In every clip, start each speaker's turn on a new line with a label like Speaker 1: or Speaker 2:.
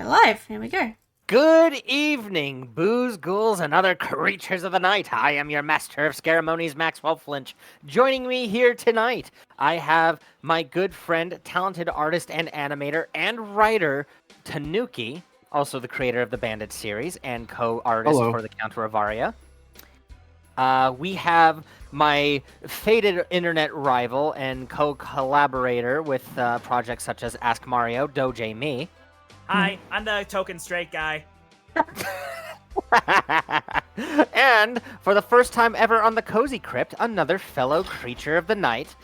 Speaker 1: live. Here we go.
Speaker 2: Good evening, boos, ghouls, and other creatures of the night. I am your master of ceremonies, Maxwell Flinch. Joining me here tonight, I have my good friend, talented artist and animator and writer, Tanuki, also the creator of the Bandit series and co-artist for the Count of Ravaria. We have my fated internet rival and co-collaborator with projects such as Ask Mario, Doje Me.
Speaker 3: Hi, I'm the token straight guy.
Speaker 2: And for the first time ever on the Cozy Crypt, another fellow creature of the night.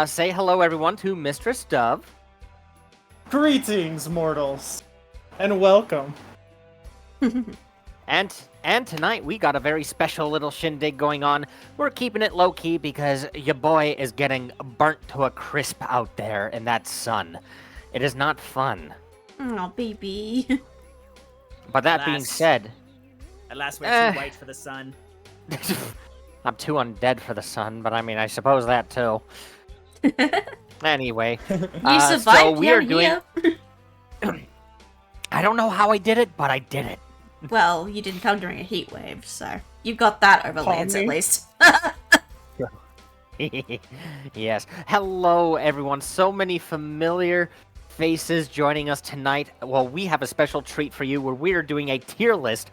Speaker 2: Say hello, everyone, to Mistress Dove.
Speaker 4: Greetings, mortals, and welcome.
Speaker 2: And tonight we got a very special little shindig going on. We're keeping it low-key because your boy is getting burnt to a crisp out there in that sun. It is not fun.
Speaker 1: Oh, baby.
Speaker 2: But that being said...
Speaker 3: At last we're too white for the sun.
Speaker 2: I'm too undead for the sun, but I mean, I suppose that too. Anyway.
Speaker 1: You survived
Speaker 2: so we are
Speaker 1: down
Speaker 2: doing...
Speaker 1: here?
Speaker 2: I don't know how I did it, but I did it.
Speaker 1: Well, you didn't come during a heat wave, so you've got that over Lance at least.
Speaker 2: Yes. Hello, everyone. So many familiar faces joining us tonight. Well, we have a special treat for you where we are doing a tier list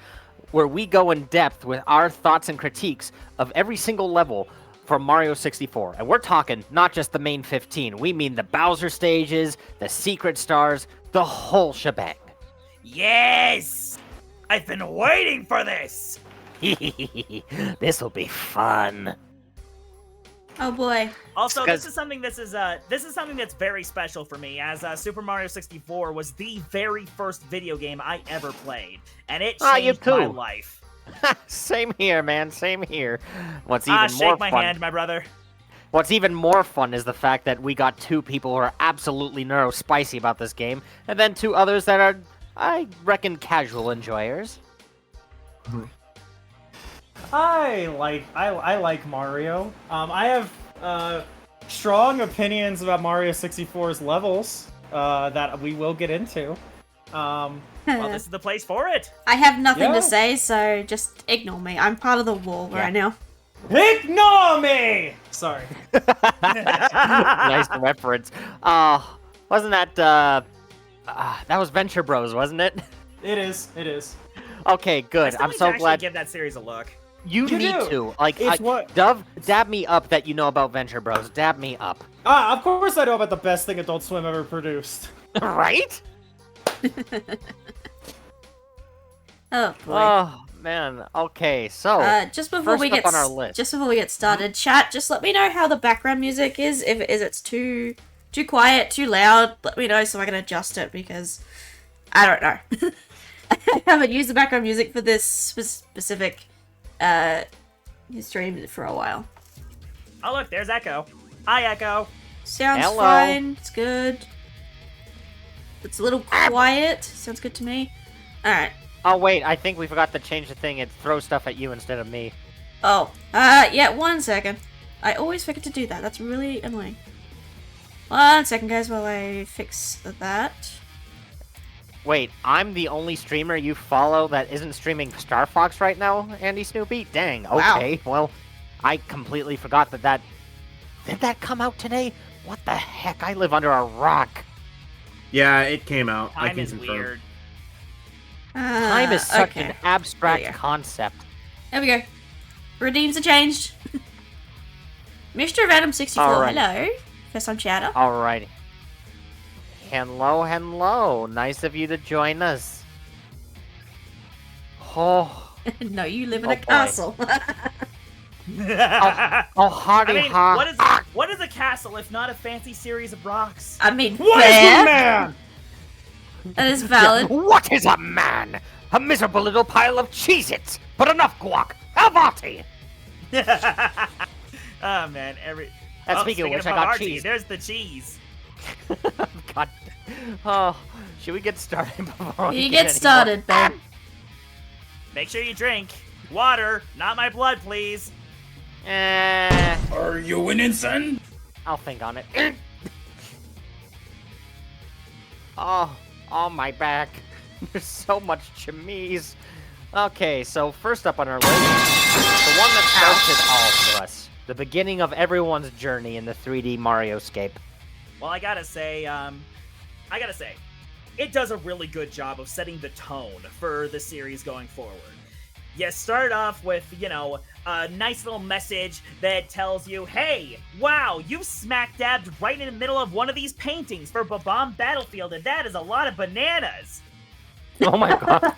Speaker 2: where we go in depth with our thoughts and critiques of every single level for Mario 64. And we're talking not just the main 15. We mean the Bowser stages, the secret stars, the whole shebang.
Speaker 3: Yes! I've been waiting for this!
Speaker 2: This'll be fun.
Speaker 1: Oh boy.
Speaker 3: Also, this is something that's very special for me, as Super Mario 64 was the very first video game I ever played, and it changed my life.
Speaker 2: Same here, man. Same here. What's even more
Speaker 3: shake my
Speaker 2: fun?
Speaker 3: hand, my brother.
Speaker 2: What's even more fun is the fact that we got two people who are absolutely neurospicy about this game, and then two others that are, I reckon, casual enjoyers.
Speaker 4: I like Mario. I have strong opinions about Mario 64's levels that we will get into.
Speaker 3: Well, this is the place for it.
Speaker 1: I have nothing to say, so just ignore me. I'm part of the wall right now.
Speaker 4: Ignore me! Sorry.
Speaker 2: Nice reference. Wasn't that, that was Venture Bros, wasn't it?
Speaker 4: It is.
Speaker 2: Okay, good. I'm so glad.
Speaker 3: Give that series a look.
Speaker 2: You need to. Like,
Speaker 4: it's
Speaker 2: Dove, dab me up that you know about Venture Bros. Dab me up.
Speaker 4: Of course I know about the best thing Adult Swim ever produced.
Speaker 2: Right?
Speaker 1: Oh boy.
Speaker 2: Oh man. Okay, so
Speaker 1: just before we get
Speaker 2: on our list.
Speaker 1: Just before we get started, chat. Just let me know how the background music is. If it's too quiet, too loud, let me know so I can adjust it because I don't know. I haven't used the background music for this specific stream for a while.
Speaker 3: Oh look, there's Echo. Hi, Echo.
Speaker 1: Sounds
Speaker 2: Hello.
Speaker 1: fine. It's good. It's a little quiet. Sounds good to me. Alright.
Speaker 2: Oh wait, I think we forgot to change the thing. It throws stuff at you instead of me.
Speaker 1: Oh. Yeah, 1 second. I always forget to do that. That's really annoying. 1 second, guys, while I fix that.
Speaker 2: Wait, I'm the only streamer you follow that isn't streaming Star Fox right now, Andy Snoopy? Dang, okay.
Speaker 1: Wow.
Speaker 2: Well, I completely forgot that... Did that come out today? What the heck? I live under a rock.
Speaker 5: Yeah, it came out. I
Speaker 3: Time
Speaker 5: can
Speaker 3: is
Speaker 5: confirm.
Speaker 3: weird.
Speaker 2: Time is such
Speaker 1: okay.
Speaker 2: an abstract
Speaker 1: There we go.
Speaker 2: concept.
Speaker 1: There we go. Redeems are changed. Mr. Random 64,
Speaker 2: Alright.
Speaker 1: hello. First time chatter.
Speaker 2: Alrighty. Hello. Nice of you to join us. Oh,
Speaker 1: No, you live in
Speaker 2: Oh,
Speaker 1: a
Speaker 2: boy.
Speaker 1: castle.
Speaker 2: hardy
Speaker 3: I mean,
Speaker 2: ha.
Speaker 3: what is a castle if not a fancy series of rocks?
Speaker 1: I mean,
Speaker 4: What is
Speaker 1: fair.
Speaker 4: a man?
Speaker 1: That is valid.
Speaker 2: What is a man? A miserable little pile of Cheez-Its. But enough guac. Avati.
Speaker 3: Oh man,
Speaker 2: Speaking of which, I got
Speaker 3: Havarti,
Speaker 2: cheese.
Speaker 3: There's the cheese.
Speaker 2: God. Oh, should we get started before we
Speaker 1: You
Speaker 2: get
Speaker 1: get started, babe.
Speaker 3: Make sure you drink water, not my blood, please.
Speaker 5: Are you winning, son?
Speaker 2: I'll think on it. Oh, my back. There's so much chemise. Okay, so first up on our list, the one that starts it all for us. The beginning of everyone's journey in the 3D Mario-scape.
Speaker 3: Well, I gotta say, it does a really good job of setting the tone for the series going forward. You start off with, a nice little message that tells you, hey, wow, you smack dabbed right in the middle of one of these paintings for Bob-omb Battlefield, and that is a lot of bananas.
Speaker 2: Oh my god.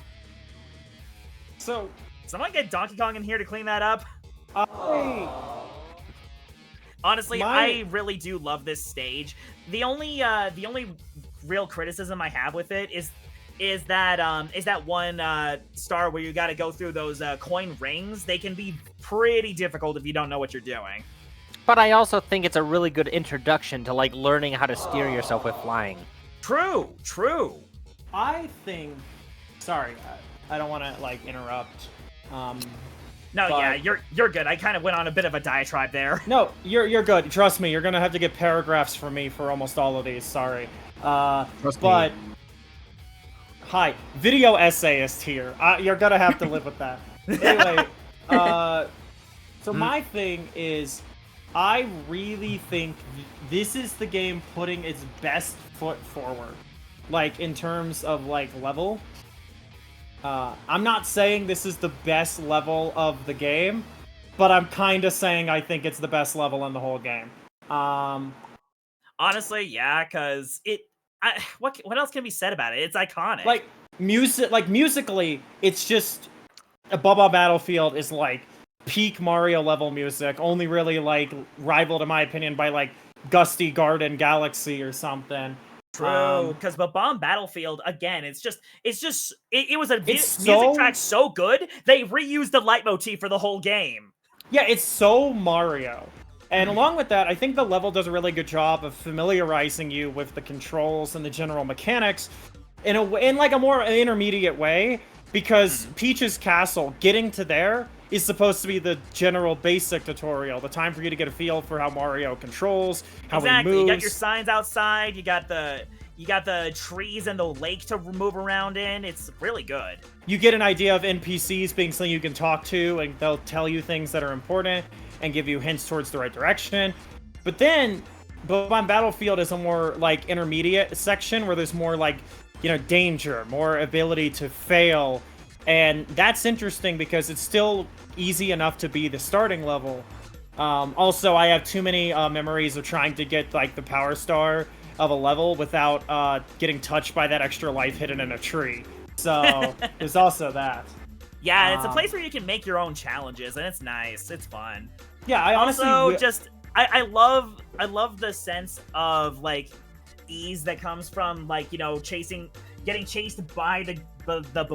Speaker 4: So,
Speaker 3: Someone get Donkey Kong in here to clean that up? Honestly, I really do love this stage. The only real criticism I have with it is that one star where you got to go through those coin rings. They can be pretty difficult if you don't know what you're doing.
Speaker 2: But I also think it's a really good introduction to like learning how to steer yourself with flying.
Speaker 3: True.
Speaker 4: I think. Sorry, I don't want to like interrupt.
Speaker 3: Yeah, you're good. I kind of went on a bit of a diatribe there.
Speaker 4: No, you're good. Trust me, you're gonna have to get paragraphs from me for almost all of these. Sorry.
Speaker 5: Trust
Speaker 4: but
Speaker 5: me.
Speaker 4: Hi, video essayist here. You're gonna have to live with that. Anyway, so my thing is, I really think this is the game putting its best foot forward, like in terms of like level. I'm not saying this is the best level of the game, but I'm kind of saying I think it's the best level in the whole game.
Speaker 3: Honestly, yeah, because what else can be said about it? It's iconic.
Speaker 4: Like musically, it's just a Bob-omb Battlefield is like peak Mario level music, only really like rivaled in my opinion by like Gusty Garden Galaxy or something.
Speaker 3: True, because Bob-omb Battlefield, again, it was a music
Speaker 4: so
Speaker 3: track so good, they reused the leitmotif for the whole game.
Speaker 4: Yeah, it's so Mario. And along with that, I think the level does a really good job of familiarizing you with the controls and the general mechanics in like a more intermediate way, because Peach's Castle, getting to there is supposed to be the general basic tutorial, the time for you to get a feel for how Mario controls, how he moves.
Speaker 3: You got your signs outside, you got the trees and the lake to move around in. It's really good.
Speaker 4: You get an idea of NPCs being something you can talk to, and they'll tell you things that are important and give you hints towards the right direction. But then, Bob-omb Battlefield is a more like intermediate section where there's more like, danger, more ability to fail. And that's interesting because it's still easy enough to be the starting level. Also, I have too many memories of trying to get like the power star of a level without getting touched by that extra life hidden in a tree. So there's also that.
Speaker 3: Yeah, it's a place where you can make your own challenges, and it's nice. It's fun.
Speaker 4: Yeah, I honestly
Speaker 3: I love the sense of like ease that comes from like getting chased by the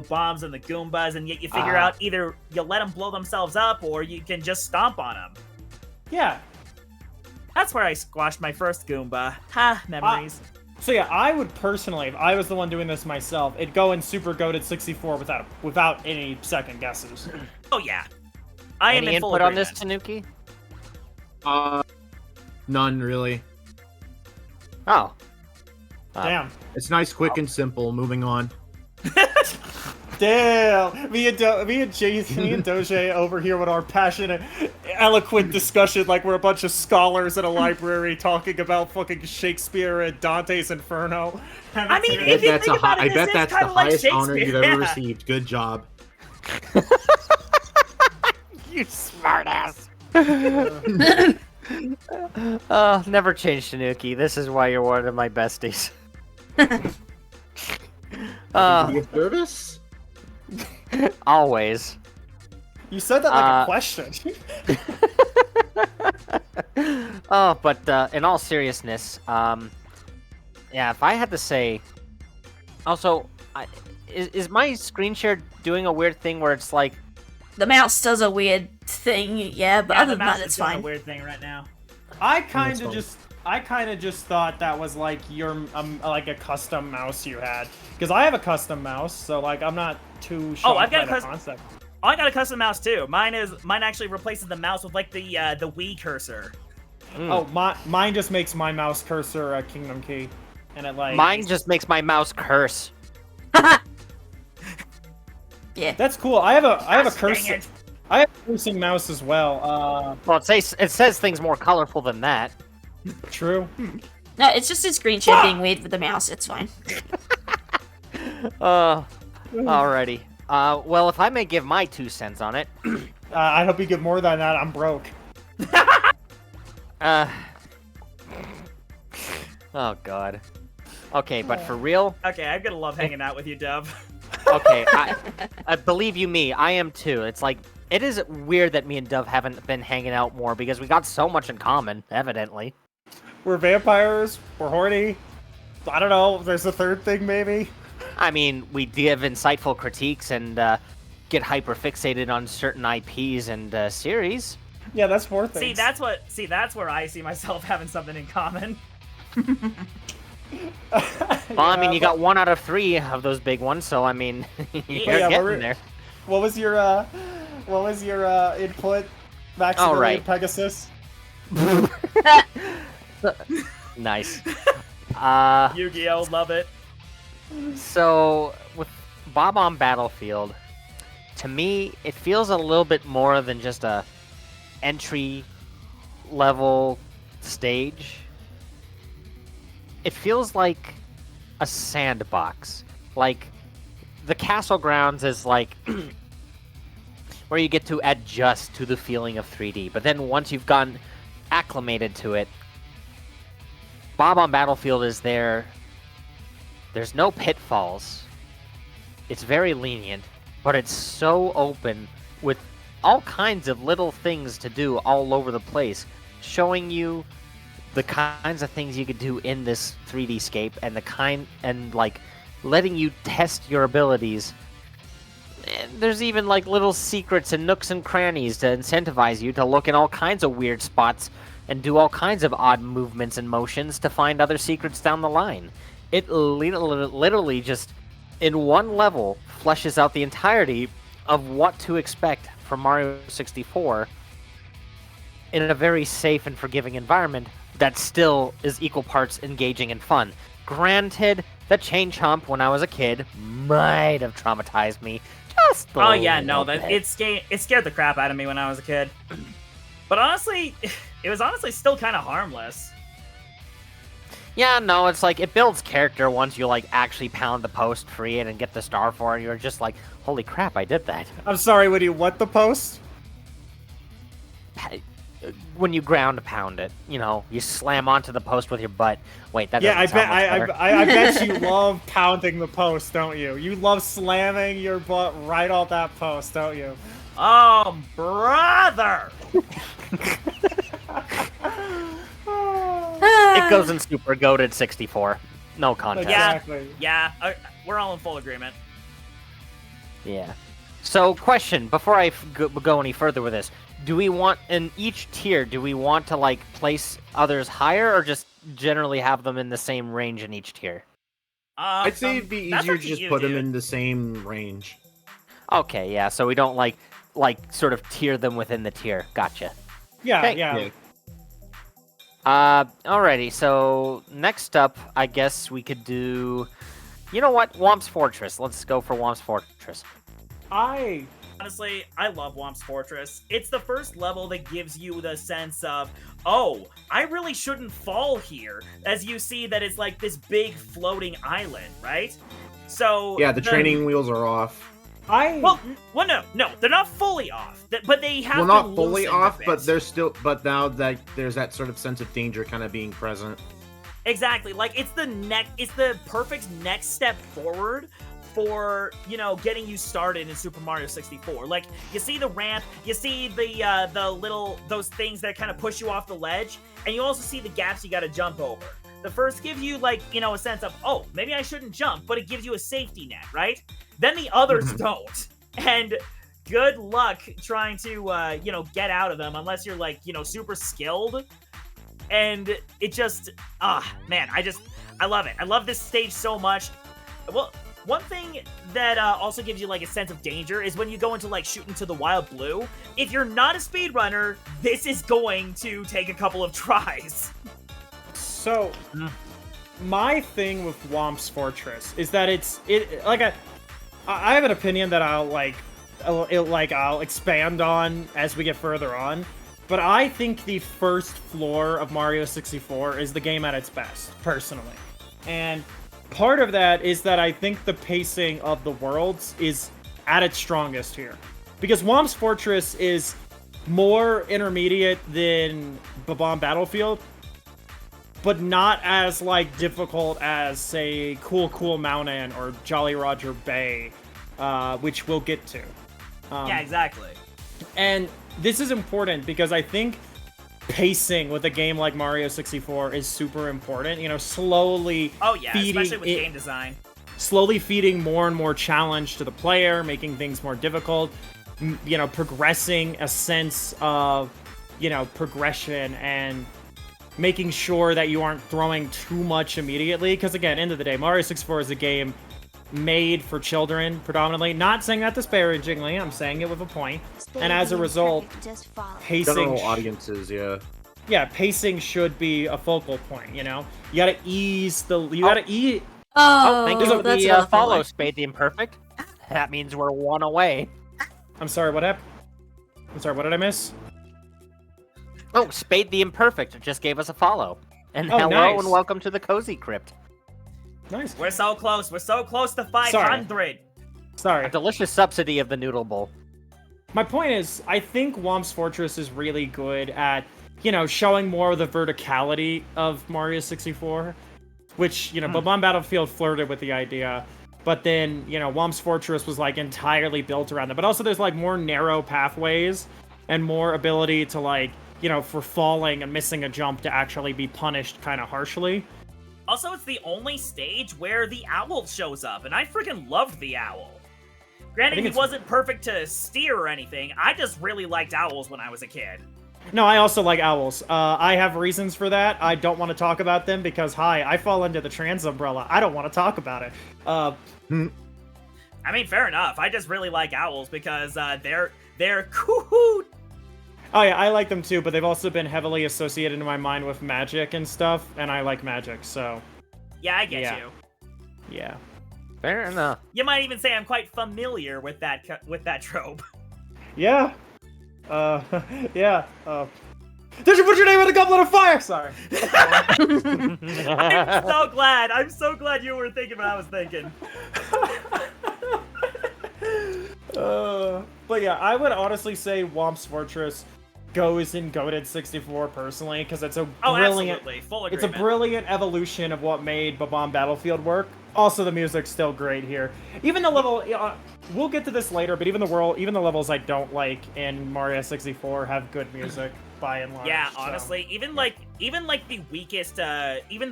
Speaker 3: bombs and the Goombas, and yet you figure out either you let them blow themselves up or you can just stomp on them.
Speaker 4: Yeah.
Speaker 3: That's where I squashed my first Goomba. Ha, memories.
Speaker 4: So yeah, I would personally, if I was the one doing this myself, it'd go in Super Goated 64 without any second guesses.
Speaker 3: Oh yeah. I am
Speaker 2: Any
Speaker 3: in full
Speaker 2: input on this,
Speaker 3: agreement.
Speaker 2: Tanuki?
Speaker 5: None really.
Speaker 2: Oh.
Speaker 4: Damn.
Speaker 5: It's nice, quick, and simple. Moving on.
Speaker 4: Damn. Me and Doge over here with our passionate, eloquent discussion like we're a bunch of scholars in a library talking about fucking Shakespeare and Dante's Inferno.
Speaker 3: I mean, if you think about it,
Speaker 5: I bet
Speaker 3: this is
Speaker 5: that's the
Speaker 3: kinda like
Speaker 5: highest honor you've
Speaker 3: Shakespeare.
Speaker 5: ever received. Good job.
Speaker 2: You smartass. Never change, Tanuki. This is why you're one of my besties.
Speaker 5: Be of service?
Speaker 2: Always.
Speaker 4: You said that like a question.
Speaker 2: But in all seriousness, yeah, if I had to say, also, is my screen share doing a weird thing where it's like
Speaker 1: The mouse does a weird thing, yeah, but other than that, it's
Speaker 3: doing
Speaker 1: fine.
Speaker 3: a weird thing right now.
Speaker 4: I kind of just thought that was like your like a custom mouse you had, because I have a custom mouse, so like I'm not too shocked
Speaker 3: I've got
Speaker 4: by
Speaker 3: a
Speaker 4: the concept.
Speaker 3: Oh, I got a custom mouse too. Mine actually replaces the mouse with like the Wii cursor.
Speaker 4: Oh, mine just makes my mouse cursor a kingdom key, and it like
Speaker 2: mine just makes my mouse curse.
Speaker 1: Yeah.
Speaker 4: That's cool. I have a
Speaker 3: Gosh,
Speaker 4: cursor.
Speaker 3: dang it.
Speaker 4: I have a cursing mouse as well.
Speaker 2: Well, it says things more colorful than that.
Speaker 4: True.
Speaker 1: No, it's just his screen share being weird with the mouse. It's fine.
Speaker 2: Alrighty. Well, if I may give my 2 cents on it.
Speaker 4: I hope you get more than that. I'm broke.
Speaker 2: Oh god. Okay, but for real.
Speaker 3: Okay, I'm gonna love hanging out with you, Dub.
Speaker 2: Okay, I believe you me. I am too. It's like it is weird that me and Dove haven't been hanging out more because we got so much in common. Evidently.
Speaker 4: We're vampires. We're horny. I don't know. There's a third thing, maybe.
Speaker 2: I mean, we give insightful critiques and get hyper fixated on certain IPs and series.
Speaker 4: Yeah, that's 4 things.
Speaker 3: See, that's where I see myself having something in common.
Speaker 2: Well, I mean, you got 1 out of 3 of those big ones, so I mean, you're
Speaker 4: yeah,
Speaker 2: getting there.
Speaker 4: What was your input, Maximilian Pegasus?
Speaker 2: Nice.
Speaker 3: Yu-Gi-Oh, love it.
Speaker 2: So, with Bob on Battlefield, to me, it feels a little bit more than just a entry level stage. It feels like a sandbox. Like, the Castle Grounds is like where you get to adjust to the feeling of 3D. But then once you've gotten acclimated to it, Bob on Battlefield is there. There's no pitfalls. It's very lenient, but it's so open with all kinds of little things to do all over the place, showing you the kinds of things you could do in this 3D scape and like letting you test your abilities. And there's even like little secrets and nooks and crannies to incentivize you to look in all kinds of weird spots and do all kinds of odd movements and motions to find other secrets down the line. It literally just, in one level, fleshes out the entirety of what to expect from Mario 64 in a very safe and forgiving environment that still is equal parts engaging and fun. Granted, the chain chomp when I was a kid might have traumatized me just a
Speaker 3: Oh yeah, no,
Speaker 2: little bit.
Speaker 3: it scared the crap out of me when I was a kid. But honestly, it was still kind of harmless.
Speaker 2: Yeah, no, it's like, it builds character once you, like, actually pound the post free and get the star for it, and you're just like, holy crap, I did that.
Speaker 4: I'm sorry, when you what the post?
Speaker 2: When you ground pound it, you know, you slam onto the post with your butt. Wait, that
Speaker 4: Yeah,
Speaker 2: doesn't sound much better.
Speaker 4: I bet you love pounding the post, don't you? You love slamming your butt right off that post, don't you?
Speaker 3: Oh, brother!
Speaker 2: It goes in Super Goated 64. No contest.
Speaker 4: Exactly.
Speaker 3: Yeah, we're all in full agreement.
Speaker 2: Yeah. So, question, before I go any further with this, do we want, in each tier, do we want to, like, place others higher, or just generally have them in the same range in each tier?
Speaker 5: I'd say it'd be
Speaker 3: that's
Speaker 5: easier
Speaker 3: up
Speaker 5: to
Speaker 3: to
Speaker 5: just
Speaker 3: you,
Speaker 5: put them
Speaker 3: dude.
Speaker 5: in the same range.
Speaker 2: Okay, yeah, so we don't, like, sort of tier them within the tier. Gotcha.
Speaker 4: Yeah,
Speaker 2: Hey.
Speaker 4: yeah.
Speaker 2: Alrighty, so next up, I guess we could do... You know what? Womp's Fortress. Let's go for Womp's Fortress.
Speaker 3: Honestly, I love Womp's Fortress. It's the first level that gives you the sense of, oh, I really shouldn't fall here, as you see that it's like this big floating island, right? So
Speaker 5: Yeah, the training wheels are off.
Speaker 3: Well, no, they're not fully off, but they have
Speaker 5: Well,
Speaker 3: been
Speaker 5: not fully
Speaker 3: loosened a
Speaker 5: off,
Speaker 3: bit.
Speaker 5: but they're still. But now that there's that sort of sense of danger kind of being present.
Speaker 3: Exactly, like it's the perfect next step forward for, you know, getting you started in Super Mario 64. Like, you see the ramp, you see those things that kind of push you off the ledge, and you also see the gaps you gotta jump over. The first gives you, like, you know, a sense of, oh, maybe I shouldn't jump, but it gives you a safety net, right? Then the others don't. And good luck trying to, you know, get out of them unless you're, like, you know, super skilled. And it just, man, I love it. I love this stage so much. Well, one thing that also gives you, like, a sense of danger is when you go into, like, shooting to the Wild Blue. If you're not a speedrunner, this is going to take a couple of tries.
Speaker 4: So, my thing with Womp's Fortress is that I have an opinion that I'll expand on as we get further on. But I think the first floor of Mario 64 is the game at its best, personally. And part of that is that I think the pacing of the worlds is at its strongest here. Because Whomp's Fortress is more intermediate than Bob-omb Battlefield, but not as, like, difficult as, say, Cool Mountain or Jolly Roger Bay, which we'll get to.
Speaker 3: Yeah, exactly.
Speaker 4: And this is important because I think pacing with a game like Mario 64 is super important. You know, slowly
Speaker 3: Oh yeah, especially with
Speaker 4: it,
Speaker 3: game design.
Speaker 4: slowly feeding more and more challenge to the player, making things more difficult, you know, progressing a sense of, you know, progression and making sure that you aren't throwing too much immediately. Because again, end of the day, Mario 64 is a game made for children predominantly. Not saying that disparagingly, I'm saying it with a point. And as a result, pacing
Speaker 5: General audiences, yeah.
Speaker 4: yeah, pacing should be a focal point, you know? You gotta ease the... You gotta ease...
Speaker 1: Oh,
Speaker 2: Thank you for
Speaker 1: that's
Speaker 2: the
Speaker 1: another
Speaker 2: follow,
Speaker 1: follow.
Speaker 2: Spade the Imperfect. That means we're one away.
Speaker 4: I'm sorry, what happened? I'm sorry, what did I miss?
Speaker 2: Oh, Spade the Imperfect just gave us a follow. And
Speaker 4: Oh,
Speaker 2: hello
Speaker 4: nice.
Speaker 2: and welcome to the Cozy Crypt.
Speaker 4: Nice.
Speaker 3: We're so close. We're so close to 500.
Speaker 4: Sorry.
Speaker 2: A delicious subsidy of the Noodle Bowl.
Speaker 4: My point is, I think Whomp's Fortress is really good at, you know, showing more of the verticality of Mario 64, which, you know, Bob-omb Battlefield flirted with the idea, but then, you know, Whomp's Fortress was, like, entirely built around it. But also there's, like, more narrow pathways and more ability to, like, you know, for falling and missing a jump to actually be punished kind of harshly.
Speaker 3: Also, it's the only stage where the owl shows up, and I freaking loved the owl. Granted,
Speaker 4: think
Speaker 3: he
Speaker 4: it's-
Speaker 3: wasn't perfect to steer or anything. I just really liked owls when I was a kid.
Speaker 4: No, I also like owls. I have reasons for that. I don't want to talk about them because, hi, I fall under the trans umbrella. I don't want to talk about it.
Speaker 3: I mean, fair enough. I just really like owls because they're cool.
Speaker 4: Oh yeah, I like them too, but they've also been heavily associated in my mind with magic and stuff, and I like magic, so
Speaker 3: Yeah, I get
Speaker 4: Yeah.
Speaker 3: you.
Speaker 4: yeah.
Speaker 2: Fair enough.
Speaker 3: You might even say I'm quite familiar with that trope.
Speaker 4: Yeah. Yeah. Did you put your name in a goblet of fire? Sorry.
Speaker 3: I'm so glad you were thinking what I was thinking.
Speaker 4: But yeah, I would honestly say Whomp's Fortress goes in Goated 64 personally, because it's a
Speaker 3: Oh,
Speaker 4: brilliant,
Speaker 3: absolutely. Full
Speaker 4: it's a
Speaker 3: agreement.
Speaker 4: brilliant evolution of what made Bob-omb Battlefield work. Also, the music's still great here. Even the level, we'll get to this later, but even the levels I don't like in Mario 64 have good music by and large.
Speaker 3: Yeah,
Speaker 4: so.
Speaker 3: honestly, even the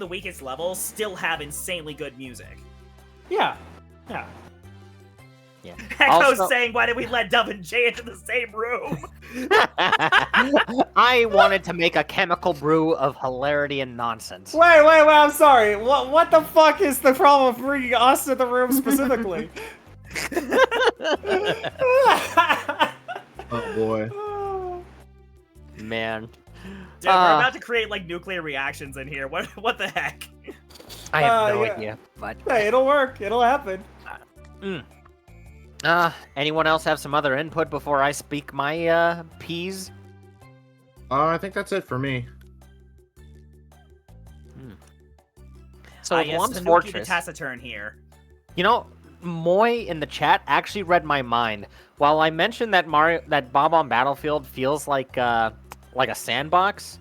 Speaker 3: weakest levels still have insanely good music.
Speaker 4: Yeah. Yeah.
Speaker 2: Yeah.
Speaker 3: Echo's
Speaker 2: Also-
Speaker 3: saying, why did we let Dove and Jay into the same room?
Speaker 2: I wanted to make a chemical brew of hilarity and nonsense.
Speaker 4: Wait, I'm sorry. What the fuck is the problem with bringing us to the room specifically?
Speaker 5: Oh boy.
Speaker 2: Man,
Speaker 3: Dude, we're about to create like nuclear reactions in here. What the heck?
Speaker 2: I have no
Speaker 4: yeah.
Speaker 2: idea. But
Speaker 4: Hey, it'll work. It'll happen.
Speaker 2: anyone else have some other input before I speak my piece?
Speaker 5: I think that's it for me.
Speaker 2: So with
Speaker 3: yes,
Speaker 2: Whomp's
Speaker 3: Tanuki
Speaker 2: Fortress,
Speaker 3: the Taciturn here.
Speaker 2: you know, Moy in the chat actually read my mind. While I mentioned that Bob-omb Battlefield feels like a sandbox,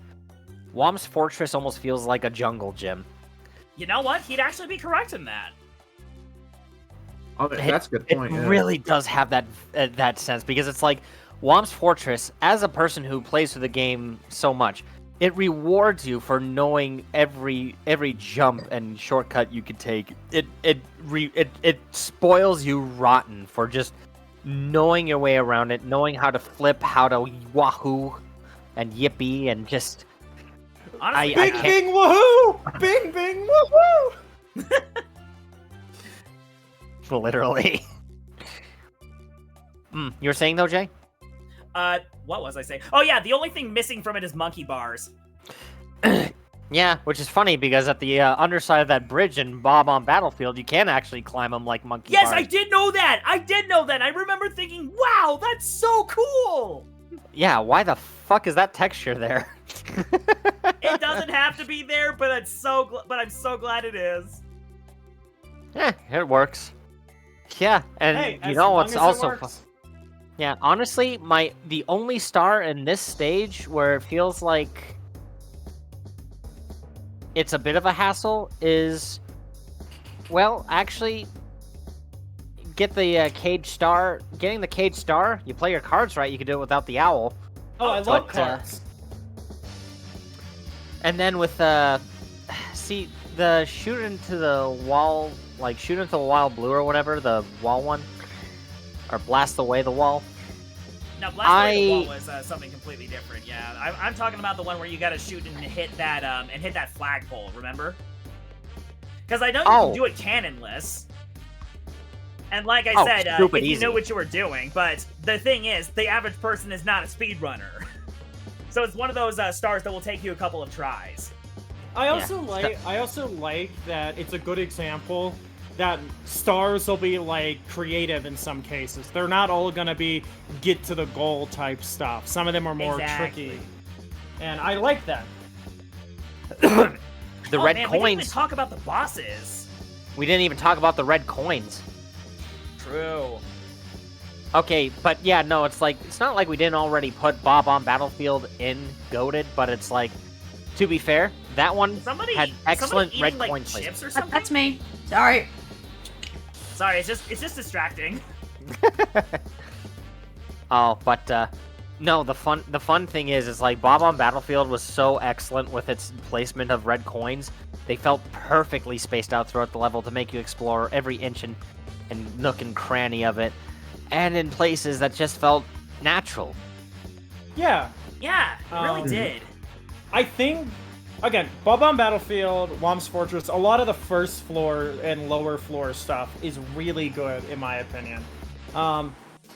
Speaker 2: Whomp's Fortress almost feels like a jungle gym.
Speaker 3: You know what? He'd actually be correct in that.
Speaker 5: Oh, that's a good
Speaker 2: It
Speaker 5: point. Yeah.
Speaker 2: really does have that sense, because it's like Whomp's Fortress, as a person who plays through the game so much, it rewards you for knowing every jump and shortcut you could take. It spoils you rotten for just knowing your way around it, knowing how to flip, how to wahoo and yippee, and just
Speaker 3: Honestly,
Speaker 2: I
Speaker 4: Bing,
Speaker 2: can't-
Speaker 4: bing, woohoo! Bing, bing, woohoo!
Speaker 2: literally. You were saying though, Jay?
Speaker 3: what was I saying? Oh yeah, the only thing missing from it is monkey bars.
Speaker 2: Yeah, which is funny because at the underside of that bridge in Bob on Battlefield, you can actually climb them like monkey
Speaker 3: Yes,
Speaker 2: bars.
Speaker 3: I did know that. I remember thinking, wow, that's so cool.
Speaker 2: Yeah, why the fuck is that texture there?
Speaker 3: It doesn't have to be there, but I'm so glad it is.
Speaker 2: Yeah, it works. Yeah, and
Speaker 4: Hey,
Speaker 2: you
Speaker 4: as
Speaker 2: know
Speaker 4: long
Speaker 2: what's
Speaker 4: as it
Speaker 2: also
Speaker 4: works.
Speaker 2: yeah, honestly, the only star in this stage where it feels like it's a bit of a hassle is, well, actually, get the cage star. Getting the cage star, you play your cards right, you can do it without the owl.
Speaker 4: Oh, I love
Speaker 2: But,
Speaker 4: cards.
Speaker 2: And then with see the shoot into the wall, like shoot into the wild blue or whatever, the wall one, or blast away the wall.
Speaker 3: Now, Blast Away the Wall was something completely different. Yeah, I'm talking about the one where you gotta shoot and hit that flagpole. Remember? Because I know you can do it cannonless. And like I said, if you knew what you were doing, but the thing is, the average person is not a speedrunner. So it's one of those stars that will take you a couple of tries.
Speaker 4: I also like that it's a good example that stars will be like creative in some cases. They're not all gonna be get to the goal type stuff. Some of them are more tricky, and I like that.
Speaker 2: The red
Speaker 3: man,
Speaker 2: coins.
Speaker 3: We didn't even talk about the bosses.
Speaker 2: We didn't even talk about the red coins.
Speaker 3: True.
Speaker 2: Okay, but yeah, no, it's not like we didn't already put Bob on Battlefield in Goated, but it's like, to be fair, that one had excellent red coin placement.
Speaker 3: Or something?
Speaker 1: That's me. Sorry.
Speaker 3: Sorry, it's just distracting.
Speaker 2: Oh, but no, the fun thing is like Bob on Battlefield was so excellent with its placement of red coins. They felt perfectly spaced out throughout the level to make you explore every inch and nook and cranny of it, and in places that just felt natural.
Speaker 4: Yeah.
Speaker 3: Yeah, it really did.
Speaker 4: I think, again, Bob on Battlefield, Wom's Fortress, a lot of the first floor and lower floor stuff is really good, in my opinion.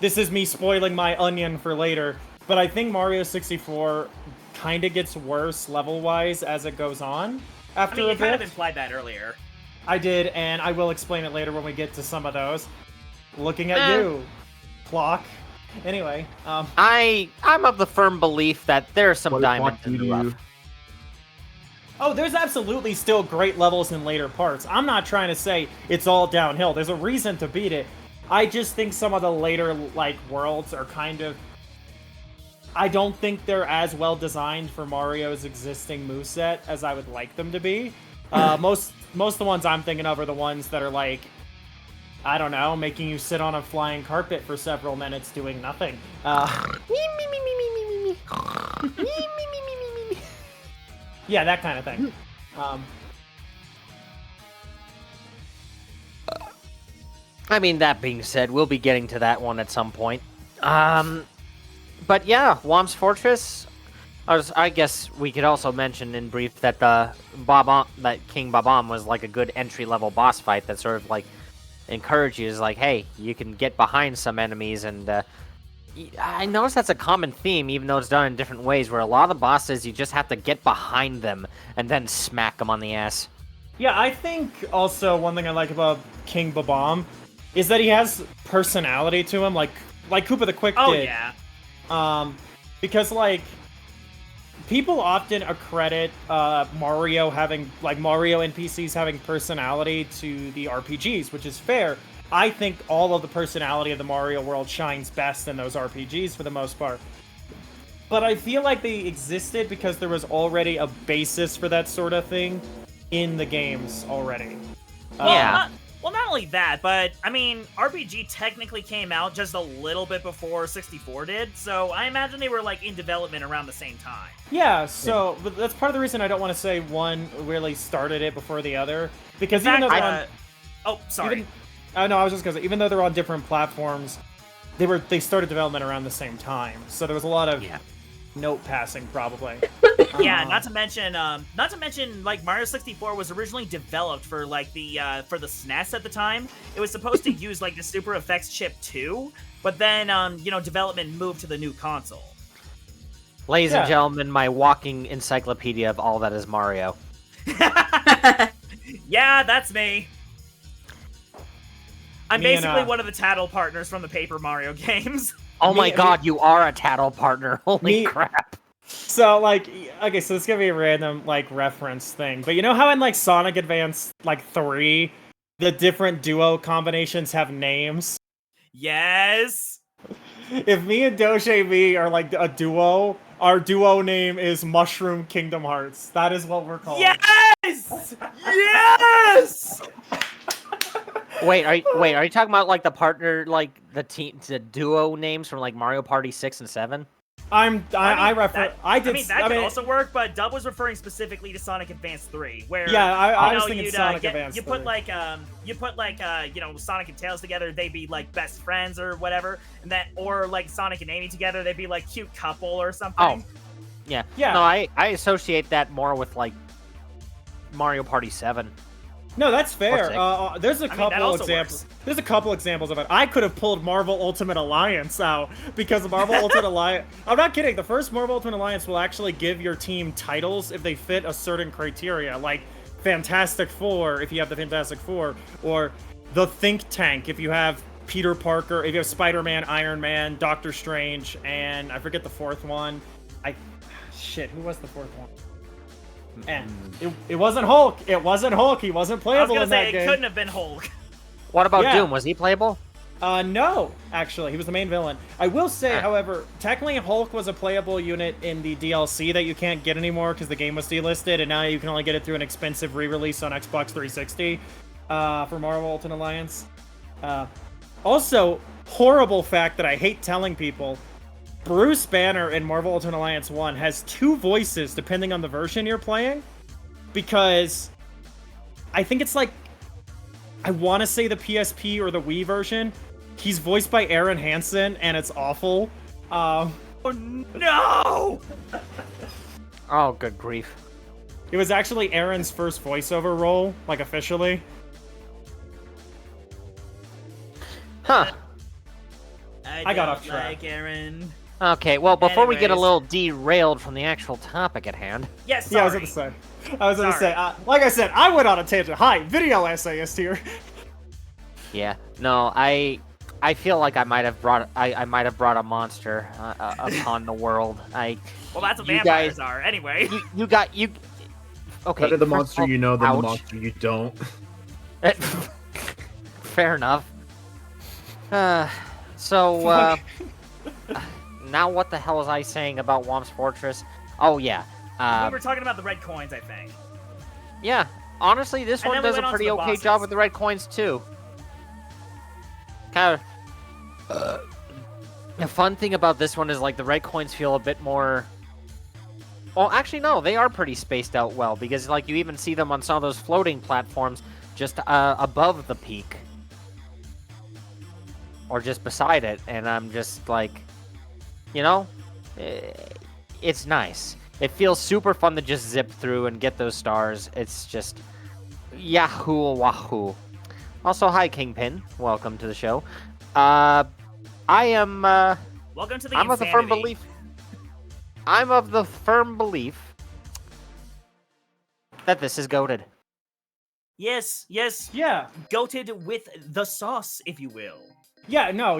Speaker 4: This is me spoiling my onion for later, but I think Mario 64 kind of gets worse level-wise as it goes on after a bit.
Speaker 3: You kind of implied that earlier.
Speaker 4: I did, and I will explain it later when we get to some of those. Looking at you, Clock. Anyway,
Speaker 2: I'm of the firm belief that there are some diamonds in the rough.
Speaker 4: Oh, there's absolutely still great levels in later parts. I'm not trying to say it's all downhill. There's a reason to beat it. I just think some of the later, like, worlds are kind of... I don't think they're as well designed for Mario's existing moveset as I would like them to be. Most of the ones I'm thinking of are the ones that are, like, I don't know, making you sit on a flying carpet for several minutes doing nothing. Yeah, that kind of thing.
Speaker 2: I mean, that being said, we'll be getting to that one at some point. But yeah, Wom's Fortress. I guess we could also mention in brief that that King Bob-omb was like a good entry-level boss fight that sort of like encourages, like, hey, you can get behind some enemies, and I notice that's a common theme, even though it's done in different ways, where a lot of the bosses, you just have to get behind them and then smack them on the ass.
Speaker 4: Yeah, I think also one thing I like about King Bob-omb is that he has personality to him, like Koopa the Quick did.
Speaker 3: Oh, yeah.
Speaker 4: Because, like, people often accredit Mario NPCs having personality to the RPGs, which is fair. I think all of the personality of the Mario world shines best in those RPGs for the most part. But I feel like they existed because there was already a basis for that sort of thing in the games already.
Speaker 2: Yeah.
Speaker 3: Well, not only that, but, I mean, RPG technically came out just a little bit before 64 did, so I imagine they were, like, in development around the same time.
Speaker 4: Yeah, so but that's part of the reason I don't want to say one really started it before the other, because
Speaker 3: In
Speaker 4: even
Speaker 3: fact,
Speaker 4: though they're on...
Speaker 3: Oh, sorry.
Speaker 4: No, I was just gonna say, even though they're on different platforms, they started development around the same time, so there was a lot of note passing, probably.
Speaker 3: Yeah, not to mention, like, Mario 64 was originally developed for, like, for the SNES at the time. It was supposed to use, like, the Super Effects chip too, but then, development moved to the new console.
Speaker 2: Ladies and gentlemen, my walking encyclopedia of all that is Mario.
Speaker 3: Yeah, that's me. I'm
Speaker 4: Me and,
Speaker 3: basically one of the tattle partners from the Paper Mario games.
Speaker 2: Oh
Speaker 4: Me-
Speaker 2: my god, you are a tattle partner. Holy
Speaker 4: Me-
Speaker 2: crap.
Speaker 4: So like, okay, so this is gonna be a random like reference thing, but you know how in like Sonic Advance like 3, the different duo combinations have names?
Speaker 3: Yes.
Speaker 4: If me and Doge Me are like a duo, our duo name is Mushroom Kingdom Hearts. That is what we're called.
Speaker 3: Yes! Yes!
Speaker 2: Wait, are you talking about like the partner, like the duo names from like Mario Party 6 and 7?
Speaker 3: That could also work, but Dub was referring specifically to Sonic Advance 3, where
Speaker 4: Yeah, I
Speaker 3: you
Speaker 4: was
Speaker 3: know,
Speaker 4: thinking
Speaker 3: you'd,
Speaker 4: Sonic
Speaker 3: get-
Speaker 4: Advance
Speaker 3: you
Speaker 4: 3.
Speaker 3: put like you know, Sonic and Tails together, they'd be like best friends or whatever, and that, or like Sonic and Amy together, they'd be like cute couple or something.
Speaker 2: Oh. Yeah.
Speaker 4: Yeah.
Speaker 2: No, I associate that more with like Mario Party 7.
Speaker 4: No, that's fair.
Speaker 2: Or
Speaker 4: There's a
Speaker 3: that
Speaker 4: couple
Speaker 3: also
Speaker 4: examples.
Speaker 3: works.
Speaker 4: There's a couple examples of it. I could have pulled Marvel Ultimate Alliance out because Marvel Ultimate Alliance. I'm not kidding. The first Marvel Ultimate Alliance will actually give your team titles if they fit a certain criteria, like Fantastic Four if you have the Fantastic Four, or the Think Tank if you have Peter Parker, if you have Spider-Man, Iron Man, Doctor Strange, and I forget the fourth one. Shit, who was the fourth one? It wasn't Hulk. It wasn't Hulk. He wasn't
Speaker 3: I was
Speaker 4: playable
Speaker 3: gonna
Speaker 4: in that
Speaker 3: say it
Speaker 4: game.
Speaker 3: couldn't have been Hulk.
Speaker 2: What about
Speaker 4: Yeah.
Speaker 2: Doom? Was he playable?
Speaker 4: No, actually, he was the main villain. I will say,
Speaker 2: Ah.
Speaker 4: however, technically Hulk was a playable unit in the DLC that you can't get anymore because the game was delisted, and now you can only get it through an expensive re-release on Xbox 360 for Marvel Ultimate Alliance. Also, horrible fact that I hate telling people, Bruce Banner in Marvel Ultimate Alliance 1 has 2 voices depending on the version you're playing, because I think it's like, I want to say the PSP or the Wii version, he's voiced by Aaron Hansen, and it's awful.
Speaker 3: Oh no!
Speaker 2: Oh, good grief.
Speaker 4: It was actually Aaron's first voiceover role, like officially.
Speaker 2: Huh.
Speaker 4: I got
Speaker 3: don't
Speaker 4: off track.
Speaker 3: like Aaron.
Speaker 2: Okay, well, before we get a
Speaker 3: Anyways.
Speaker 2: little derailed from the actual topic at hand.
Speaker 3: Yes,
Speaker 4: Yeah, I
Speaker 3: sorry.
Speaker 4: was gonna say.
Speaker 3: Sorry.
Speaker 4: Like I said, I went on a tangent. Hi, video essayist here.
Speaker 2: Yeah. No, I feel like I might have brought a monster upon the world.
Speaker 3: Well, that's what
Speaker 2: you
Speaker 3: vampires
Speaker 2: guys-
Speaker 3: are. Anyway.
Speaker 2: you. Okay.
Speaker 5: Better the
Speaker 2: first of
Speaker 5: monster
Speaker 2: all,
Speaker 5: you know than
Speaker 2: ouch.
Speaker 5: the monster you don't.
Speaker 2: Fair enough. Now what the hell was I saying about Womp's Fortress? Oh yeah.
Speaker 3: We were talking about the red coins, I think.
Speaker 2: Yeah. Honestly, this
Speaker 3: And
Speaker 2: one
Speaker 3: then we
Speaker 2: does
Speaker 3: went
Speaker 2: a
Speaker 3: on to
Speaker 2: pretty
Speaker 3: the
Speaker 2: okay
Speaker 3: bosses.
Speaker 2: job with the red coins too. Kind of. The fun thing about this one is like the red coins feel a bit more. Well, actually, no, they are pretty spaced out well because like you even see them on some of those floating platforms just above the peak. Or just beside it, and I'm just like, you know, it's nice. It feels super fun to just zip through and get those stars. It's just yahoo wahoo. Also, hi Kingpin, welcome to the show. I am.
Speaker 3: Welcome to the
Speaker 2: I'm of the firm
Speaker 3: insanity.
Speaker 2: belief. I'm of the firm belief that this is goated.
Speaker 3: Yes,
Speaker 4: Yeah.
Speaker 3: goated with the sauce, if you will.
Speaker 4: Yeah, no,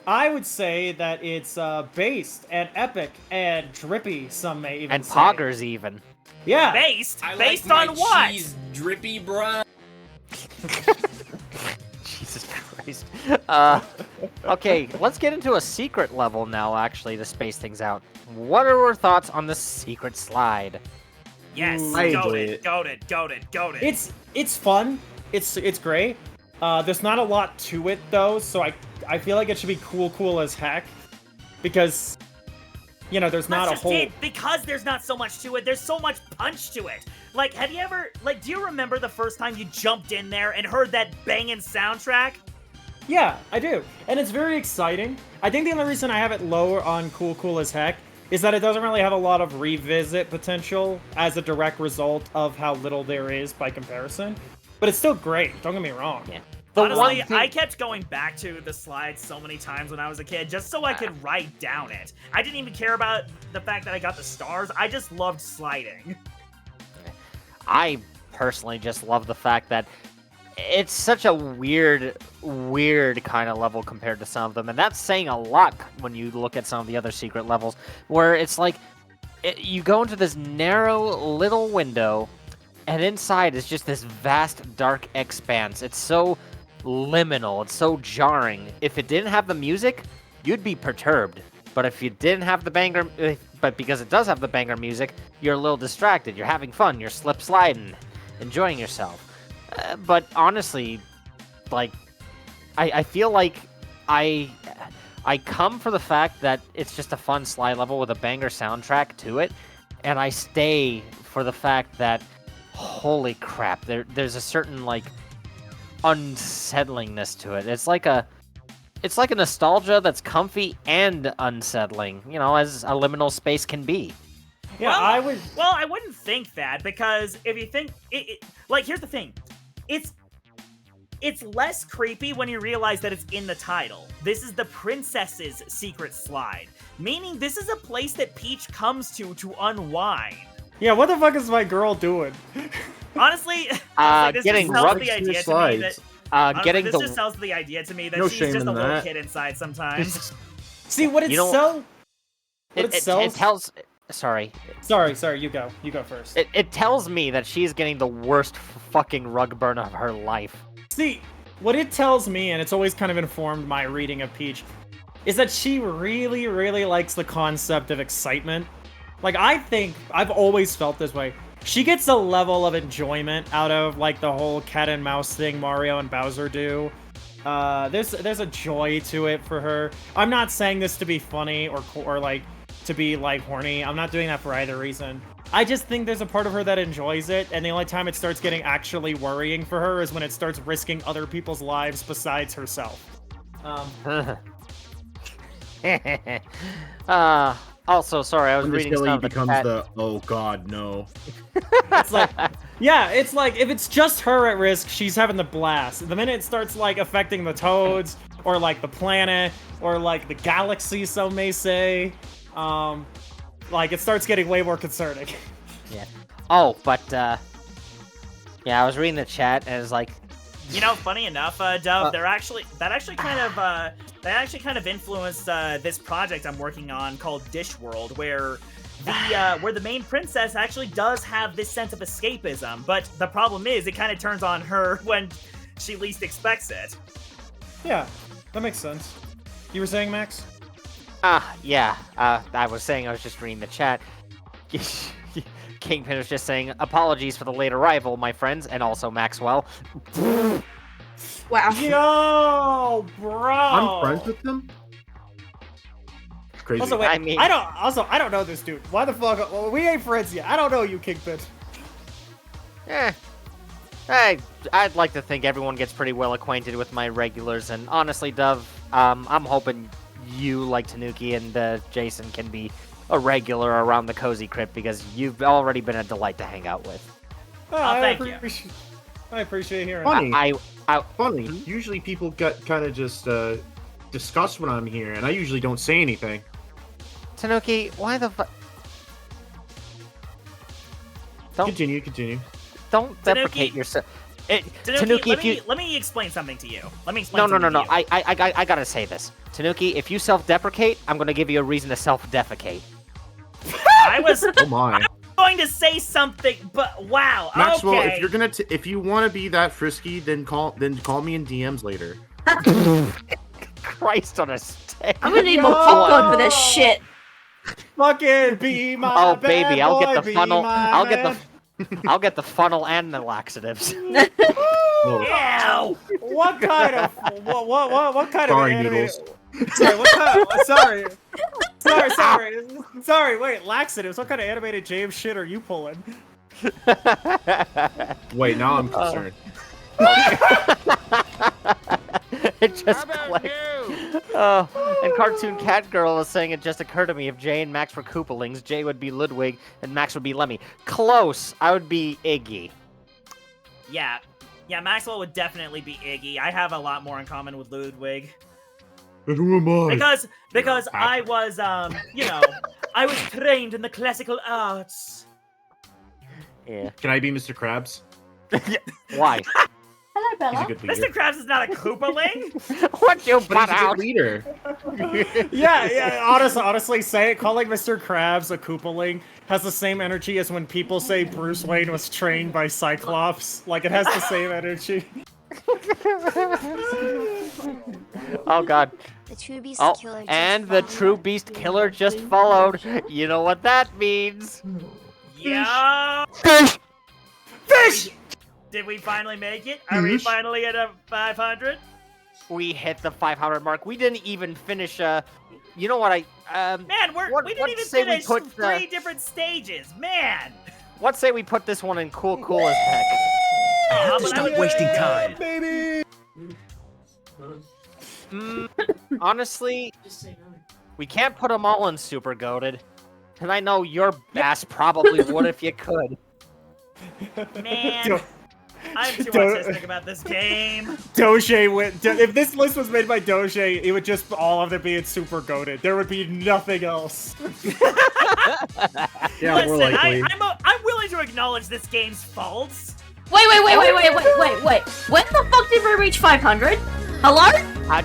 Speaker 4: I would say that it's based and epic and drippy, some may even
Speaker 2: And
Speaker 4: say.
Speaker 2: poggers even.
Speaker 4: Yeah.
Speaker 3: Based
Speaker 6: I
Speaker 3: based
Speaker 6: like
Speaker 3: on
Speaker 6: my
Speaker 3: what?
Speaker 6: cheese drippy, bruh.
Speaker 2: Jesus Christ. Okay, let's get into a secret level now, actually, to space things out. What are our thoughts on the secret slide?
Speaker 3: Yes,
Speaker 4: Ooh.
Speaker 5: I enjoy
Speaker 3: goated,
Speaker 5: it.
Speaker 3: goated.
Speaker 4: It's fun. It's great. There's not a lot to it though, so I feel like it should be cool as heck, because there's not a whole.
Speaker 3: Because there's not so much to it. There's so much punch to it. Like, have you ever do you remember the first time you jumped in there and heard that banging soundtrack?
Speaker 4: Yeah, I do, and it's very exciting. I think the only reason I have it lower on cool as heck is that it doesn't really have a lot of revisit potential as a direct result of how little there is by comparison. But it's still great. Don't get me wrong.
Speaker 2: Yeah.
Speaker 3: Honestly, I kept going back to the slides so many times when I was a kid just so I could write down it. I didn't even care about the fact that I got the stars. I just loved sliding.
Speaker 2: I personally just love the fact that it's such a weird kind of level compared to some of them, and that's saying a lot when you look at some of the other secret levels, where it's like you go into this narrow little window, and inside is just this vast dark expanse. It's so liminal, it's so jarring. If it didn't have the music, you'd be perturbed. But if you didn't have the banger, but because it does have the banger music, you're a little distracted. You're having fun. You're slip sliding, enjoying yourself. But honestly, like, I feel like I come for the fact that it's just a fun slide level with a banger soundtrack to it, and I stay for the fact that, holy crap, there's a certain like unsettlingness to it. It's like a nostalgia that's comfy and unsettling, you know, as a liminal space can be.
Speaker 4: Yeah,
Speaker 3: well, Well, I wouldn't think that, because if you think like, here's the thing, it's less creepy when you realize that it's in the title. This is the princess's secret slide, meaning this is a place that Peach comes to unwind.
Speaker 4: Yeah, what the fuck is my girl doing?
Speaker 3: Honestly, this
Speaker 2: getting
Speaker 3: just sells
Speaker 2: rubbed
Speaker 3: the
Speaker 5: through
Speaker 3: idea to
Speaker 5: slides.
Speaker 3: me that
Speaker 2: Getting
Speaker 3: this just sells the idea to me that
Speaker 5: No
Speaker 3: she's
Speaker 5: shame
Speaker 3: just
Speaker 5: in
Speaker 3: a little
Speaker 5: that.
Speaker 3: kid inside sometimes.
Speaker 4: See, what it
Speaker 2: You know-
Speaker 4: sells...
Speaker 2: it tells. Sorry.
Speaker 4: Sorry, you go first.
Speaker 2: It tells me that she's getting the worst fucking rug burn of her life.
Speaker 4: See, what it tells me, and it's always kind of informed my reading of Peach, is that she really, really likes the concept of excitement. Like, I think, I've always felt this way. She gets a level of enjoyment out of, like, the whole cat and mouse thing Mario and Bowser do. There's a joy to it for her. I'm not saying this to be funny or like, to be, like, horny. I'm not doing that for either reason. I just think there's a part of her that enjoys it, and the only time it starts getting actually worrying for her is when it starts risking other people's lives besides herself.
Speaker 2: Also, sorry, I was
Speaker 5: When the
Speaker 2: reading
Speaker 5: silly
Speaker 2: some of the
Speaker 5: becomes
Speaker 2: chat.
Speaker 5: the oh god no.
Speaker 4: It's like, yeah, it's like, if it's just her at risk, she's having the blast. The minute it starts, like, affecting the toads, or, like, the planet, or, like, the galaxy, some may say, like, it starts getting way more concerning.
Speaker 2: Yeah. Oh, but yeah, I was reading the chat and it's like,
Speaker 3: You know, funny enough, Dove, that actually kind of influenced this project I'm working on called Dish World, where the main princess actually does have this sense of escapism, but the problem is it kind of turns on her when she least expects it.
Speaker 4: Yeah, that makes sense. You were saying, Max?
Speaker 2: yeah. I was saying I was just reading the chat. Kingpin was just saying, apologies for the late arrival, my friends, and also Maxwell.
Speaker 1: Wow.
Speaker 4: Yo, bro!
Speaker 5: I'm friends with them? Crazy.
Speaker 4: Also, wait,
Speaker 2: I mean-
Speaker 4: I don't know this dude. Why the fuck? Well, we ain't friends yet. I don't know you, Kingpin.
Speaker 2: I'd like to think everyone gets pretty well acquainted with my regulars, and honestly, Dove, I'm hoping you, like Tanuki and Jason, can be a regular around the Cozy Crypt, because you've already been a delight to hang out with.
Speaker 3: Thank you.
Speaker 4: I appreciate hearing
Speaker 5: Funny.
Speaker 2: I
Speaker 5: Funny. Usually people get kind of just disgust when I'm here, and I usually don't say anything.
Speaker 2: Tanuki, why the fuck? Don't
Speaker 5: Continue.
Speaker 2: don't deprecate yourself.
Speaker 3: Tanuki, let me explain something to you.
Speaker 2: No. I gotta say this. Tanuki, if you self-deprecate, I'm gonna give you a reason to self-defecate.
Speaker 3: I was
Speaker 5: Oh my.
Speaker 3: going to say something, but wow.
Speaker 5: Maxwell,
Speaker 3: Okay.
Speaker 5: if you're gonna if you want to be that frisky, then call me in DMs later.
Speaker 2: Christ on a stick.
Speaker 1: I'm gonna need more popcorn for this shit.
Speaker 4: Fucking be my
Speaker 2: Oh
Speaker 4: bad
Speaker 2: baby, I'll
Speaker 4: boy,
Speaker 2: get the
Speaker 4: be
Speaker 2: funnel.
Speaker 4: my
Speaker 2: I'll get
Speaker 4: man.
Speaker 2: I'll get the funnel and the laxatives.
Speaker 5: Whoa.
Speaker 3: Ew.
Speaker 4: What kind of what kind
Speaker 5: Sorry,
Speaker 4: of animated?
Speaker 5: noodles.
Speaker 4: Sorry, what kind? Sorry. Wait, laxatives. What kind of animated James shit are you pulling?
Speaker 5: Wait, now I'm concerned.
Speaker 2: It just clicked. Oh, and Cartoon Cat Girl was saying it just occurred to me if Jay and Max were Koopalings, Jay would be Ludwig and Max would be Lemmy. Close. I would be Iggy.
Speaker 3: Yeah, Maxwell would definitely be Iggy. I have a lot more in common with Ludwig.
Speaker 5: And who am I?
Speaker 3: Because I was, I was trained in the classical arts.
Speaker 2: Yeah.
Speaker 5: Can I be Mr. Krabs?
Speaker 2: Why?
Speaker 1: Hello,
Speaker 5: He's a
Speaker 1: Bella.
Speaker 5: good leader.
Speaker 3: Mr. Krabs is not a Koopaling.
Speaker 2: What you
Speaker 5: But
Speaker 2: butt
Speaker 5: he's a
Speaker 2: out?
Speaker 5: good leader.
Speaker 4: Yeah. Honestly, calling Mr. Krabs a Koopaling has the same energy as when people say Bruce Wayne was trained by Cyclops. Like, it has the same energy.
Speaker 2: Oh god.
Speaker 6: The true beast
Speaker 2: Oh,
Speaker 6: killer just
Speaker 2: and the
Speaker 6: followed.
Speaker 2: true beast killer just followed. You know what that means?
Speaker 3: Yeah.
Speaker 2: Fish!
Speaker 4: Fish!
Speaker 3: Did we finally make it? Are we finally at a 500?
Speaker 2: We hit the 500 mark. We didn't even finish. You know what?
Speaker 3: Man,
Speaker 2: What-
Speaker 3: we didn't
Speaker 2: what
Speaker 3: even
Speaker 2: say we
Speaker 3: finish
Speaker 2: put,
Speaker 3: 3 different stages. Man.
Speaker 2: Let's say we put this one in cool as heck.
Speaker 3: I have
Speaker 7: to stop wasting time.
Speaker 4: Baby!
Speaker 2: Honestly, we can't put them all in super goated. And I know your ass probably would if you could.
Speaker 3: Man. I'm too
Speaker 4: Don't-
Speaker 3: autistic about this game.
Speaker 4: Doge if this list was made by Doge, it would just all of them be in super goated. There would be nothing else.
Speaker 5: Yeah, more
Speaker 3: Listen,
Speaker 5: likely.
Speaker 3: I'm willing to acknowledge this game's faults.
Speaker 1: Wait. When the fuck did we reach 500? Hello?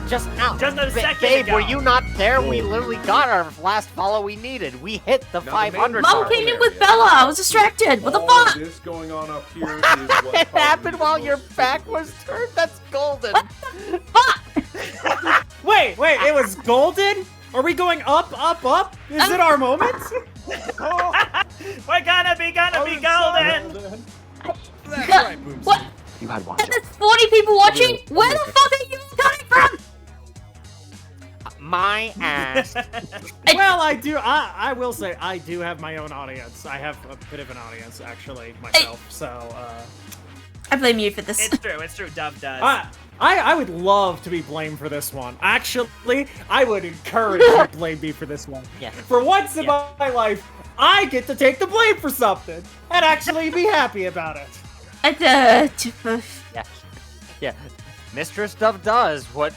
Speaker 2: Just now.
Speaker 3: Just a second
Speaker 2: Babe,
Speaker 3: ago.
Speaker 2: were you not there? We literally got our last follow we needed. We hit the 500
Speaker 1: Mom
Speaker 2: mark.
Speaker 1: came in with Bella. I was distracted. What the
Speaker 8: All
Speaker 1: fuck?
Speaker 8: this going on up here is what
Speaker 2: It happened
Speaker 8: causes
Speaker 2: while
Speaker 8: the
Speaker 2: your
Speaker 8: most
Speaker 2: back was turned. That's golden.
Speaker 1: Fuck!
Speaker 4: Wait, it was golden? Are we going up? Is it our moment?
Speaker 3: We're gonna be golden.
Speaker 1: What?
Speaker 2: You had one.
Speaker 1: And there's 40 people watching? Where the fuck are you coming from?
Speaker 2: My ass.
Speaker 4: Well, I will say, I do have my own audience. I have a bit of an audience, actually, myself, so,
Speaker 1: I blame you for this.
Speaker 3: It's true, Dove does.
Speaker 4: I would love to be blamed for this one. Actually, I would encourage you to blame me for this one.
Speaker 2: Yeah.
Speaker 4: For once in my life, I get to take the blame for something, and actually be happy about it.
Speaker 2: Yeah. Mistress Dove does what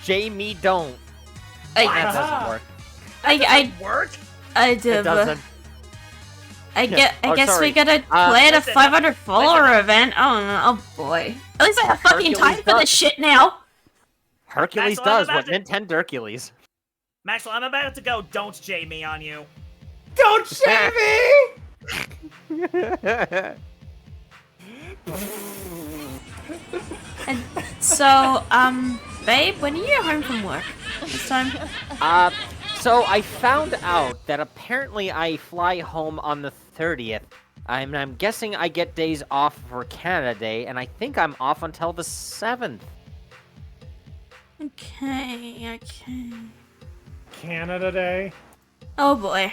Speaker 2: Jamie don't. That doesn't work.
Speaker 1: I
Speaker 3: Work?
Speaker 2: It doesn't.
Speaker 1: I guess
Speaker 2: sorry.
Speaker 1: we gotta play at a
Speaker 3: Listen,
Speaker 1: 500 follower event. Oh boy. At least I have fucking
Speaker 2: Hercules
Speaker 1: time for this
Speaker 2: does.
Speaker 1: shit now.
Speaker 2: Hercules
Speaker 3: Maxwell, I'm
Speaker 2: does what
Speaker 3: about
Speaker 2: Nintendo-Hercules.
Speaker 3: Maxwell, I'm about to go don't Jamie on you.
Speaker 4: Don't shame me!
Speaker 1: And so, babe, when are you home from work this time?
Speaker 2: So I found out that apparently I fly home on the 30th. I'm guessing I get days off for Canada Day, and I think I'm off until the 7th.
Speaker 1: Okay.
Speaker 4: Canada Day.
Speaker 1: Oh boy.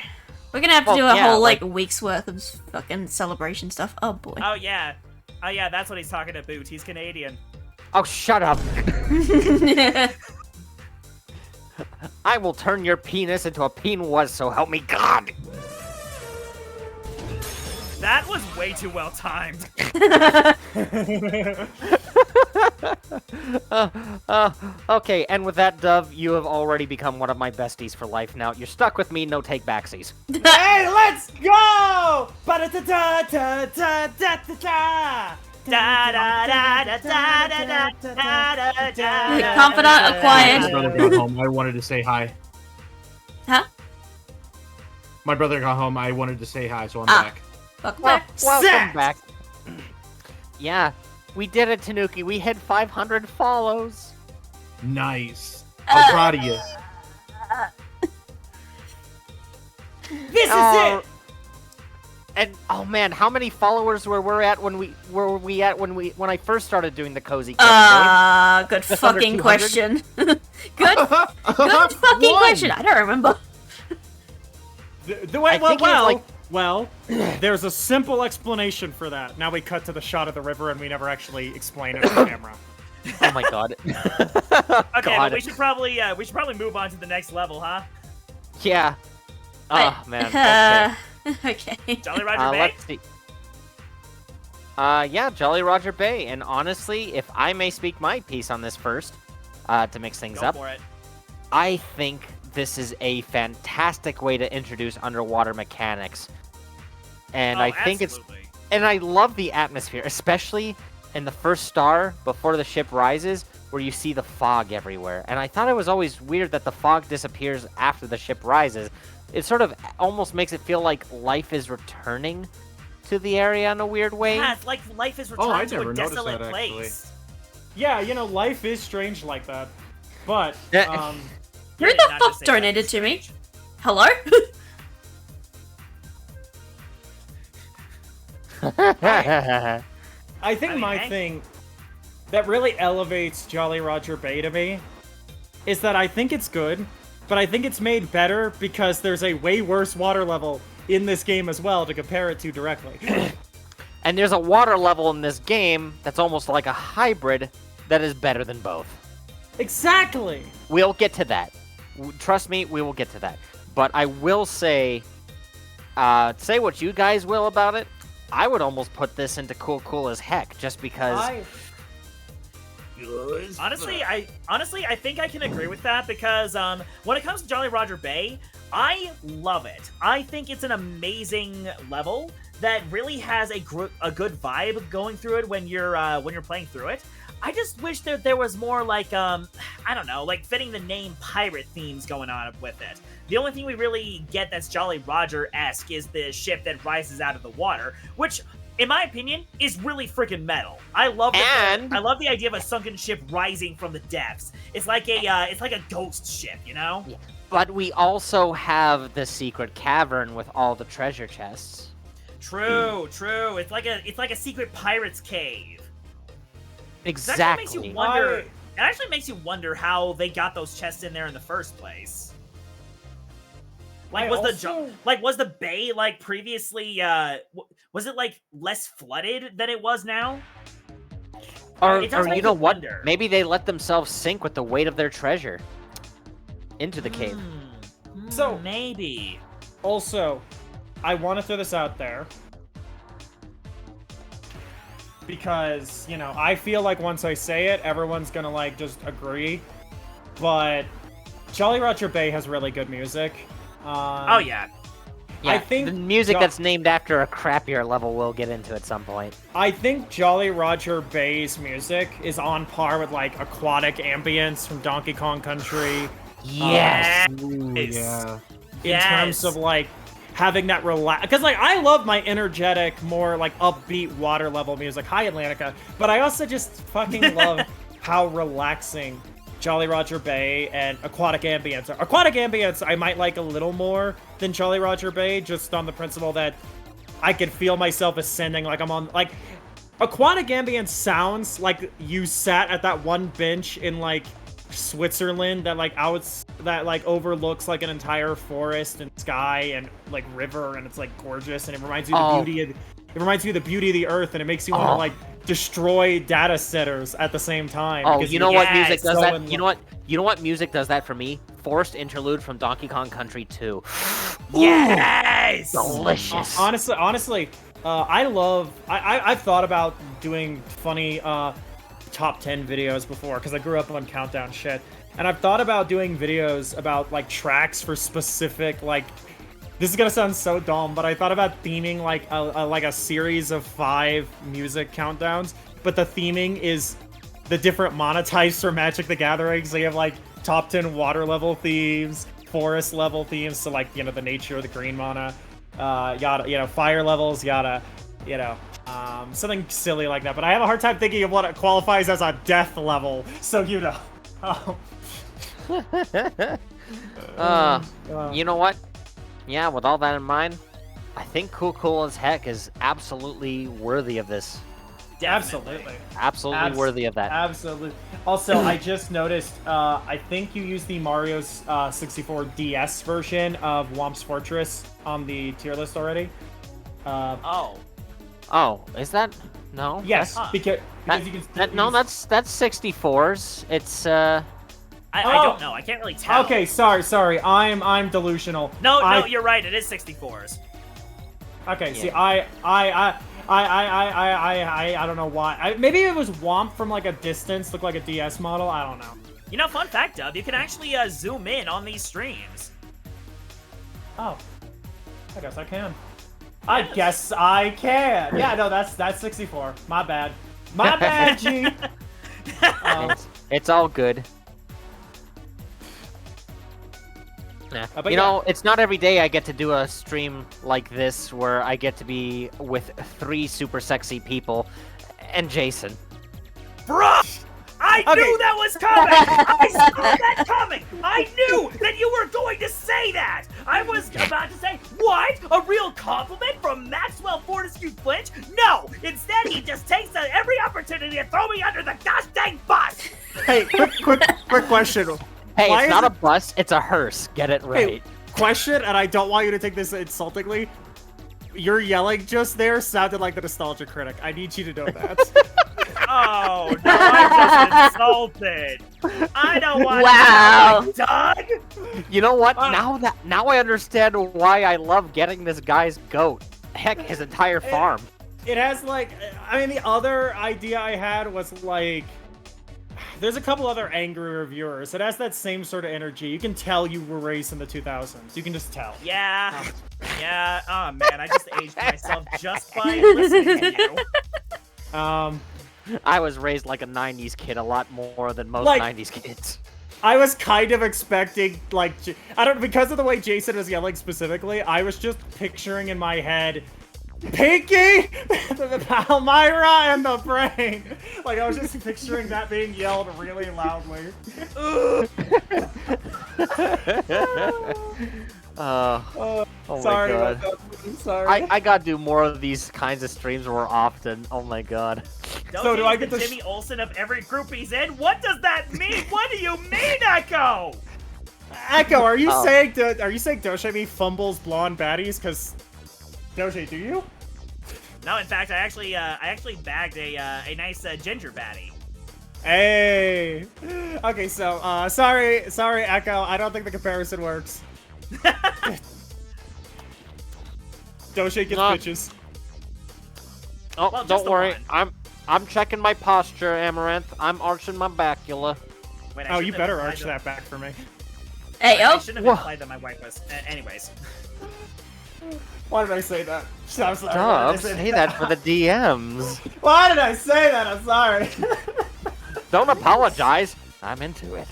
Speaker 1: We're gonna have to
Speaker 2: Well,
Speaker 1: do a
Speaker 2: yeah,
Speaker 1: whole,
Speaker 2: like-
Speaker 1: week's worth of fucking celebration stuff. Oh boy.
Speaker 3: Oh yeah, that's what he's talking about. He's Canadian.
Speaker 2: Oh, shut up. I will turn your penis into a penis, so help me God.
Speaker 3: That was way too well timed.
Speaker 2: Okay, and with that, Dove, you have already become one of my besties for life now. You're stuck with me, no take backsies.
Speaker 4: Hey, let's go! Ba-da-da-da-da-da-da-da-da-da.
Speaker 3: Da da da da da da da da da.
Speaker 1: Confidant
Speaker 5: My
Speaker 1: acquired.
Speaker 5: brother got home. I wanted to say hi.
Speaker 1: Huh?
Speaker 5: My brother got home. I wanted to say hi, so I'm
Speaker 1: Ah.
Speaker 5: back.
Speaker 1: Fuck
Speaker 2: Well,
Speaker 1: back.
Speaker 2: welcome
Speaker 4: Set.
Speaker 2: back. Yeah, we did it, Tanuki. We hit 500 follows.
Speaker 5: Nice. I'm proud of you.
Speaker 4: This is
Speaker 2: Oh,
Speaker 4: it!
Speaker 2: And oh man, how many followers were we at when I first started doing the cozy Crypt,
Speaker 1: Good
Speaker 2: Just under
Speaker 1: fucking
Speaker 2: 200?
Speaker 1: question. good fucking
Speaker 5: One.
Speaker 1: question. I don't remember.
Speaker 2: I think it was
Speaker 4: Well, there's a simple explanation for that. Now we cut to the shot of the river and we never actually explain it on camera.
Speaker 2: Oh my god.
Speaker 3: Okay,
Speaker 2: God.
Speaker 3: but we should probably move on to the next level, huh?
Speaker 2: Yeah. Oh man.
Speaker 1: Okay.
Speaker 3: Jolly Roger Bay.
Speaker 2: Let's see. Yeah, Jolly Roger Bay. And honestly, if I may speak my piece on this first, to mix things
Speaker 3: Go
Speaker 2: up,
Speaker 3: for it.
Speaker 2: I think this is a fantastic way to introduce underwater mechanics. And
Speaker 3: Oh,
Speaker 2: I think
Speaker 3: absolutely.
Speaker 2: and I love the atmosphere, especially in the first star before the ship rises, where you see the fog everywhere. And I thought it was always weird that the fog disappears after the ship rises. It sort of almost makes it feel like life is returning to the area in a weird way.
Speaker 3: Yeah, it's like life is
Speaker 5: Oh, I
Speaker 3: returned to
Speaker 5: never
Speaker 3: a
Speaker 5: noticed
Speaker 3: desolate
Speaker 5: that, actually.
Speaker 3: place.
Speaker 4: Yeah, life is strange like that. But,
Speaker 3: You
Speaker 1: Who
Speaker 3: did
Speaker 1: the
Speaker 3: not
Speaker 1: fuck
Speaker 3: just say life
Speaker 1: donated
Speaker 3: is
Speaker 1: to me?
Speaker 3: strange.
Speaker 1: Hello?
Speaker 4: I think
Speaker 3: I mean,
Speaker 4: my
Speaker 3: hey.
Speaker 4: thing that really elevates Jolly Roger Bay to me is that I think it's good, but I think it's made better because there's a way worse water level in this game as well to compare it to directly.
Speaker 2: And there's a water level in this game that's almost like a hybrid that is better than both.
Speaker 4: Exactly!
Speaker 2: We'll get to that. Trust me, we will get to that. But I will say what you guys will about it. I would almost put this into cool as heck, just because.
Speaker 3: Honestly, I think I can agree with that because when it comes to Jolly Roger Bay, I love it. I think it's an amazing level that really has a good vibe going through it when you're playing through it. I just wish that there was more like I don't know, like fitting the name pirate themes going on with it. The only thing we really get that's Jolly Roger-esque is the ship that rises out of the water, which, in my opinion, is really freaking metal. I love the idea of a sunken ship rising from the depths. It's like a ghost ship, you know?
Speaker 2: Yeah. But we also have the secret cavern with all the treasure chests.
Speaker 3: True. It's like a secret pirate's cave.
Speaker 2: Exactly.
Speaker 3: It actually makes you wonder how they got those chests in there in the first place. Like, was the bay like previously? Was it like less flooded than it was now?
Speaker 2: Or
Speaker 3: It does
Speaker 2: you
Speaker 3: make
Speaker 2: know
Speaker 3: me
Speaker 2: what?
Speaker 3: wonder.
Speaker 2: Maybe they let themselves sink with the weight of their treasure into the cave.
Speaker 4: So-
Speaker 3: maybe.
Speaker 4: Also, I want to throw this out there because, I feel like once I say it, everyone's gonna, like, just agree. But Jolly Roger Bay has really good music.
Speaker 3: Oh yeah.
Speaker 2: Yeah,
Speaker 4: I think
Speaker 2: the music that's named after a crappier level we'll get into at some point.
Speaker 4: I think Jolly Roger Bay's music is on par with, like, aquatic ambience from Donkey Kong Country.
Speaker 2: Yes.
Speaker 5: Ooh, yeah.
Speaker 4: In terms of, like, having that because, like, I love my energetic, more, like, upbeat water level music. Hi, Atlantica. But I also just fucking love how relaxing Jolly Roger Bay and aquatic ambience are. Aquatic ambience I might like a little more than Jolly Roger Bay, just on the principle that I can feel myself ascending, like I'm on, like, aquatic ambience sounds like you sat at that one bench in, like, Switzerland that, like, overlooks, like, an entire forest and sky and, like, river, and it's, like, gorgeous, and it reminds you of the beauty of the earth, and it makes you want to, like, destroy data centers at the same time.
Speaker 2: Oh,
Speaker 4: because
Speaker 2: you know what music does
Speaker 4: so
Speaker 2: that?
Speaker 4: in
Speaker 2: You know what music does that for me? Forced interlude from Donkey Kong Country 2.
Speaker 3: Yes.
Speaker 2: Delicious.
Speaker 4: Honestly, I've thought about doing funny top 10 videos before, because I grew up on countdown shit, and I've thought about doing videos about, like, tracks for specific, like, this is gonna sound so dumb, but I thought about theming like a series of 5 music countdowns, but the theming is the different monotypes for Magic the Gathering. So you have, like, top 10 water level themes, forest level themes, so, like, the nature of the green mana, yada, fire levels, yada, something silly like that. But I have a hard time thinking of what qualifies as a death level, so you
Speaker 2: know what? Yeah, with all that in mind, I think cool as heck is absolutely worthy of this.
Speaker 3: Definitely.
Speaker 2: Absolutely worthy of that.
Speaker 4: Absolutely. Also, I just noticed, I think you used the Mario 64 DS version of Womp's Fortress on the tier list already.
Speaker 3: Oh,
Speaker 2: is that? No?
Speaker 4: Yes, because you can...
Speaker 2: that's 64s. It's,
Speaker 3: I don't know. I can't really tell.
Speaker 4: Okay, sorry. I'm delusional.
Speaker 3: No, you're right. It is 64s.
Speaker 4: Okay,
Speaker 2: Yeah.
Speaker 4: see, I don't know why. Maybe it was Womp from, like, a distance, looked like a DS model. I don't know.
Speaker 3: Fun fact, Dub, you can actually zoom in on these streams.
Speaker 4: Oh, I guess I can. I guess I can. Yeah, no, that's 64. My bad. My bad, G.
Speaker 2: It's all good. Yeah.
Speaker 4: But
Speaker 2: You know, it's not every day I get to do a stream like this where I get to be with 3 super sexy people and Jason.
Speaker 3: Bruh! I knew that was coming! I saw that coming! I knew that you were going to say that! I was about to say, what? A real compliment from Maxwell Fortescue Flinch? No! Instead, he just takes every opportunity to throw me under the gosh dang bus!
Speaker 4: Hey, quick question.
Speaker 2: Hey,
Speaker 4: Why
Speaker 2: it's
Speaker 4: is
Speaker 2: not
Speaker 4: it-
Speaker 2: a bus, it's a hearse. Get it right.
Speaker 4: Hey, question, and I don't want you to take this insultingly. Your yelling just there sounded like the Nostalgia Critic. I need you to know that.
Speaker 3: Oh, no, I'm just insulted. I don't want
Speaker 1: Wow.
Speaker 3: to sound like Doug.
Speaker 2: You know what? Now I understand why I love getting this guy's goat. Heck, his entire farm.
Speaker 4: It has like, I mean, the other idea I had was like, there's a couple other angry reviewers. It has that same sort of energy. You can tell you were raised in the 2000s. You can just tell.
Speaker 3: Yeah. Yeah. Oh, man, I just aged myself just by listening to you.
Speaker 2: I was raised like a 90s kid a lot more than most
Speaker 4: Like-
Speaker 2: 90s kids.
Speaker 4: I was kind of expecting, like, I don't, because of the way Jason was yelling specifically, I was just picturing in my head, Pinky, the Palmyra, and the brain. Like, I was just picturing that being yelled really loudly.
Speaker 2: Oh my
Speaker 4: Sorry
Speaker 2: god.
Speaker 4: about that. I'm sorry.
Speaker 2: I gotta do more of these kinds of streams more often. Oh my god.
Speaker 3: Don't
Speaker 4: So do
Speaker 3: he's
Speaker 4: I
Speaker 3: the
Speaker 4: get to
Speaker 3: Jimmy Olsen of every group he's in? What does that mean? What do you mean, Echo?
Speaker 4: Echo, are you
Speaker 2: Oh.
Speaker 4: saying Doshemi fumbles blonde baddies? Cause Doshi, do you?
Speaker 3: No, in fact, I actually bagged a nice ginger baddie.
Speaker 4: Hey. Okay, so sorry, Echo. I don't think the comparison works. Doshi gets
Speaker 2: No.
Speaker 4: bitches.
Speaker 2: Oh,
Speaker 3: Well, just
Speaker 2: don't
Speaker 3: the
Speaker 2: worry.
Speaker 3: one.
Speaker 2: I'm checking my posture, Amaranth. I'm arching my bacula.
Speaker 3: Wait, I
Speaker 4: Oh,
Speaker 3: shouldn't
Speaker 4: you
Speaker 3: have
Speaker 4: better
Speaker 3: implied
Speaker 4: arch that back for me.
Speaker 1: Hey,
Speaker 3: I
Speaker 1: oh.
Speaker 3: shouldn't have
Speaker 2: Whoa.
Speaker 3: implied that my wife was. Anyways.
Speaker 4: Why did I say that? I'm sorry.
Speaker 2: Dub, say that for the DMs.
Speaker 4: Why did I say that? I'm sorry.
Speaker 2: Don't apologize. I'm into it.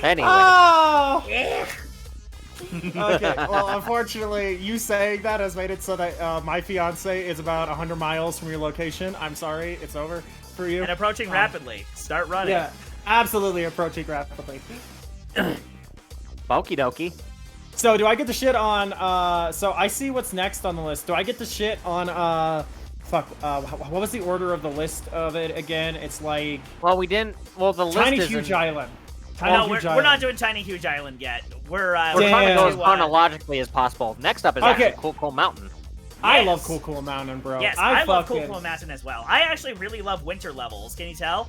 Speaker 2: Anyway.
Speaker 4: Oh! Okay, well, unfortunately, you saying that has made it so that my fiance is about 100 miles from your location. I'm sorry, it's over for you.
Speaker 3: And approaching rapidly. Start running.
Speaker 4: Yeah, absolutely approaching rapidly.
Speaker 2: Okie dokie.
Speaker 4: So, do I get the shit on, so I see what's next on the list. Do I get the shit on, what was the order of the list of it again? It's like...
Speaker 2: Well, we didn't. Well, the list
Speaker 4: Tiny
Speaker 2: isn't.
Speaker 4: Huge Island.
Speaker 3: No, we're not doing Tiny Huge Island yet. We're
Speaker 2: We're trying to go as
Speaker 3: to,
Speaker 2: chronologically as possible. Next up is
Speaker 4: Okay.
Speaker 2: actually Cool Cool Mountain.
Speaker 4: I
Speaker 3: Yes.
Speaker 4: love Cool Cool Mountain, bro.
Speaker 3: Yes, I love Cool
Speaker 4: fucking-
Speaker 3: Cool Mountain as well. I actually really love winter levels. Can you tell?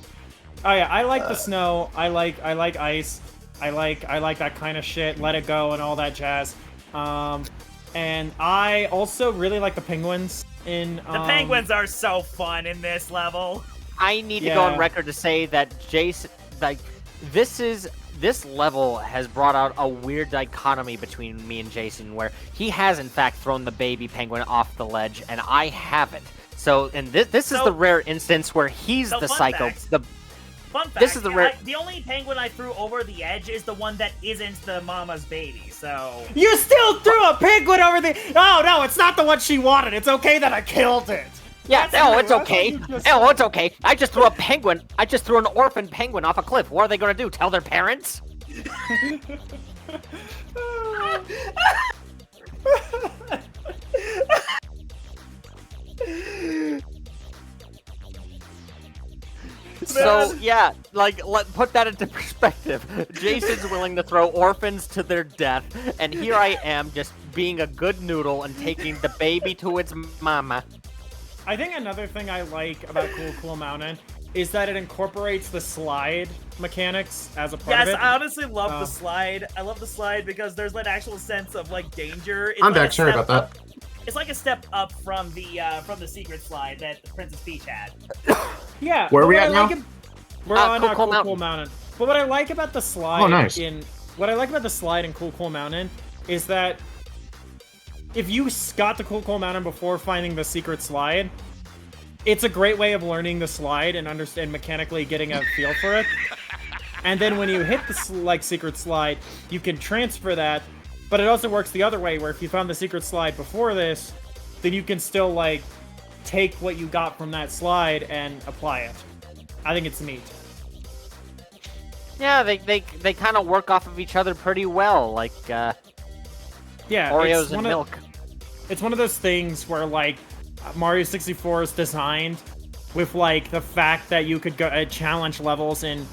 Speaker 4: Oh yeah, I like the snow. I like ice. I like that kind of shit. Let it go and all that jazz. And I also really like the penguins in.
Speaker 3: The penguins are so fun in this level.
Speaker 2: I need to go on
Speaker 4: Yeah.
Speaker 2: record to say that Jason, like, this level has brought out a weird dichotomy between me and Jason, where he has in fact thrown the baby penguin off the ledge, and I haven't. So, and this is
Speaker 3: So-
Speaker 2: the rare instance where he's
Speaker 3: so
Speaker 2: the
Speaker 3: fun
Speaker 2: psycho.
Speaker 3: fact. Fun fact,
Speaker 2: This is the rare-
Speaker 3: the only penguin I threw over the edge is the one that isn't the mama's baby, so...
Speaker 4: You still threw a penguin over the. Oh no, it's not the one she wanted. It's okay that I killed it.
Speaker 2: Yeah,
Speaker 4: That's
Speaker 2: no,
Speaker 4: true.
Speaker 2: it's
Speaker 4: That's
Speaker 2: okay.
Speaker 4: what you just
Speaker 2: No, it's okay. I just threw a penguin. I just threw an orphan penguin off a cliff. What are they gonna do? Tell their parents? So yeah, like put that into perspective. Jason's willing to throw orphans to their death, and here I am just being a good noodle and taking the baby to its mama.
Speaker 4: I think another thing I like about Cool Cool Mountain is that it incorporates the slide mechanics as a part
Speaker 3: Yes,
Speaker 4: of it.
Speaker 3: I honestly love the
Speaker 4: Oh.
Speaker 3: slide. I love the slide because there's that actual sense of, like, danger. It's
Speaker 5: I'm
Speaker 3: like a
Speaker 5: back. Sorry
Speaker 3: step
Speaker 5: about that.
Speaker 3: up- It's like a step up from the secret slide that Princess Peach had.
Speaker 4: Yeah.
Speaker 5: Where are
Speaker 4: but
Speaker 5: we
Speaker 4: what
Speaker 5: at
Speaker 4: I like
Speaker 5: now?
Speaker 4: ab- We're on
Speaker 2: Cool Cool
Speaker 4: Cool Mountain. But what I like about the slide
Speaker 5: Oh, nice.
Speaker 4: what I like about the slide in Cool Cool Mountain is that if you got to Cool Mountain before finding the secret slide, it's a great way of learning the slide and understand mechanically getting a feel for it. And then when you hit the secret slide, you can transfer that. But it also works the other way, where if you found the secret slide before this, then you can still like take what you got from that slide and apply it. I think it's neat.
Speaker 2: Yeah, they kind of work off of each other pretty well, like
Speaker 4: Yeah,
Speaker 2: Oreos and milk.
Speaker 4: It's one of those things where like Mario 64 is designed with like the fact that you could go challenge levels in,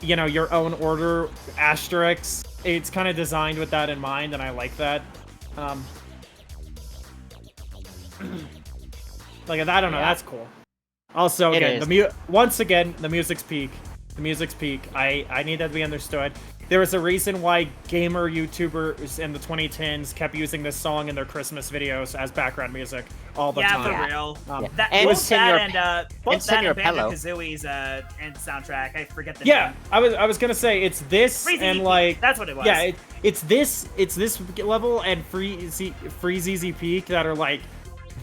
Speaker 4: you know, your own order asterisks. It's kind of designed with that in mind, and I like that. Like I don't know, that's cool. Also, again, once again, the music's peak. The music's peak. I need that to be understood. There was a reason why gamer YouTubers in the 2010s kept using this song in their Christmas videos as background music all the time.
Speaker 3: Yeah, for real.
Speaker 2: Yeah.
Speaker 3: It was that and
Speaker 2: Senor Pello.
Speaker 3: Banjo-Kazooie's and soundtrack. I forget the
Speaker 4: Yeah,
Speaker 3: name.
Speaker 4: I was gonna say it's this
Speaker 3: Freezy
Speaker 4: and
Speaker 3: EP.
Speaker 4: like
Speaker 3: That's what it was.
Speaker 4: Yeah, it's this level and Freezy Peak that are like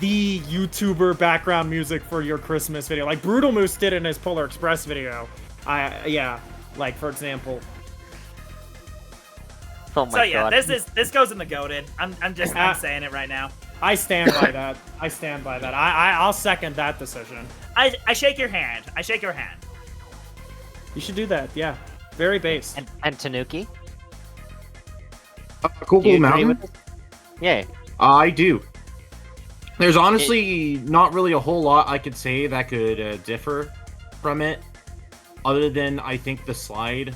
Speaker 4: the YouTuber background music for your Christmas video. Like Brutal Moose did in his Polar Express video. Like for example.
Speaker 2: Oh my
Speaker 3: So yeah,
Speaker 2: god.
Speaker 3: this goes in the goated. I'm saying it right now.
Speaker 4: I stand by that. I stand by that. I'll second that decision.
Speaker 3: I shake your hand. I shake your hand.
Speaker 4: You should do that. Yeah, very base.
Speaker 2: And Tanuki?
Speaker 5: Cool
Speaker 2: Do you agree
Speaker 5: Mountain?
Speaker 2: with this? Yeah.
Speaker 5: I do. There's honestly not really a whole lot I could say that could differ from it, other than I think the slide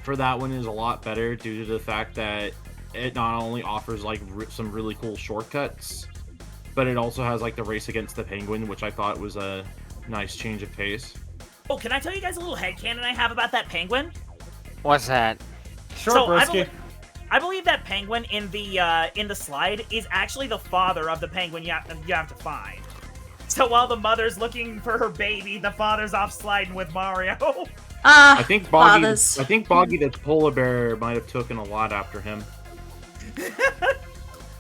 Speaker 5: for that one is a lot better due to the fact that it not only offers like some really cool shortcuts, but it also has like the race against the penguin, which I thought was a nice change of pace.
Speaker 3: Oh, can I tell you guys a little headcanon I have about that penguin?
Speaker 2: What's that?
Speaker 4: Sure,
Speaker 3: So
Speaker 4: Brisky.
Speaker 3: I believe that penguin in the slide is actually the father of the penguin you have to find. So while the mother's looking for her baby, the father's off sliding with Mario.
Speaker 5: I think Boggy.
Speaker 1: fathers.
Speaker 5: I think Boggy the polar bear might have taken a lot after him.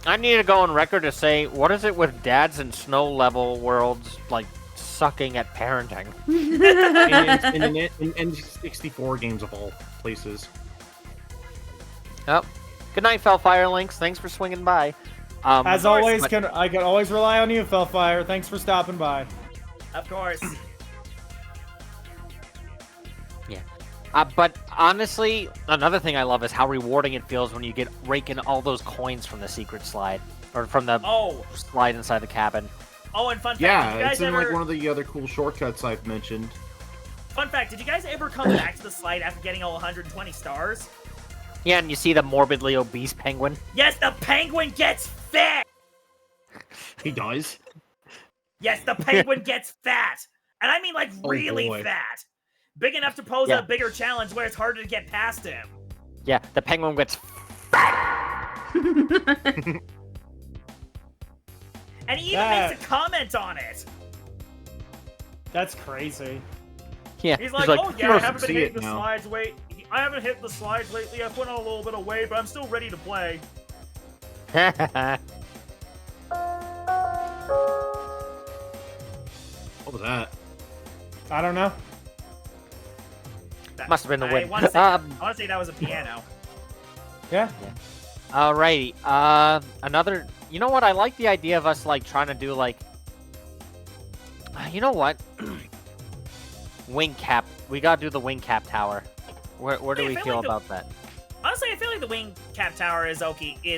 Speaker 2: I need to go on record to say, what is it with dads in snow level worlds, like, sucking at parenting?
Speaker 5: in 64 games of all places.
Speaker 2: Oh. Good night, Fellfire Links. Thanks for swinging by.
Speaker 4: As always,
Speaker 2: but-
Speaker 4: I can always rely on you, Fellfire. Thanks for stopping by.
Speaker 3: Of course.
Speaker 2: But honestly, another thing I love is how rewarding it feels when you get raking all those coins from the secret slide. Or from the slide inside the cabin.
Speaker 3: Oh, and fun fact,
Speaker 5: Yeah,
Speaker 3: did you guys
Speaker 5: it's in
Speaker 3: ever...
Speaker 5: like one of the other cool shortcuts I've mentioned.
Speaker 3: Fun fact, did you guys ever come back to the slide after getting all 120 stars?
Speaker 2: Yeah, and you see the morbidly obese penguin.
Speaker 3: Yes, the penguin gets fat!
Speaker 5: He does.
Speaker 3: Yes, the penguin gets fat! And I mean like
Speaker 5: Oh,
Speaker 3: really
Speaker 5: boy.
Speaker 3: fat! Big enough to pose
Speaker 2: Yeah.
Speaker 3: a bigger challenge where it's harder to get past him.
Speaker 2: Yeah, the penguin gets
Speaker 3: And he even makes a comment on it!
Speaker 4: That's crazy.
Speaker 2: Yeah,
Speaker 3: He's like, oh yeah, I
Speaker 5: must
Speaker 3: haven't been
Speaker 5: see
Speaker 3: hitting
Speaker 5: it
Speaker 3: the
Speaker 5: now."
Speaker 3: slides I haven't hit the slides lately, I put on a little bit of weight, but I'm still ready to play.
Speaker 5: What was that?
Speaker 4: I don't know.
Speaker 2: Must have been the
Speaker 3: I
Speaker 2: wind.
Speaker 3: want to say that was a piano.
Speaker 4: Yeah.
Speaker 2: Alrighty. Another. You know what? I like the idea of us like trying to do like. You know what? Wing cap. We gotta do the wing cap tower. Where do
Speaker 3: Hey,
Speaker 2: we
Speaker 3: I feel
Speaker 2: feel
Speaker 3: like
Speaker 2: about that?
Speaker 3: Honestly, I feel like the wing cap tower is okay. It's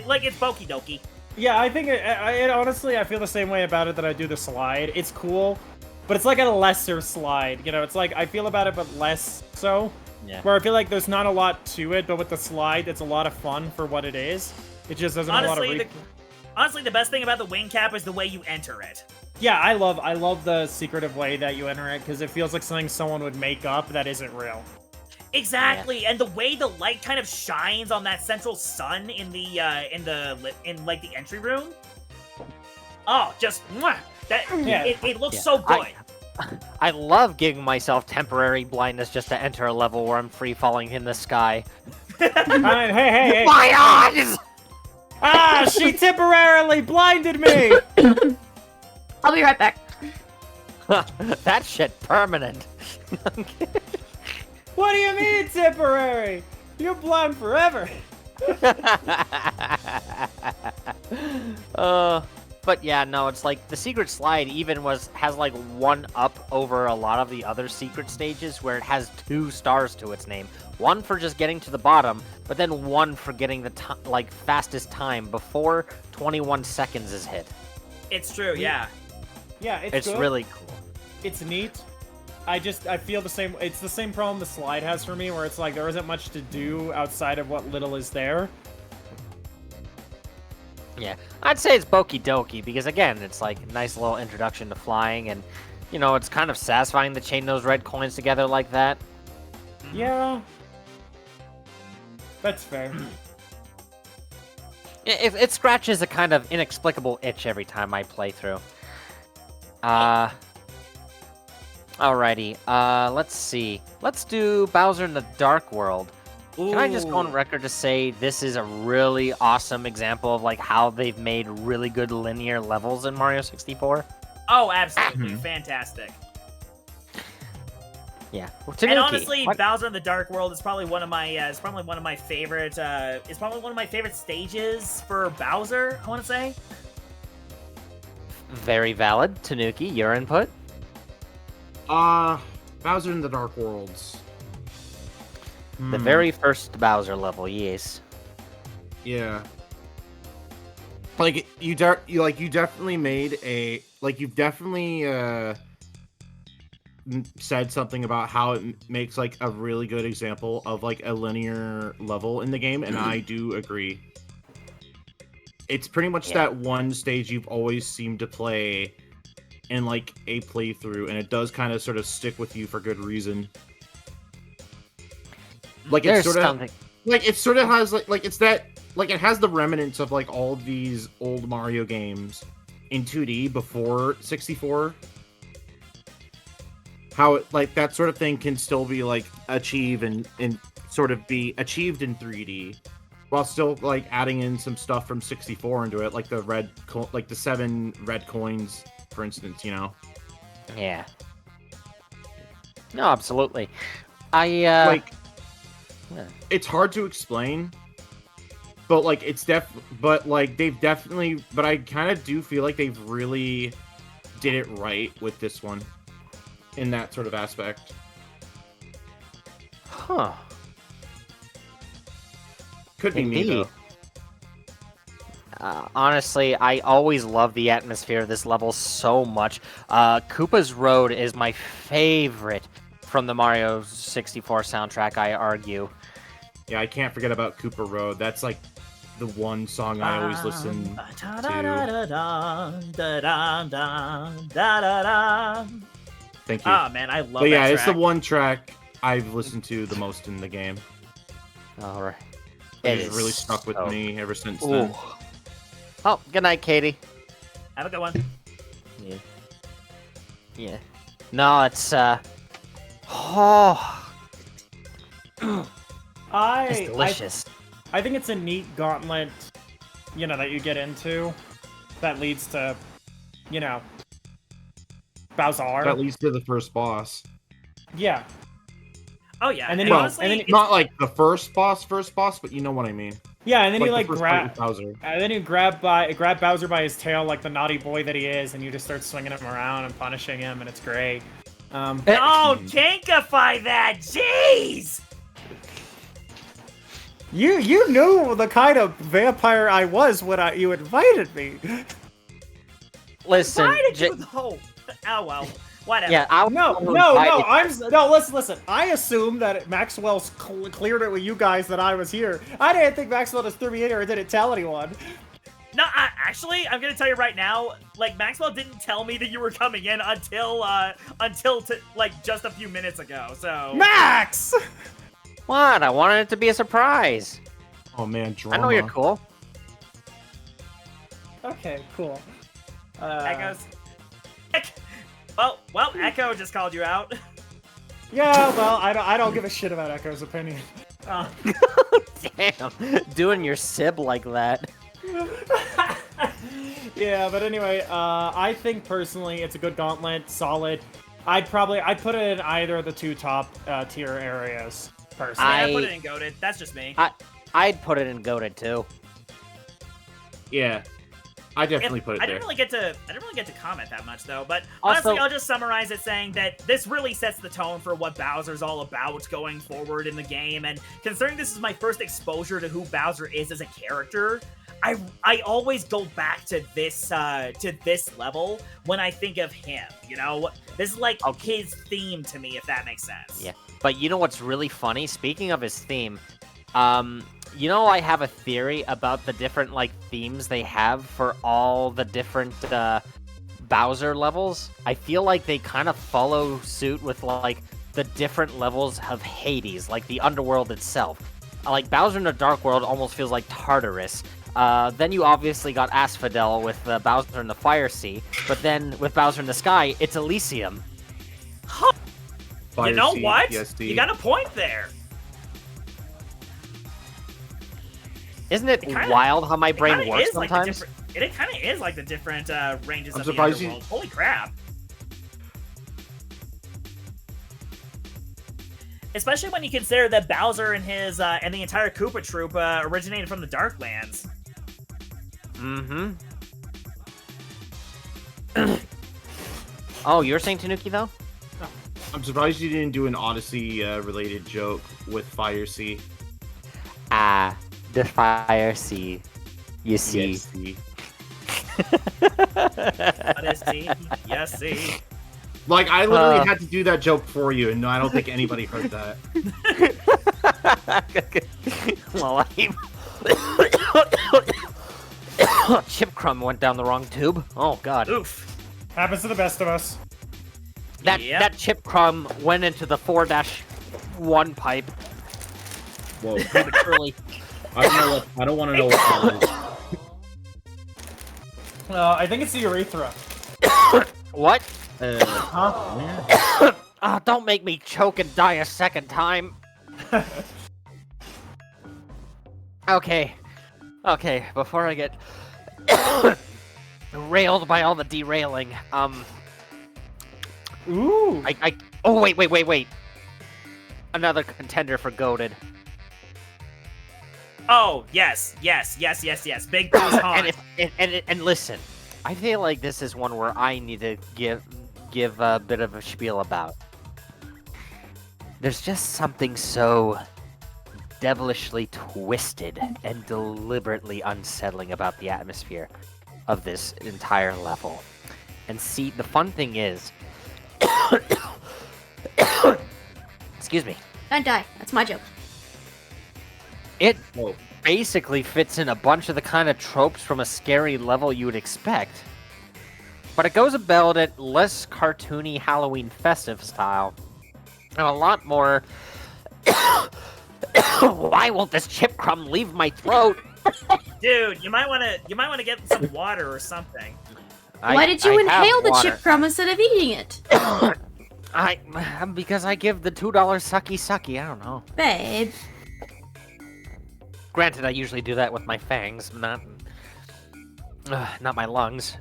Speaker 3: Boki Doki.
Speaker 4: Yeah, I think it honestly, I feel the same way about it that I do the slide. It's cool, but it's like a lesser slide. You know, it's like I feel about it, but less so.
Speaker 2: Yeah.
Speaker 4: Where I feel like there's not a lot to it, but with the slide, it's a lot of fun for what it is. It just doesn't have a lot of.
Speaker 3: Honestly, the best thing about the wing cap is the way you enter it.
Speaker 4: Yeah, I love the secretive way that you enter it because it feels like something someone would make up that isn't real.
Speaker 3: Exactly, and the way the light kind of shines on that central sun in the like the entry room. Oh, just mwah, that
Speaker 4: Yeah.
Speaker 3: it looks
Speaker 2: Yeah.
Speaker 3: so good.
Speaker 2: I love giving myself temporary blindness just to enter a level where I'm free falling in the sky.
Speaker 4: I mean, hey.
Speaker 2: My eyes!
Speaker 4: Ah, she temporarily blinded me!
Speaker 1: I'll be right back.
Speaker 2: That shit permanent.
Speaker 4: What do you mean temporary? You're blind forever.
Speaker 2: But yeah, no, it's like the secret slide even has like one up over a lot of the other secret stages where it has 2 stars to its name. One for just getting to the bottom, but then one for getting the fastest time before 21 seconds is hit.
Speaker 3: It's true, yeah.
Speaker 4: Yeah,
Speaker 2: It's
Speaker 4: good.
Speaker 2: really cool.
Speaker 4: It's neat. I feel the same. It's the same problem the slide has for me, where it's like there isn't much to do outside of what little is there.
Speaker 2: Yeah, I'd say it's Boki Doki because again, it's like a nice little introduction to flying, and you know, it's kind of satisfying to chain those red coins together like that.
Speaker 4: Yeah, that's fair.
Speaker 2: It scratches a kind of inexplicable itch every time I play through. Alrighty, let's see. Let's do Bowser in the Dark World. Can I just go on record to say this is a really awesome example of like how they've made really good linear levels in Mario 64?
Speaker 3: Oh, absolutely. Fantastic.
Speaker 2: Yeah. Well,
Speaker 3: And
Speaker 2: Tanuki,
Speaker 3: honestly,
Speaker 2: what-
Speaker 3: Bowser in the Dark World is probably one of my favorite stages for Bowser, I want to say.
Speaker 2: Very valid. Tanuki, your input?
Speaker 5: Bowser in the Dark Worlds.
Speaker 2: The very first Bowser level, yes.
Speaker 5: Yeah. Like you definitely made a you've definitely said something about how it makes like a really good example of like a linear level in the game, and I do agree. It's pretty much that one stage you've always seemed to play in like a playthrough, and it does kind of sort of stick with you for good reason. Like
Speaker 2: There's
Speaker 5: it's sort of
Speaker 2: something.
Speaker 5: like it sort of has like it's that like it has the remnants of like all of these old Mario games in 2D before 64. How it, like that sort of thing can still be like achieved and sort of be achieved in 3D while still like adding in some stuff from 64 into it, like the 7 red coins, for instance, you know.
Speaker 2: Yeah. No, absolutely. Yeah.
Speaker 5: It's hard to explain, but like but I kind of do feel like they've really did it right with this one in that sort of aspect.
Speaker 2: Huh.
Speaker 5: Could be me
Speaker 2: Indeed.
Speaker 5: though.
Speaker 2: Honestly, I always love the atmosphere of this level so much. Koopa's Road is my favorite from the Mario 64 soundtrack, I argue.
Speaker 5: Yeah, I can't forget about Cooper Road. That's like the one song I always listen to. Thank you.
Speaker 3: Ah, man, I love
Speaker 5: But yeah,
Speaker 3: that
Speaker 5: it's the
Speaker 3: track.
Speaker 5: one track I've listened to the most in the game.
Speaker 2: All right.
Speaker 5: It has really stuck with me ever since
Speaker 2: Ooh.
Speaker 5: then.
Speaker 2: Oh, good night, Katie.
Speaker 3: Have a good one.
Speaker 2: Yeah. Yeah. No, it's oh, it's delicious.
Speaker 4: I think it's a neat gauntlet, you know, that you get into that leads to, you know, Bowser.
Speaker 5: That leads to the first boss.
Speaker 4: Yeah.
Speaker 3: Oh yeah,
Speaker 4: And then
Speaker 3: and
Speaker 4: you-
Speaker 3: honestly,
Speaker 4: and then
Speaker 3: it's-
Speaker 5: Not like the first boss, but you know what I mean.
Speaker 4: Yeah, and then you
Speaker 5: the
Speaker 4: like
Speaker 5: first fight
Speaker 4: grab
Speaker 5: with Bowser.
Speaker 4: and then you grab Bowser by his tail like the naughty boy that he is, and you just start swinging him around and punishing him, and it's great.
Speaker 3: don't gankify that, jeez!
Speaker 4: You knew the kind of vampire I was when you invited me.
Speaker 2: Listen,
Speaker 3: Why did you? Oh well, whatever.
Speaker 2: yeah, I
Speaker 4: No, listen. I assumed that Maxwell's cleared it with you guys that I was here. I didn't think Maxwell just threw me in here and didn't tell anyone.
Speaker 3: No, actually, I'm gonna tell you right now. Like Maxwell didn't tell me that you were coming in until like just a few minutes ago. So
Speaker 4: Max!
Speaker 2: What? I wanted it to be a surprise.
Speaker 5: Oh man, drama.
Speaker 2: I know you're cool.
Speaker 4: Okay, cool.
Speaker 3: Echoes. Well, Echo just called you out.
Speaker 4: Yeah, well, I don't give a shit about Echo's opinion.
Speaker 2: Damn, doing your sib like that.
Speaker 4: Yeah, but anyway, I think personally it's a good gauntlet, solid. I'd put it in either of the two top tier areas. Personally,
Speaker 3: I put it in goated. That's just me.
Speaker 2: I'd put it in goated too.
Speaker 5: Yeah, I definitely put it
Speaker 3: I
Speaker 5: there.
Speaker 3: didn't really get to comment that much though, but
Speaker 2: Also-
Speaker 3: honestly, I'll just summarize it saying that this really sets the tone for what Bowser's all about going forward in the game. And considering this is my first exposure to who Bowser is as a character, I always go back to this level when I think of him. You know, this is like his theme to me, if that makes sense.
Speaker 2: Yeah. But you know what's really funny? Speaking of his theme, you know, I have a theory about the different like themes they have for all the different Bowser levels. I feel like they kind of follow suit with like the different levels of Hades, like the underworld itself. Like Bowser in the Dark World almost feels like Tartarus. Then you obviously got Asphodel with Bowser in the Fire Sea, but then with Bowser in the Sky, it's Elysium.
Speaker 3: You know what?
Speaker 5: PSD.
Speaker 3: You got a point there.
Speaker 2: Isn't it
Speaker 3: kinda-
Speaker 2: wild how my brain
Speaker 3: kinda
Speaker 2: works
Speaker 3: is like
Speaker 2: sometimes?
Speaker 3: it kind of is like the different ranges
Speaker 5: I'm
Speaker 3: of the
Speaker 5: surprised
Speaker 3: underworld. Holy crap! Especially when you consider that Bowser and his and the entire Koopa Troop originated from the Darklands.
Speaker 2: Mm-hmm. Oh, you were saying Tanuki though?
Speaker 5: I'm surprised you didn't do an Odyssey related joke with Fire Sea.
Speaker 2: The Fire Sea. You see.
Speaker 5: Yes, see.
Speaker 3: Odyssey, yes, see.
Speaker 5: Like, I literally had to do that joke for you, and I don't think anybody heard that.
Speaker 2: Well, Chip Crumb went down the wrong tube. Oh god.
Speaker 3: Oof.
Speaker 4: happens to the best of us.
Speaker 2: That
Speaker 3: Yep.
Speaker 2: that Chip Crumb went into the 4-1 pipe
Speaker 5: Whoa.
Speaker 2: prematurely.
Speaker 5: I don't want to know what that is.
Speaker 4: I think it's the urethra.
Speaker 2: What?
Speaker 4: Huh?
Speaker 2: Oh, don't make me choke and die a second time. Okay. Okay, before I get railed by all the derailing,
Speaker 4: Ooh.
Speaker 2: oh, wait. Another contender for goated.
Speaker 3: Oh, yes. Big Boo's Haunt.
Speaker 2: And listen, I feel like this is one where I need to give a bit of a spiel about. There's just something so devilishly twisted and deliberately unsettling about the atmosphere of this entire level. And see, the fun thing is, excuse me,
Speaker 1: Don't die. That's my joke.
Speaker 2: it
Speaker 5: Whoa.
Speaker 2: basically fits in a bunch of the kind of tropes from a scary level you would expect. But it goes about it less cartoony Halloween festive style. And a lot more why won't this chip crumb leave my throat?
Speaker 3: Dude, you might want to get some water or something.
Speaker 1: Why did you
Speaker 2: I have
Speaker 1: inhale the
Speaker 2: water.
Speaker 1: chip crumb instead of eating it?
Speaker 2: Because I give the $2 sucky. I don't know.
Speaker 1: Babe.
Speaker 2: Granted, I usually do that with my fangs, not my lungs.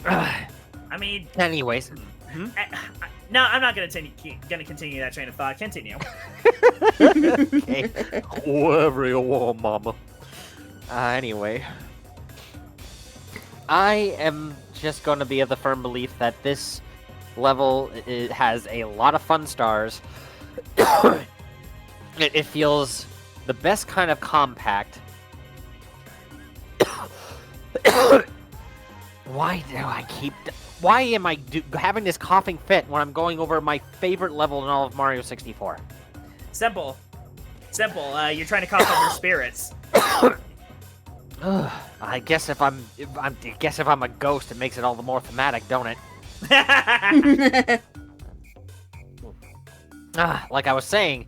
Speaker 3: I mean,
Speaker 2: Anyways,
Speaker 3: no, I'm not gonna continue that train of thought. Continue.
Speaker 2: okay. Whatever you want, mama. Anyway. I am just going to be of the firm belief that this level has a lot of fun stars. It feels the best kind of compact. Why am I having this coughing fit when I'm going over my favorite level in all of Mario 64?
Speaker 3: Simple. You're trying to cough up your spirits.
Speaker 2: I guess if I'm a ghost, it makes it all the more thematic, don't it? Like I was saying,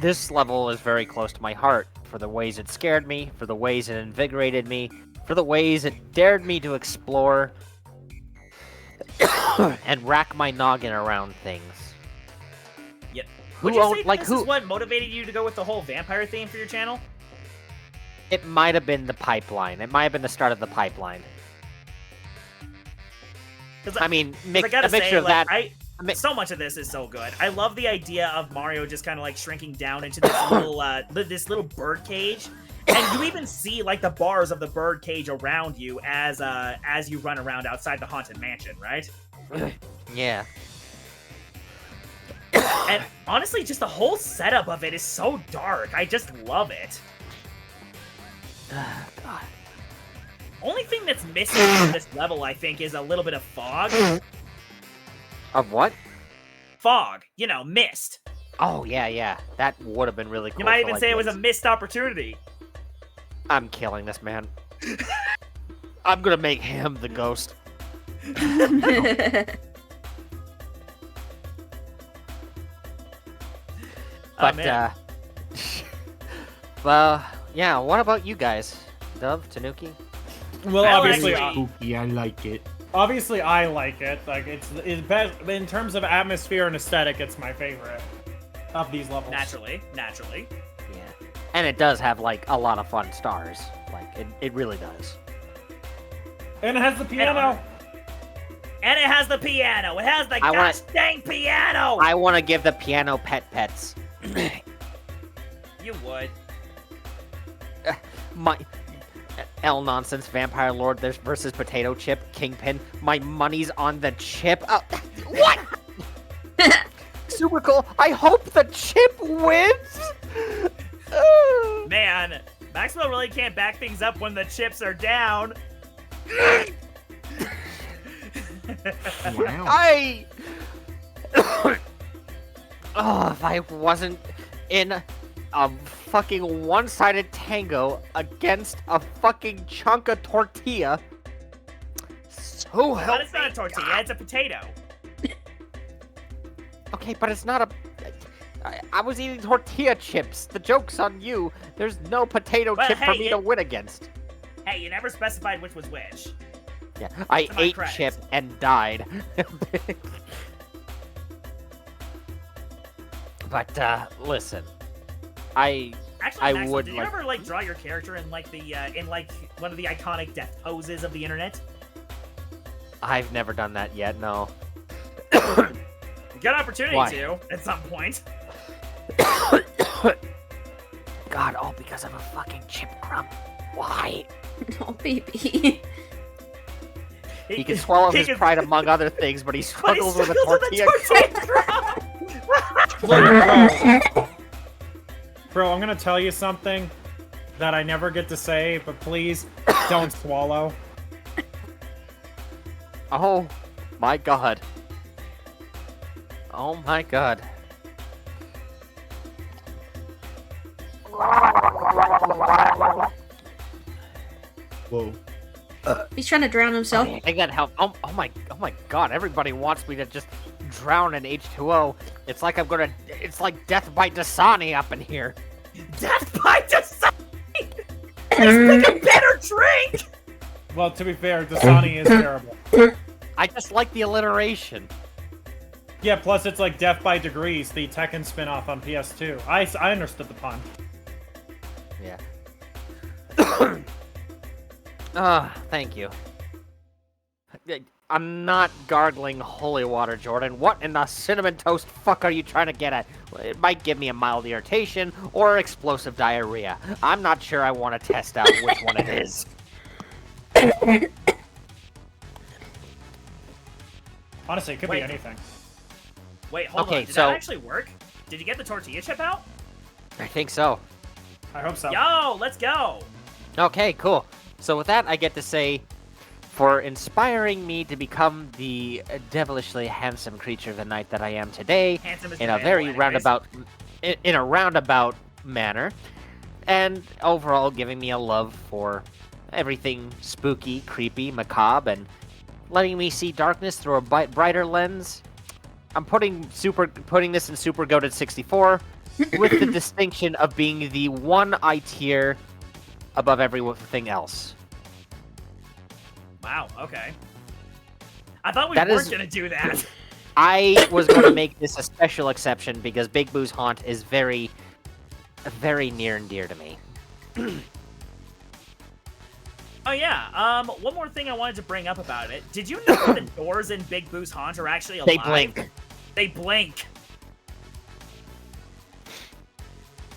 Speaker 2: this level is very close to my heart for the ways it scared me, for the ways it invigorated me, for the ways it dared me to explore and rack my noggin around things.
Speaker 3: Yep. Would you
Speaker 2: owned
Speaker 3: say
Speaker 2: like
Speaker 3: this
Speaker 2: who?
Speaker 3: is what motivated you to go with the whole vampire theme for your channel?
Speaker 2: It might have been the pipeline. It might have been the start of the pipeline. I mean,
Speaker 3: I gotta
Speaker 2: a mixture
Speaker 3: say,
Speaker 2: of that.
Speaker 3: so much of this is so good. I love the idea of Mario just kind of like shrinking down into this little bird cage, and you even see like the bars of the bird cage around you as you run around outside the haunted mansion, right?
Speaker 2: Yeah.
Speaker 3: And honestly, just the whole setup of it is so dark. I just love it.
Speaker 2: God.
Speaker 3: Only thing that's missing from this level, I think, is a little bit of fog.
Speaker 2: Of what?
Speaker 3: Fog, you know, mist.
Speaker 2: Oh yeah. That would have been really cool.
Speaker 3: You might
Speaker 2: for,
Speaker 3: even
Speaker 2: like,
Speaker 3: say it was a
Speaker 2: this.
Speaker 3: missed opportunity.
Speaker 2: I'm killing this man. I'm gonna make him the ghost. But
Speaker 3: man.
Speaker 2: well, yeah. What about you guys, Dove, Tanuki?
Speaker 4: Well,
Speaker 3: I
Speaker 4: obviously,
Speaker 3: like it.
Speaker 5: Spooky, I like it.
Speaker 4: obviously I like it. Like it's best in terms of atmosphere and aesthetic. It's my favorite of these levels.
Speaker 3: Naturally.
Speaker 2: Yeah, and it does have like a lot of fun stars. Like it really does.
Speaker 4: And it has the piano.
Speaker 3: And it has the piano. It has the gosh dang piano.
Speaker 2: I want to give the piano pets.
Speaker 3: You would.
Speaker 2: My L nonsense vampire lord versus potato chip kingpin. My money's on the chip. What? Super cool. I hope the chip wins.
Speaker 3: Man, Maxwell really can't back things up when the chips are down.
Speaker 5: Wow.
Speaker 2: If I wasn't in a fucking one-sided tango against a fucking chunk of tortilla. So help
Speaker 3: But it's not a tortilla, it's a potato.
Speaker 2: Okay, but it's not a... I was eating tortilla chips. The joke's on you. There's no potato
Speaker 3: Well,
Speaker 2: chip for
Speaker 3: hey,
Speaker 2: me to win against.
Speaker 3: Hey, you never specified which was which.
Speaker 2: Yeah, I
Speaker 3: To my
Speaker 2: ate
Speaker 3: credit.
Speaker 2: chip and died. But, listen.
Speaker 3: Actually,
Speaker 2: I
Speaker 3: Maxwell,
Speaker 2: would
Speaker 3: did
Speaker 2: like-
Speaker 3: you ever like draw your character in like the one of the iconic death poses of the internet?
Speaker 2: I've never done that yet, no.
Speaker 3: You got an opportunity
Speaker 2: Why?
Speaker 3: to at some point.
Speaker 2: God, all because of a fucking chip crumb. Why?
Speaker 1: Oh, baby.
Speaker 2: He can swallow his
Speaker 3: can-
Speaker 2: pride among other things, but he
Speaker 3: but he
Speaker 2: struggles with a
Speaker 3: struggles with a
Speaker 2: tortilla.
Speaker 3: tortilla.
Speaker 4: Bro, I'm gonna tell you something that I never get to say, but please don't swallow.
Speaker 2: Oh my god. Oh my god.
Speaker 5: Whoa.
Speaker 1: He's trying to drown himself.
Speaker 2: I gotta help. Oh my god, everybody wants me to just drown in H2O. It's like it's like death by Dasani up in here.
Speaker 3: Death by Dasani! Let's pick a better drink!
Speaker 4: Well, to be fair, Dasani is terrible.
Speaker 2: I just like the alliteration.
Speaker 4: Yeah, plus it's like Death by Degrees, the Tekken spin-off on PS2. I understood the pun.
Speaker 2: Yeah. Thank you. I'm not gargling holy water, Jordan. What in the cinnamon toast fuck are you trying to get at? It might give me a mild irritation or explosive diarrhea. I'm not sure I want to test out which one it is.
Speaker 4: Honestly, it could
Speaker 3: Wait.
Speaker 4: be anything.
Speaker 3: Wait, hold
Speaker 2: Okay,
Speaker 3: on. Did
Speaker 2: so-
Speaker 3: that actually work? Did you get the tortilla chip out?
Speaker 2: I think so.
Speaker 4: I hope so.
Speaker 3: Yo, let's go!
Speaker 2: Okay, cool. So with that, I get to say, for inspiring me to become the devilishly handsome creature of the night that I am today,
Speaker 3: Handsome as
Speaker 2: in a
Speaker 3: debatable
Speaker 2: very
Speaker 3: anyways.
Speaker 2: roundabout manner, and overall giving me a love for everything spooky, creepy, macabre, and letting me see darkness through a brighter lens. I'm putting this in Super Goated 64 with the distinction of being the one I tier above everything else.
Speaker 3: Wow, okay. I thought we
Speaker 2: That
Speaker 3: weren't
Speaker 2: is-
Speaker 3: gonna do that.
Speaker 2: I was going to make this a special exception because Big Boo's haunt is very, very near and dear to me.
Speaker 3: Oh yeah, one more thing I wanted to bring up about it. Did you know that the doors in Big Boo's haunt are actually alive?
Speaker 2: They blink.
Speaker 3: They blink.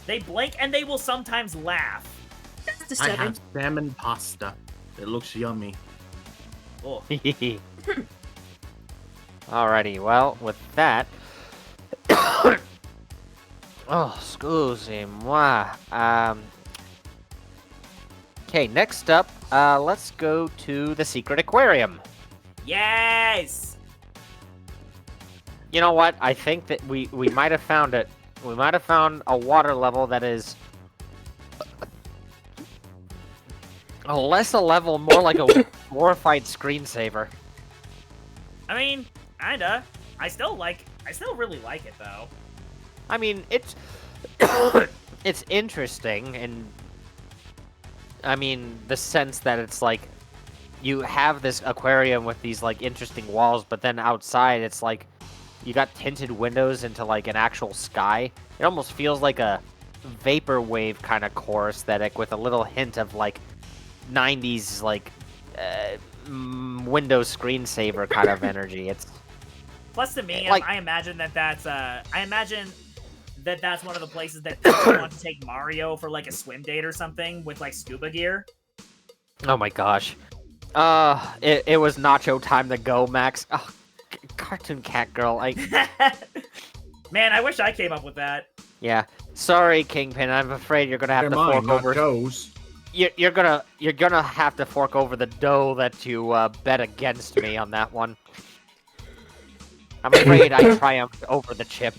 Speaker 3: They blink and they will sometimes laugh.
Speaker 1: That's
Speaker 5: I
Speaker 1: disturbing.
Speaker 5: have salmon pasta. It looks yummy.
Speaker 3: Oh.
Speaker 2: Alrighty, well, with that... oh, excuse-moi. Okay, next up, let's go to the secret aquarium.
Speaker 3: Yes!
Speaker 2: You know what? I think that we might have found it. We might have found a water level that is... less a level, more like a glorified screensaver.
Speaker 3: I mean, kinda. I still really like it though.
Speaker 2: I mean, it's... it's interesting, and... I mean, the sense that it's like... You have this aquarium with these, like, interesting walls, but then outside it's like... You got tinted windows into, like, an actual sky. It almost feels like a vaporwave kind of core aesthetic with a little hint of, like, 90s, like, Windows screensaver kind of energy. It's...
Speaker 3: Plus to me,
Speaker 2: like-
Speaker 3: I imagine that's one of the places that people want to take Mario for like a swim date or something with like scuba gear.
Speaker 2: Oh my gosh. It was nacho time to go, Max. Oh, Cartoon Cat Girl.
Speaker 3: Man, I wish I came up with that.
Speaker 2: Yeah. Sorry, Kingpin. I'm afraid you're gonna have
Speaker 5: They're
Speaker 2: to
Speaker 5: mine,
Speaker 2: fork
Speaker 5: not
Speaker 2: over.
Speaker 5: Joe's.
Speaker 2: You're gonna have to fork over the dough that you bet against me on that one. I'm afraid I triumphed over the chip.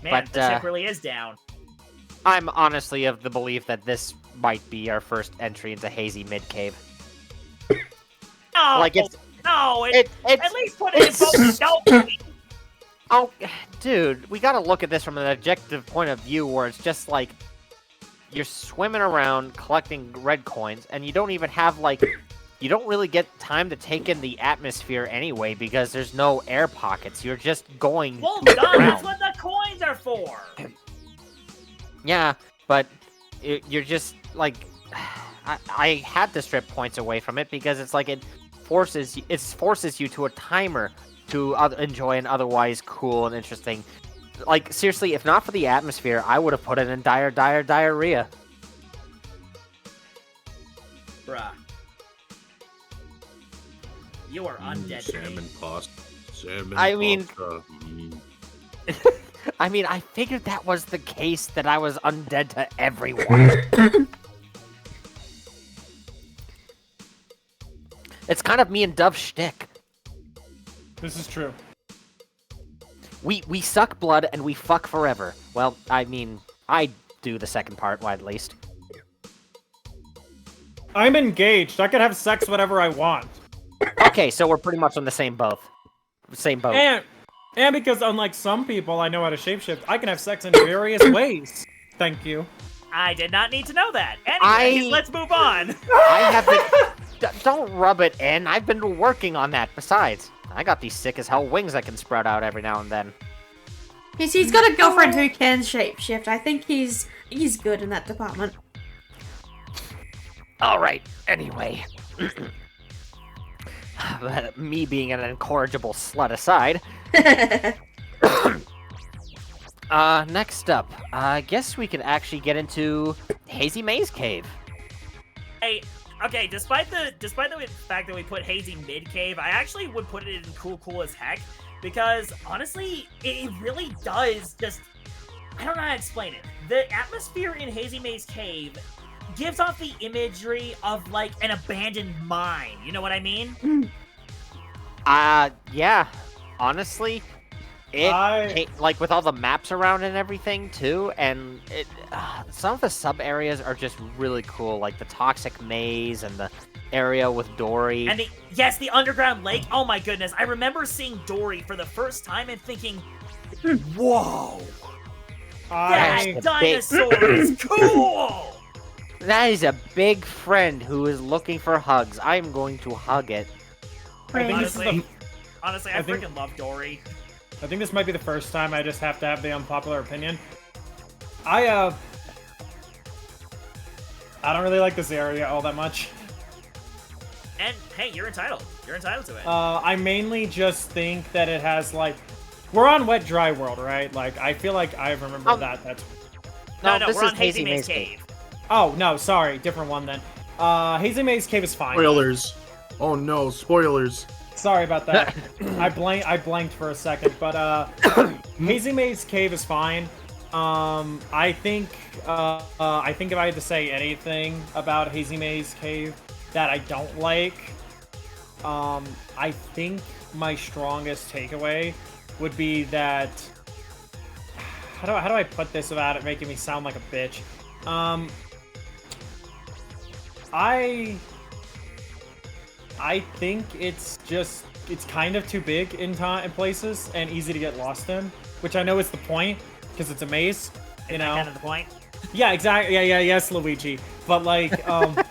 Speaker 3: Man,
Speaker 2: But,
Speaker 3: the chip really is down.
Speaker 2: I'm honestly of the belief that this might be our first entry into Hazy Mid Cave.
Speaker 3: No,
Speaker 2: Like it's
Speaker 3: it's
Speaker 2: it's
Speaker 3: at least put it in both stealth.
Speaker 2: oh, dude, we gotta look at this from an objective point of view where it's just like you're swimming around collecting red coins, and you don't even have like you don't really get time to take in the atmosphere anyway because there's no air pockets. You're just going.
Speaker 3: Well
Speaker 2: to the
Speaker 3: done. That's
Speaker 2: ground.
Speaker 3: what the coins are for.
Speaker 2: Yeah, but you're just like I had to strip points away from it because it's like it forces you to a timer to enjoy an otherwise cool and interesting. Like seriously, if not for the atmosphere, I would have put it in diarrhea.
Speaker 3: Bruh. You are undead to me.
Speaker 5: Salmon pasta. Salmon
Speaker 2: I mean-
Speaker 5: pasta.
Speaker 2: I mean, I figured that was the case, that I was undead to everyone. It's kind of me and Dove's shtick.
Speaker 4: This is true.
Speaker 2: We suck blood and we fuck forever. Well, I mean, I do the second part, well, at least.
Speaker 4: I'm engaged. I could have sex whenever I want.
Speaker 2: Okay, so we're pretty much on the same boat. Same boat.
Speaker 4: And because unlike some people I know how to shapeshift, I can have sex in various ways. Thank you.
Speaker 3: I did not need to know that. Anyways, let's move on.
Speaker 2: I haven't... Don't rub it in. I've been working on that. Besides, I got these sick as hell wings that can sprout out every now and then.
Speaker 1: He's got a girlfriend who can shapeshift. I think he's good in that department.
Speaker 2: Alright, anyway. Me being an incorrigible slut aside. Next up, I guess we can actually get into Hazy Maze Cave.
Speaker 3: Hey, okay, despite the fact that we put Hazy Mid Cave, I actually would put it in cool as heck, because honestly, it really does just... I don't know how to explain it. The atmosphere in Hazy Maze Cave gives off the imagery of, like, an abandoned mine. You know what I mean?
Speaker 2: Yeah. Honestly, like, with all the maps around and everything, too, and some of the sub-areas are just really cool, like the Toxic Maze and the area with Dory.
Speaker 3: And the underground lake. Oh my goodness. I remember seeing Dory for the first time and thinking, whoa, that dinosaur is cool!
Speaker 2: That is a big friend who is looking for hugs. I'm going to hug it.
Speaker 4: I think,
Speaker 3: Honestly. Honestly, I
Speaker 4: think-
Speaker 3: freaking love Dory.
Speaker 4: I think this might be the first time I just have to have the unpopular opinion. I don't really like this area all that much.
Speaker 3: And hey, you're entitled. You're entitled to it.
Speaker 4: I mainly just think that it has, like... We're on Wet Dry World, right? Like, I feel like I remember that. That's...
Speaker 3: no,
Speaker 2: this
Speaker 3: we're
Speaker 2: is
Speaker 3: on Hazy Maze Cave.
Speaker 4: Oh, no, sorry. Different one, then. Hazy Maze Cave is fine.
Speaker 5: Spoilers. Oh no, spoilers.
Speaker 4: Sorry about that. I blanked for a second, but Hazy Maze Cave is fine. I think if I had to say anything about Hazy Maze Cave that I don't like, I think my strongest takeaway would be that how do I put this without it making me sound like a bitch? I think it's kind of too big in places and easy to get lost in, which I know is the point because it's a maze, you
Speaker 3: Isn't
Speaker 4: know.
Speaker 3: that kind of the point?
Speaker 4: Yeah, exactly. Yeah, yes, Luigi. But like, but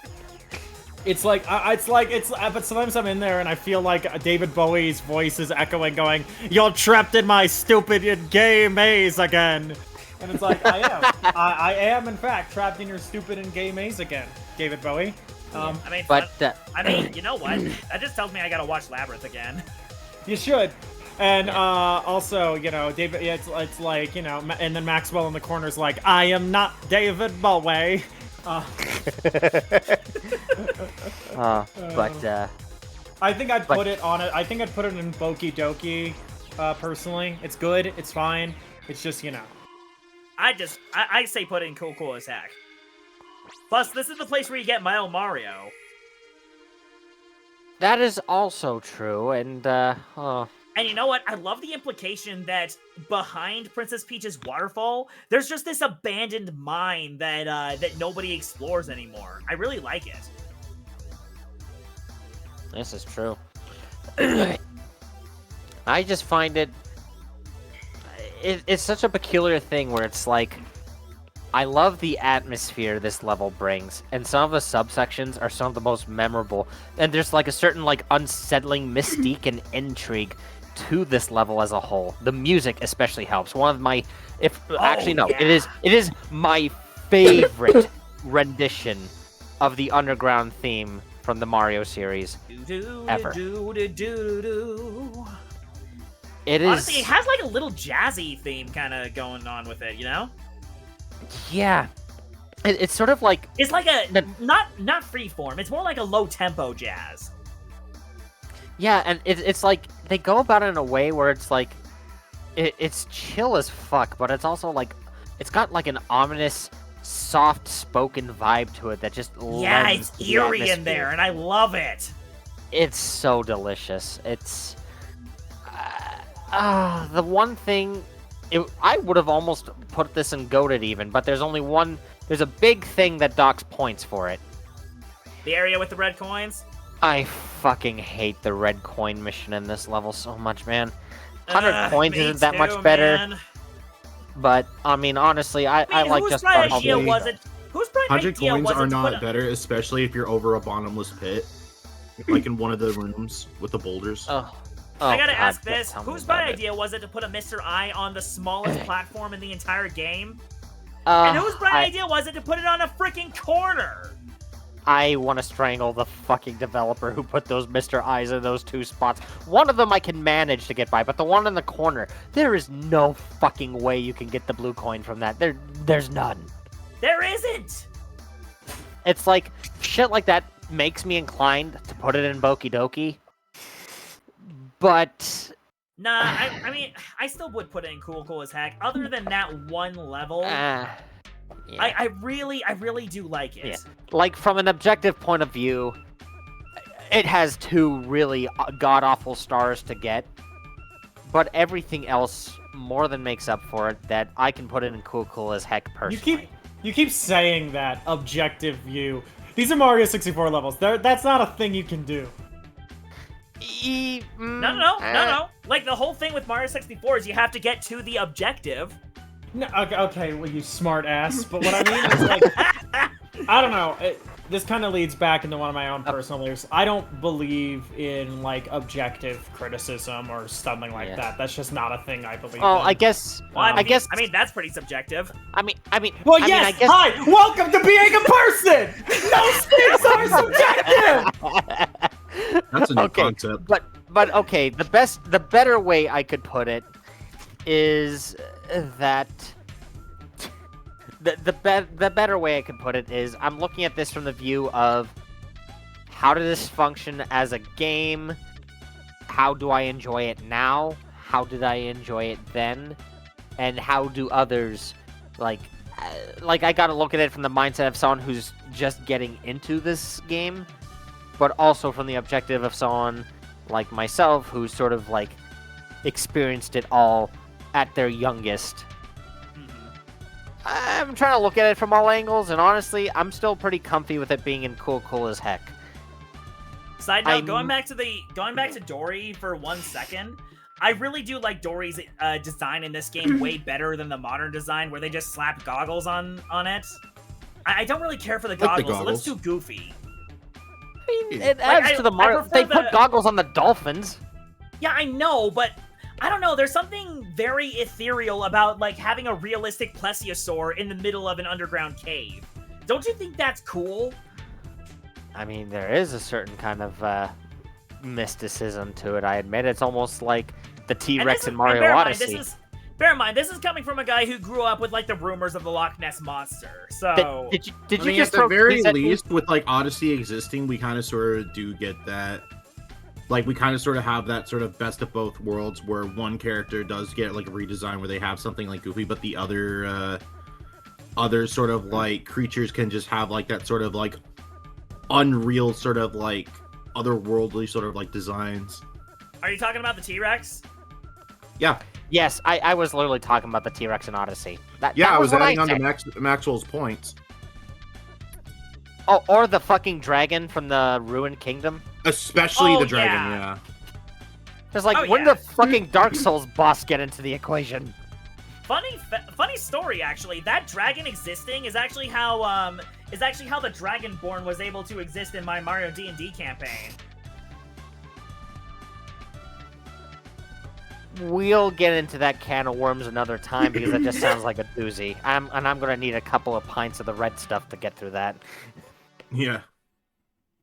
Speaker 4: sometimes I'm in there and I feel like David Bowie's voice is echoing, going, "You're trapped in my stupid gay maze again." And it's like, I am. I am, in fact, trapped in your stupid and gay maze again, David Bowie.
Speaker 3: I mean,
Speaker 2: But
Speaker 3: you know what? That just tells me I gotta watch Labyrinth again.
Speaker 4: You should. And also, you know, David. Yeah, it's like, you know, and then Maxwell in the corner's like, "I am not David Bowie."
Speaker 2: but
Speaker 4: I think I'd put it on it. I think I'd put it in Boki Doki. Personally, it's good. It's fine. It's just, you know.
Speaker 3: I say put it in Cool as Heck. Plus, this is the place where you get my own Mario.
Speaker 2: that is also true, and
Speaker 3: And you know what? I love the implication that behind Princess Peach's waterfall, there's just this abandoned mine that that nobody explores anymore. I really like it.
Speaker 2: this is true. I just find it's such a peculiar thing where it's like, I love the atmosphere this level brings, and some of the subsections are some of the most memorable, and there's like a certain like unsettling mystique and intrigue to this level as a whole. The music especially helps. One of my, it is my favorite rendition of the underground theme from the Mario series ever. It is,
Speaker 3: Honestly, it has like a little jazzy theme kind of going on with it, you know?
Speaker 2: yeah. It's sort of like,
Speaker 3: It's like a not freeform. It's more like a low tempo jazz.
Speaker 2: yeah, and it's like they go about it in a way where it's like it's chill as fuck, but it's also like it's got like an ominous, soft-spoken vibe to it that just
Speaker 3: Yeah,
Speaker 2: lends
Speaker 3: it's
Speaker 2: to the
Speaker 3: eerie in
Speaker 2: atmosphere.
Speaker 3: there, and I love it.
Speaker 2: It's so delicious. It's the one thing I would have almost put this in goated even, but there's only one. There's a big thing that docks points for it.
Speaker 3: The area with the red coins.
Speaker 2: I fucking hate the red coin mission in this level so much, man. 100 coins
Speaker 3: me
Speaker 2: isn't that
Speaker 3: too,
Speaker 2: much better,
Speaker 3: man.
Speaker 2: but I mean, honestly, I like
Speaker 3: whose
Speaker 2: just
Speaker 3: bright
Speaker 2: about
Speaker 3: idea
Speaker 2: all the-
Speaker 3: was it? Whose bright
Speaker 5: 100
Speaker 3: idea
Speaker 5: coins
Speaker 3: was
Speaker 5: are
Speaker 3: it to
Speaker 5: not
Speaker 3: put
Speaker 5: better, especially if you're over a bottomless pit. Like in one of the rooms with the boulders.
Speaker 2: Oh,
Speaker 3: I gotta
Speaker 2: God,
Speaker 3: ask
Speaker 2: don't
Speaker 3: this:
Speaker 2: tell me
Speaker 3: whose
Speaker 2: about
Speaker 3: bright
Speaker 2: it.
Speaker 3: idea was it to put a Mr. I on the smallest platform in the entire game?
Speaker 2: Uh,
Speaker 3: And whose bright
Speaker 2: I-
Speaker 3: idea was it to put it on a freaking corner?
Speaker 2: I want to strangle the fucking developer who put those Mr. Eyes in those two spots. One of them I can manage to get by, but the one in the corner, there is no fucking way you can get the blue coin from that. There's none.
Speaker 3: There isn't.
Speaker 2: It's like, shit like that makes me inclined to put it in Boki Doki. But,
Speaker 3: Nah, I mean, I still would put it in Cool as Heck. Other than that one level,
Speaker 2: yeah.
Speaker 3: I really do like it.
Speaker 2: Yeah. Like, from an objective point of view, it has two really god-awful stars to get. But everything else more than makes up for it, that I can put it in Cool as Heck personally.
Speaker 4: You keep saying that objective view. These are Mario 64 levels. That's not a thing you can do.
Speaker 3: No. Like, the whole thing with Mario 64 is you have to get to the objective.
Speaker 4: No, okay, well, you smart ass. But what I mean is, like, I don't know. this kind of leads back into one of my own personal beliefs. I don't believe in like objective criticism or something like that. That's just not a thing I believe
Speaker 2: Well,
Speaker 4: in.
Speaker 2: I guess.
Speaker 3: Well, I mean, that's pretty subjective.
Speaker 2: I mean.
Speaker 4: Well,
Speaker 2: I
Speaker 4: yes.
Speaker 2: Mean, I guess...
Speaker 4: Hi. Welcome to being a person. No things are subjective.
Speaker 5: That's a new
Speaker 2: Okay,
Speaker 5: concept.
Speaker 2: But okay, the better way I could put it is that the better way I could put it is I'm looking at this from the view of how did this function as a game? How do I enjoy it now? How did I enjoy it then? And how do others like I gotta look at it from the mindset of someone who's just getting into this game, but also from the objective of someone like myself who's sort of like experienced it all at their youngest. I'm trying to look at it from all angles, and honestly, I'm still pretty comfy with it being in cool as heck.
Speaker 3: Side note, going back to Dory for 1 second, I really do like Dory's design in this game way better than the modern design where they just slap goggles on it. I don't really care for the goggles. It looks too goofy.
Speaker 2: I mean, it adds to the Mario. They put goggles on the dolphins.
Speaker 3: Yeah, I know, but I don't know. There's something very ethereal about like having a realistic plesiosaur in the middle of an underground cave. Don't you think that's cool?
Speaker 2: I mean, there is a certain kind of mysticism to it. I admit it's almost like the T-Rex in Mario Odyssey.
Speaker 3: Bear in mind, this is coming from a guy who grew up with like the rumors of the Loch Ness monster. So
Speaker 2: did you
Speaker 5: I mean,
Speaker 2: just
Speaker 5: at the very least, with like Odyssey existing, we kind of sort of do get that. Like, we kind of sort of have that sort of best of both worlds where one character does get like a redesign where they have something like Goofy, but the other sort of like creatures can just have like that sort of like unreal sort of like otherworldly sort of like designs.
Speaker 3: Are you talking about the T-Rex?
Speaker 5: Yeah.
Speaker 2: Yes, I was literally talking about the T-Rex in Odyssey.
Speaker 5: I was adding on to Maxwell's points.
Speaker 2: Oh, or the fucking dragon from the Ruined Kingdom.
Speaker 5: Especially the dragon, yeah.
Speaker 2: It's like, when did the fucking Dark Souls boss get into the equation?
Speaker 3: Funny story, actually. That dragon existing is actually how the Dragonborn was able to exist in my Mario D&D campaign.
Speaker 2: We'll get into that can of worms another time because that just sounds like a doozy. I'm gonna need a couple of pints of the red stuff to get through that.
Speaker 5: Yeah.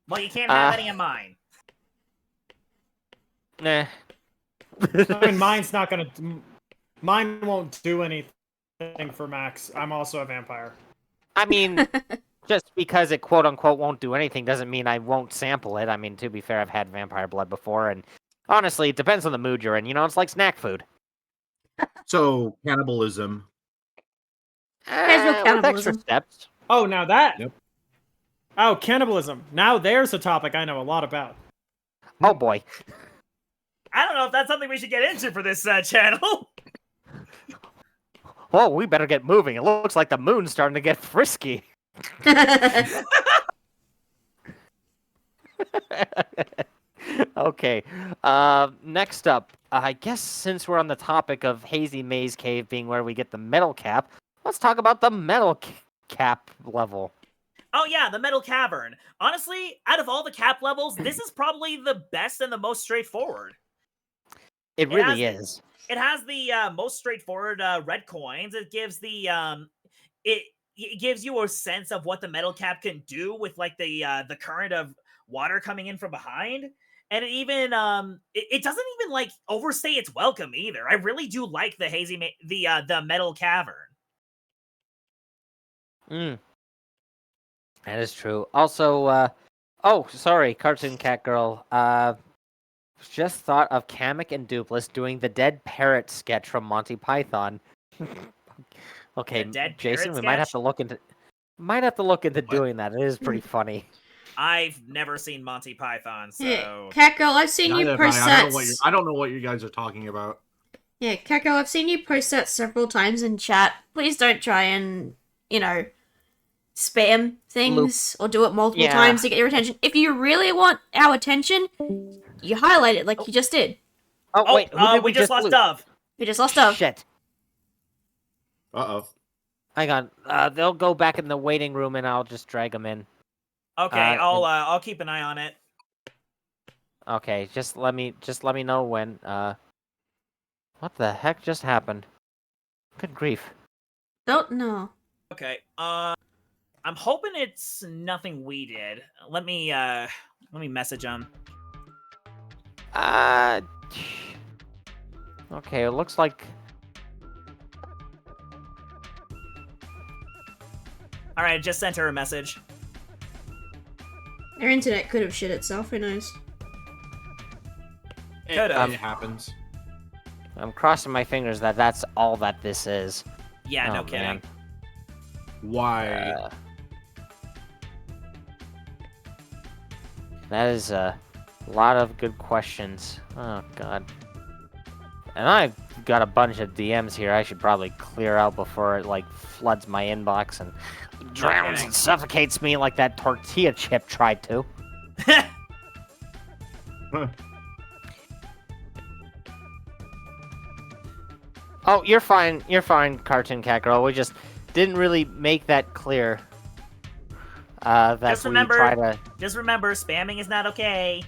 Speaker 3: Well, you can't have any of mine.
Speaker 2: Nah.
Speaker 4: I mean, mine won't do anything for Max. I'm also a vampire.
Speaker 2: I mean, just because it quote unquote won't do anything doesn't mean I won't sample it. I mean, to be fair, I've had vampire blood before, and honestly, it depends on the mood you're in. You know, it's like snack food.
Speaker 5: So, cannibalism.
Speaker 1: Casual
Speaker 2: With
Speaker 1: cannibalism.
Speaker 2: extra steps.
Speaker 4: Oh, now that.
Speaker 5: Yep.
Speaker 4: Oh, cannibalism. Now there's a topic I know a lot about.
Speaker 2: Oh boy.
Speaker 3: I don't know if that's something we should get into for this channel.
Speaker 2: Whoa, we better get moving. It looks like the moon's starting to get frisky. Okay. Next up, I guess since we're on the topic of Hazy Maze Cave being where we get the metal cap, let's talk about the metal cap level.
Speaker 3: Oh yeah, the Metal Cavern. Honestly, out of all the cap levels, this is probably the best and the most straightforward.
Speaker 2: It really is.
Speaker 3: It has the most straightforward red coins. It gives the it gives you a sense of what the metal cap can do with like the current of water coming in from behind. And it even it doesn't even like overstay its welcome either. I really do like the the Metal Cavern.
Speaker 2: That is true. Also, oh, sorry, Cartoon Cat Girl. Just thought of Kamek and Dupless doing the dead parrot sketch from Monty Python. Okay, Jason, we might have to look into doing that. It is pretty funny.
Speaker 3: I've never seen Monty Python, so
Speaker 1: Yeah, Cat Girl, I've seen you post that.
Speaker 5: I don't know what you guys are talking about.
Speaker 1: Yeah, Cat Girl, I've seen you post that several times in chat. Please don't try and, spam things or do it multiple times to get your attention. If you really want our attention, you highlight it like you just did.
Speaker 2: Oh wait,
Speaker 3: we just lost Dove.
Speaker 1: We just lost Dove.
Speaker 2: Shit.
Speaker 5: Uh-oh.
Speaker 2: Hang on. They'll go back in the waiting room and I'll just drag them in.
Speaker 3: Okay, I'll keep an eye on it.
Speaker 2: Okay, just let me know when. What the heck just happened? Good grief.
Speaker 1: Don't know.
Speaker 3: Okay. I'm hoping it's nothing we did. Let me message him.
Speaker 2: Okay, it looks like.
Speaker 3: All right, just sent her a message.
Speaker 1: Their internet could have shit itself, who knows?
Speaker 3: Could've.
Speaker 5: It happens.
Speaker 2: I'm crossing my fingers that that's all that this is.
Speaker 3: Yeah, no
Speaker 2: Oh,
Speaker 3: kidding.
Speaker 2: man.
Speaker 5: Why?
Speaker 2: That is a lot of good questions. Oh, God. And I've got a bunch of DMs here I should probably clear out before it, like, floods my inbox and drowns and suffocates me like that tortilla chip tried to. Oh, you're fine, Cartoon Cat Girl. We just didn't really make that clear. That
Speaker 3: Just
Speaker 2: we
Speaker 3: remember-
Speaker 2: try to...
Speaker 3: Just remember, spamming is not okay.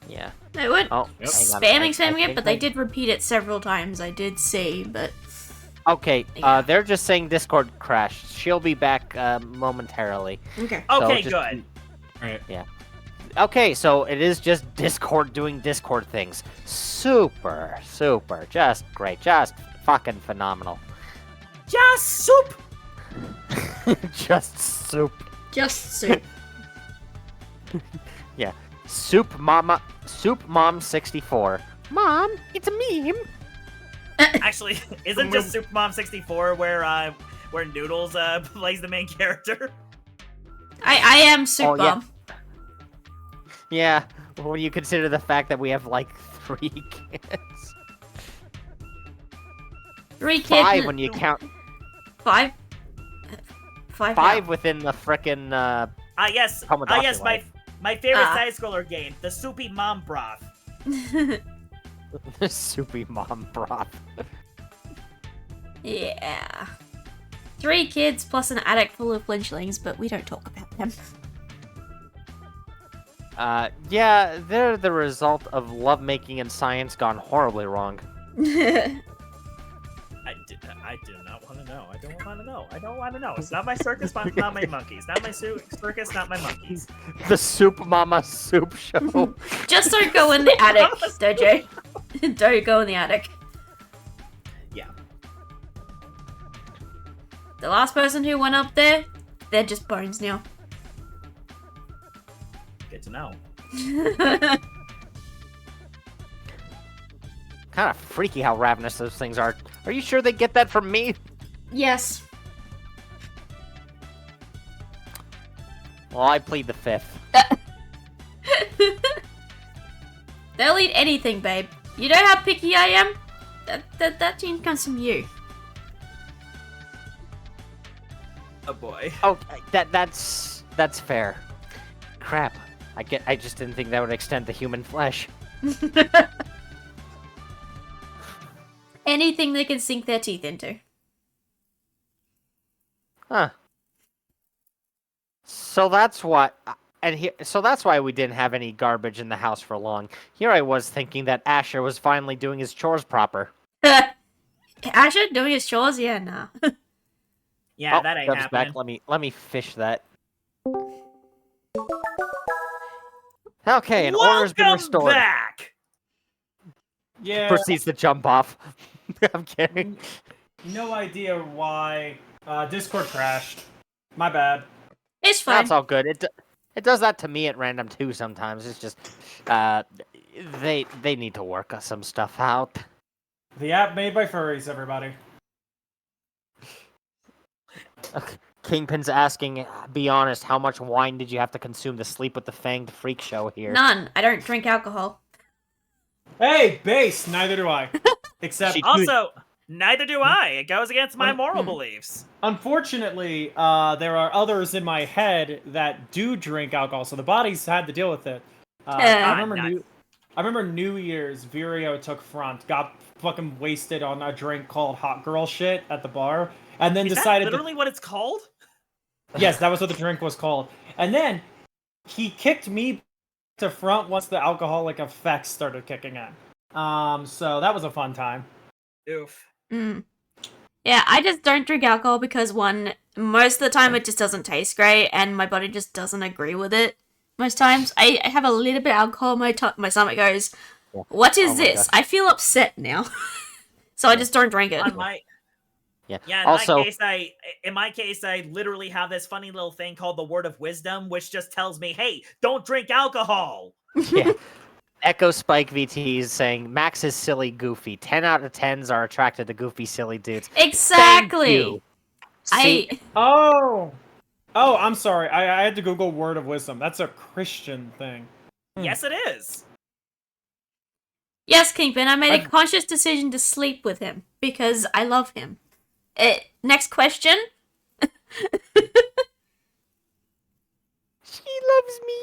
Speaker 2: Yeah.
Speaker 1: They weren't
Speaker 2: Oh, hang on.
Speaker 1: spamming it,
Speaker 2: think
Speaker 1: but they did repeat it several times. I did see, but
Speaker 2: Okay,
Speaker 1: Yeah.
Speaker 2: they're just saying Discord crashed. She'll be back momentarily.
Speaker 1: okay.
Speaker 2: So
Speaker 3: Okay,
Speaker 2: just-
Speaker 3: good.
Speaker 5: Right.
Speaker 2: Okay, so it is just Discord doing Discord things. Super, just great, just fucking phenomenal.
Speaker 3: Just soup.
Speaker 2: Just soup.
Speaker 1: Just soup.
Speaker 2: Soup Mom 64. Mom, it's a meme.
Speaker 3: Actually, isn't just Soup Mom 64 where Noodles plays the main character?
Speaker 1: I am Soup
Speaker 2: Oh, yeah.
Speaker 1: Bomb.
Speaker 2: Yeah, when you consider the fact that we have like 3 kids.
Speaker 1: 3 kids.
Speaker 2: 5 when you count
Speaker 1: 5. 5.
Speaker 2: 5 within the frickin'
Speaker 3: Yes,
Speaker 2: Tomodachi
Speaker 3: yes,
Speaker 2: life.
Speaker 3: my favorite
Speaker 1: Ah.
Speaker 3: side-scroller game, the Soupy Mom Broth.
Speaker 2: Soupy Mom broth.
Speaker 1: Yeah. 3 kids plus an attic full of flinchlings, but we don't talk about them.
Speaker 2: Yeah, they're the result of lovemaking and science gone horribly wrong.
Speaker 3: I do not want to know. I don't want to know. I don't want to know. It's not my circus, not my monkeys. Not my circus, not my monkeys.
Speaker 2: The Soup Mama Soup Show.
Speaker 1: Just don't go in the attic, Dojo. Don't go in the attic.
Speaker 3: Yeah.
Speaker 1: The last person who went up there, they're just bones now.
Speaker 3: Good to know.
Speaker 2: Kind of freaky how ravenous those things are. Are you sure they get that from me?
Speaker 1: Yes.
Speaker 2: Well, I plead the 5th.
Speaker 1: They'll eat anything, babe. You know how picky I am? That gene comes from you.
Speaker 3: Oh boy.
Speaker 2: Oh, that's fair. Crap. I just didn't think that would extend to human flesh.
Speaker 1: Anything they can sink their teeth into.
Speaker 2: Huh. So that's what, so that's why we didn't have any garbage in the house for long. Here I was thinking that Asher was finally doing his chores proper.
Speaker 1: Asher doing his chores? Yeah, nah.
Speaker 3: Yeah,
Speaker 2: Oh,
Speaker 3: that ain't
Speaker 2: Dub's
Speaker 3: happening.
Speaker 2: back. Let me fish that. Okay, an order's been
Speaker 3: Welcome
Speaker 2: restored.
Speaker 3: back.
Speaker 4: Yeah,
Speaker 2: Proceeds to jump off. I'm kidding.
Speaker 4: no idea why Discord crashed. My bad.
Speaker 1: It's fine.
Speaker 2: That's all good. It does that to me at random too sometimes. It's just they need to work some stuff out.
Speaker 4: The app made by furries, everybody.
Speaker 2: Kingpin's asking, be honest, how much wine did you have to consume to sleep with the Fanged Freak Show here?
Speaker 1: None. I don't drink alcohol.
Speaker 4: Hey, base. Neither do I. Except,
Speaker 2: She-
Speaker 3: Also, neither do I. It goes against my moral beliefs.
Speaker 4: unfortunately, there are others in my head that do drink alcohol, so the body's had to deal with it. I remember
Speaker 3: nuts.
Speaker 4: I remember New Year's, Virio took front, got fucking wasted on a drink called Hot Girl Shit at the bar, and then
Speaker 3: Is that
Speaker 4: decided
Speaker 3: literally what it's called?
Speaker 4: Yes, that was what the drink was called. And then he kicked me to front once the alcoholic effects started kicking in. So that was a fun time.
Speaker 3: Oof.
Speaker 1: Mm. Yeah, I just don't drink alcohol because most of the time it just doesn't taste great, and my body just doesn't agree with it. Most times, I have a little bit of alcohol, my stomach goes, "What is
Speaker 2: Oh my
Speaker 1: this?
Speaker 2: gosh.
Speaker 1: I feel upset now," so I just don't drink it.
Speaker 3: On my
Speaker 2: Yeah.
Speaker 3: Yeah,
Speaker 2: Also,
Speaker 3: in my case, I literally have this funny little thing called the word of wisdom, which just tells me, "Hey, don't drink alcohol."
Speaker 2: yeah. Echo Spike VT is saying Max is silly, goofy. 10 out of 10s are attracted to goofy, silly dudes.
Speaker 1: Exactly.
Speaker 2: Thank you. See,
Speaker 4: Oh, I'm sorry. I had to Google word of wisdom. That's a Christian thing.
Speaker 3: Yes, it is.
Speaker 1: Yes, Kingpin, I made a
Speaker 4: I've-
Speaker 1: conscious decision to sleep with him because I love him. Next question.
Speaker 2: she loves me.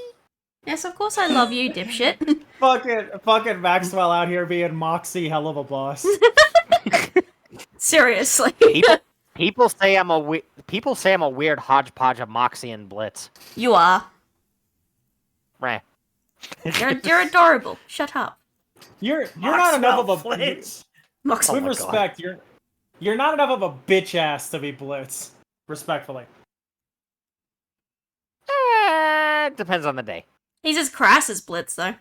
Speaker 1: Yes, of course I love you, dipshit.
Speaker 4: Fucking Maxwell out here being Moxie, hell of a boss.
Speaker 1: Seriously.
Speaker 2: People say I'm a weird hodgepodge of Moxie and Blitz.
Speaker 1: You are.
Speaker 2: Meh.
Speaker 1: You're adorable. Shut up.
Speaker 4: You're not enough of a
Speaker 3: flinch.
Speaker 1: Mox.
Speaker 2: Oh
Speaker 4: with
Speaker 2: my God.
Speaker 4: respect. You're not enough of a bitch ass to be Blitz. Respectfully.
Speaker 2: Depends on the day.
Speaker 1: He's as crass as Blitz, though.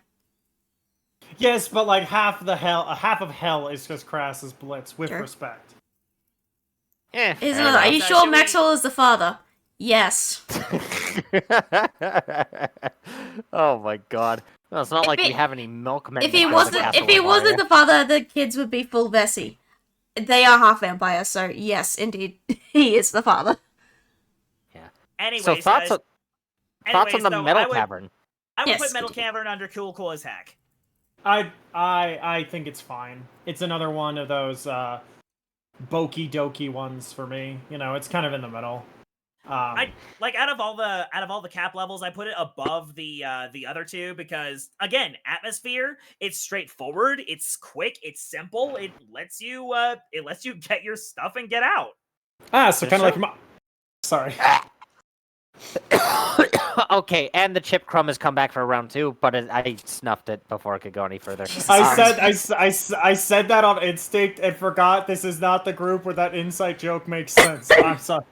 Speaker 4: Yes, but like half of hell is just crass as Blitz. With
Speaker 1: Sure.
Speaker 4: respect.
Speaker 2: Are
Speaker 1: Are you
Speaker 3: So
Speaker 1: sure
Speaker 3: should we-
Speaker 1: Maxwell is the father? Yes.
Speaker 2: Oh my God. No, it's not
Speaker 1: If
Speaker 2: like we
Speaker 1: it-
Speaker 2: have any milkmen.
Speaker 1: If
Speaker 2: that
Speaker 1: he
Speaker 2: go to
Speaker 1: wasn't,
Speaker 2: Castle
Speaker 1: if he wasn't
Speaker 2: Ovaria.
Speaker 1: the father, the kids would be full Vessi. They are half vampire, so yes, indeed, he is the father.
Speaker 3: Anyways,
Speaker 2: So thoughts on the
Speaker 3: so
Speaker 2: Metal
Speaker 3: I would,
Speaker 2: Cavern?
Speaker 3: I would
Speaker 1: Yes.
Speaker 3: put Metal Cavern under cool as heck.
Speaker 4: I think it's fine. It's another one of those Boki Doki ones for me. You know, it's kind of in the middle.
Speaker 3: I like out of all the cap levels, I put it above the other two because again, atmosphere. It's straightforward. It's quick. It's simple. It lets you get your stuff and get out.
Speaker 4: So kind of like sorry.
Speaker 2: Okay, and the chip crumb has come back for round 2, but I snuffed it before it could go any further.
Speaker 4: I said that on instinct and forgot this is not the group where that inside joke makes sense. I'm sorry.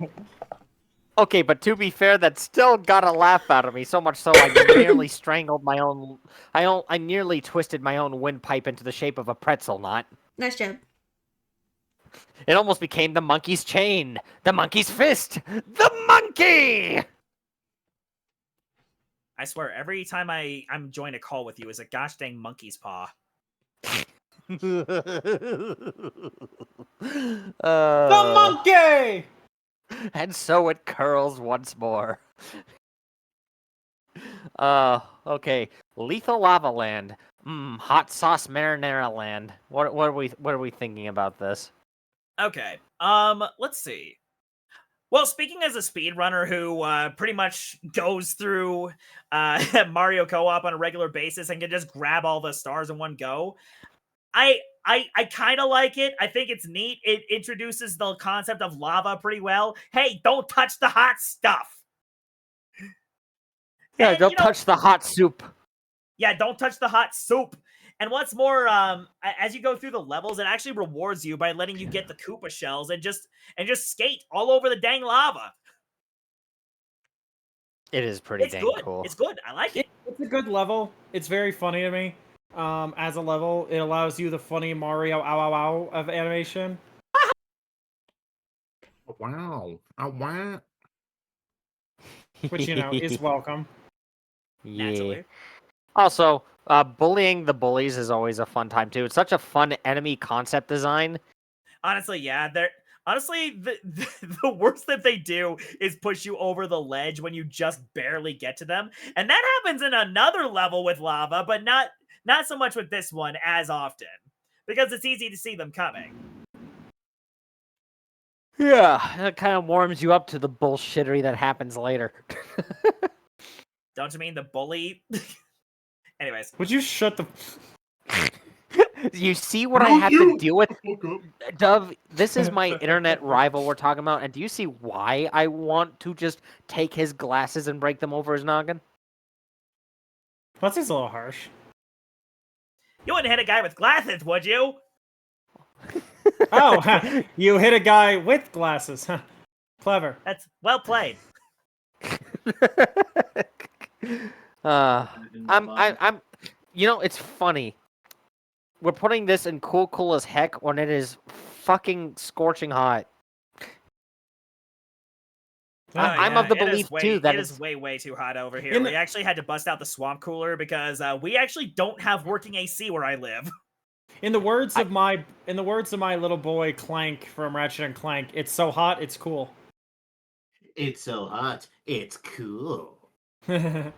Speaker 2: Okay, but to be fair, that still got a laugh out of me, so much so I nearly strangled my own... I nearly twisted my own windpipe into the shape of a pretzel knot.
Speaker 1: Nice job.
Speaker 2: It almost became the monkey's chain, the monkey's fist, the monkey!
Speaker 3: I swear, every time I'm join a call with you is a gosh dang monkey's paw.
Speaker 4: The monkey!
Speaker 2: And so it curls once more. Okay. Lethal Lava Land. Hot Sauce Marinara Land. What are we thinking about this?
Speaker 3: Okay. Let's see. Well, speaking as a speedrunner who pretty much goes through Mario Co-op on a regular basis and can just grab all the stars in one go, I kind of like it. I think it's neat. It introduces the concept of lava pretty well. Hey, don't touch the hot stuff.
Speaker 2: Yeah,
Speaker 3: And,
Speaker 2: don't touch the hot soup.
Speaker 3: Yeah, don't touch the hot soup. And what's more, as you go through the levels, it actually rewards you by letting you get the Koopa shells and just skate all over the dang lava.
Speaker 2: It is pretty
Speaker 3: It's
Speaker 2: dang
Speaker 3: good.
Speaker 2: cool.
Speaker 3: It's good. I like it.
Speaker 4: It's a good level. It's very funny to me. As a level, it allows you the funny Mario ow ow ow of animation.
Speaker 5: Wow. Oh, wow.
Speaker 4: Which, you know, is welcome.
Speaker 2: Yeah.
Speaker 3: Naturally.
Speaker 2: Also, bullying the bullies is always a fun time too. It's such a fun enemy concept design.
Speaker 3: Honestly, yeah. The worst that they do is push you over the ledge when you just barely get to them. And that happens in another level with lava, but not so much with this one as often. Because it's easy to see them coming.
Speaker 2: Yeah, it kind of warms you up to the bullshittery that happens later.
Speaker 3: Don't you mean the bully? Anyways.
Speaker 4: Would you shut the...
Speaker 2: You see what I had to deal with,
Speaker 8: Fuck up.
Speaker 2: Dove? This is my internet rival we're talking about, and do you see why I want to just take his glasses and break them over his noggin?
Speaker 4: That seems a little harsh.
Speaker 3: You wouldn't hit a guy with glasses, would you?
Speaker 4: Oh, you hit a guy with glasses. Huh. Clever.
Speaker 3: That's well played.
Speaker 2: I'm. You know, it's funny. We're putting this in cool as heck when it is fucking scorching hot. I'm of the belief too that
Speaker 3: it is
Speaker 2: it's
Speaker 3: way too hot over here.
Speaker 4: In the-
Speaker 3: We actually had to bust out the swamp cooler because we actually don't have working AC where I live.
Speaker 4: In the words of my little boy Clank from Ratchet and Clank, it's so hot, it's cool.
Speaker 5: It's so hot. It's cool.
Speaker 4: I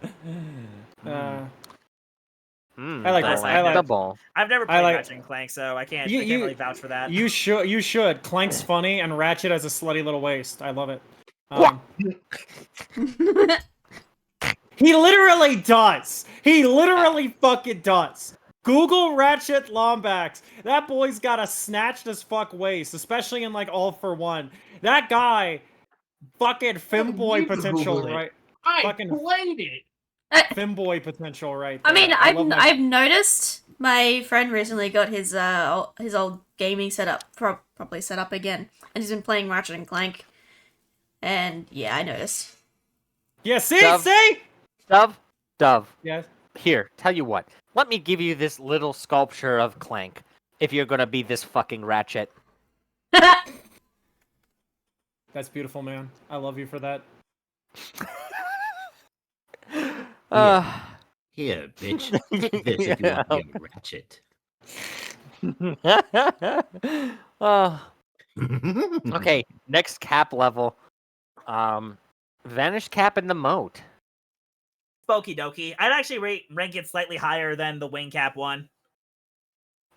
Speaker 4: like
Speaker 3: That's
Speaker 4: that. I like.
Speaker 2: delectable.
Speaker 3: I've never
Speaker 4: I
Speaker 3: played
Speaker 4: like-
Speaker 3: Ratchet and Clank, so I can't
Speaker 4: You-
Speaker 3: really vouch for that.
Speaker 4: You should. Clank's funny, and Ratchet has a slutty little waist. I love it. He literally does. He literally fucking does. Google Ratchet Lombax. That boy's got a snatched as fuck waist, especially in like All for One. That guy, fucking femboy potential, right?
Speaker 5: I
Speaker 4: Fucking
Speaker 5: played it.
Speaker 4: femboy potential, right?
Speaker 1: I mean,
Speaker 4: there. love my-
Speaker 1: I've noticed my friend recently got his old gaming setup properly set up again, and he's been playing Ratchet and Clank. And yeah, I noticed.
Speaker 4: Yeah, see,
Speaker 2: Dove.
Speaker 4: see.
Speaker 2: Dove.
Speaker 4: Yes.
Speaker 2: Here, tell you what. Let me give you this little sculpture of Clank. If you're gonna be this fucking Ratchet.
Speaker 4: That's beautiful, man. I love you for that.
Speaker 5: Here, bitch. Take this if you want to be a ratchet.
Speaker 2: Okay, next cap level. Vanish cap in the moat.
Speaker 3: Okie dokie. I'd actually rank it slightly higher than the wing cap one.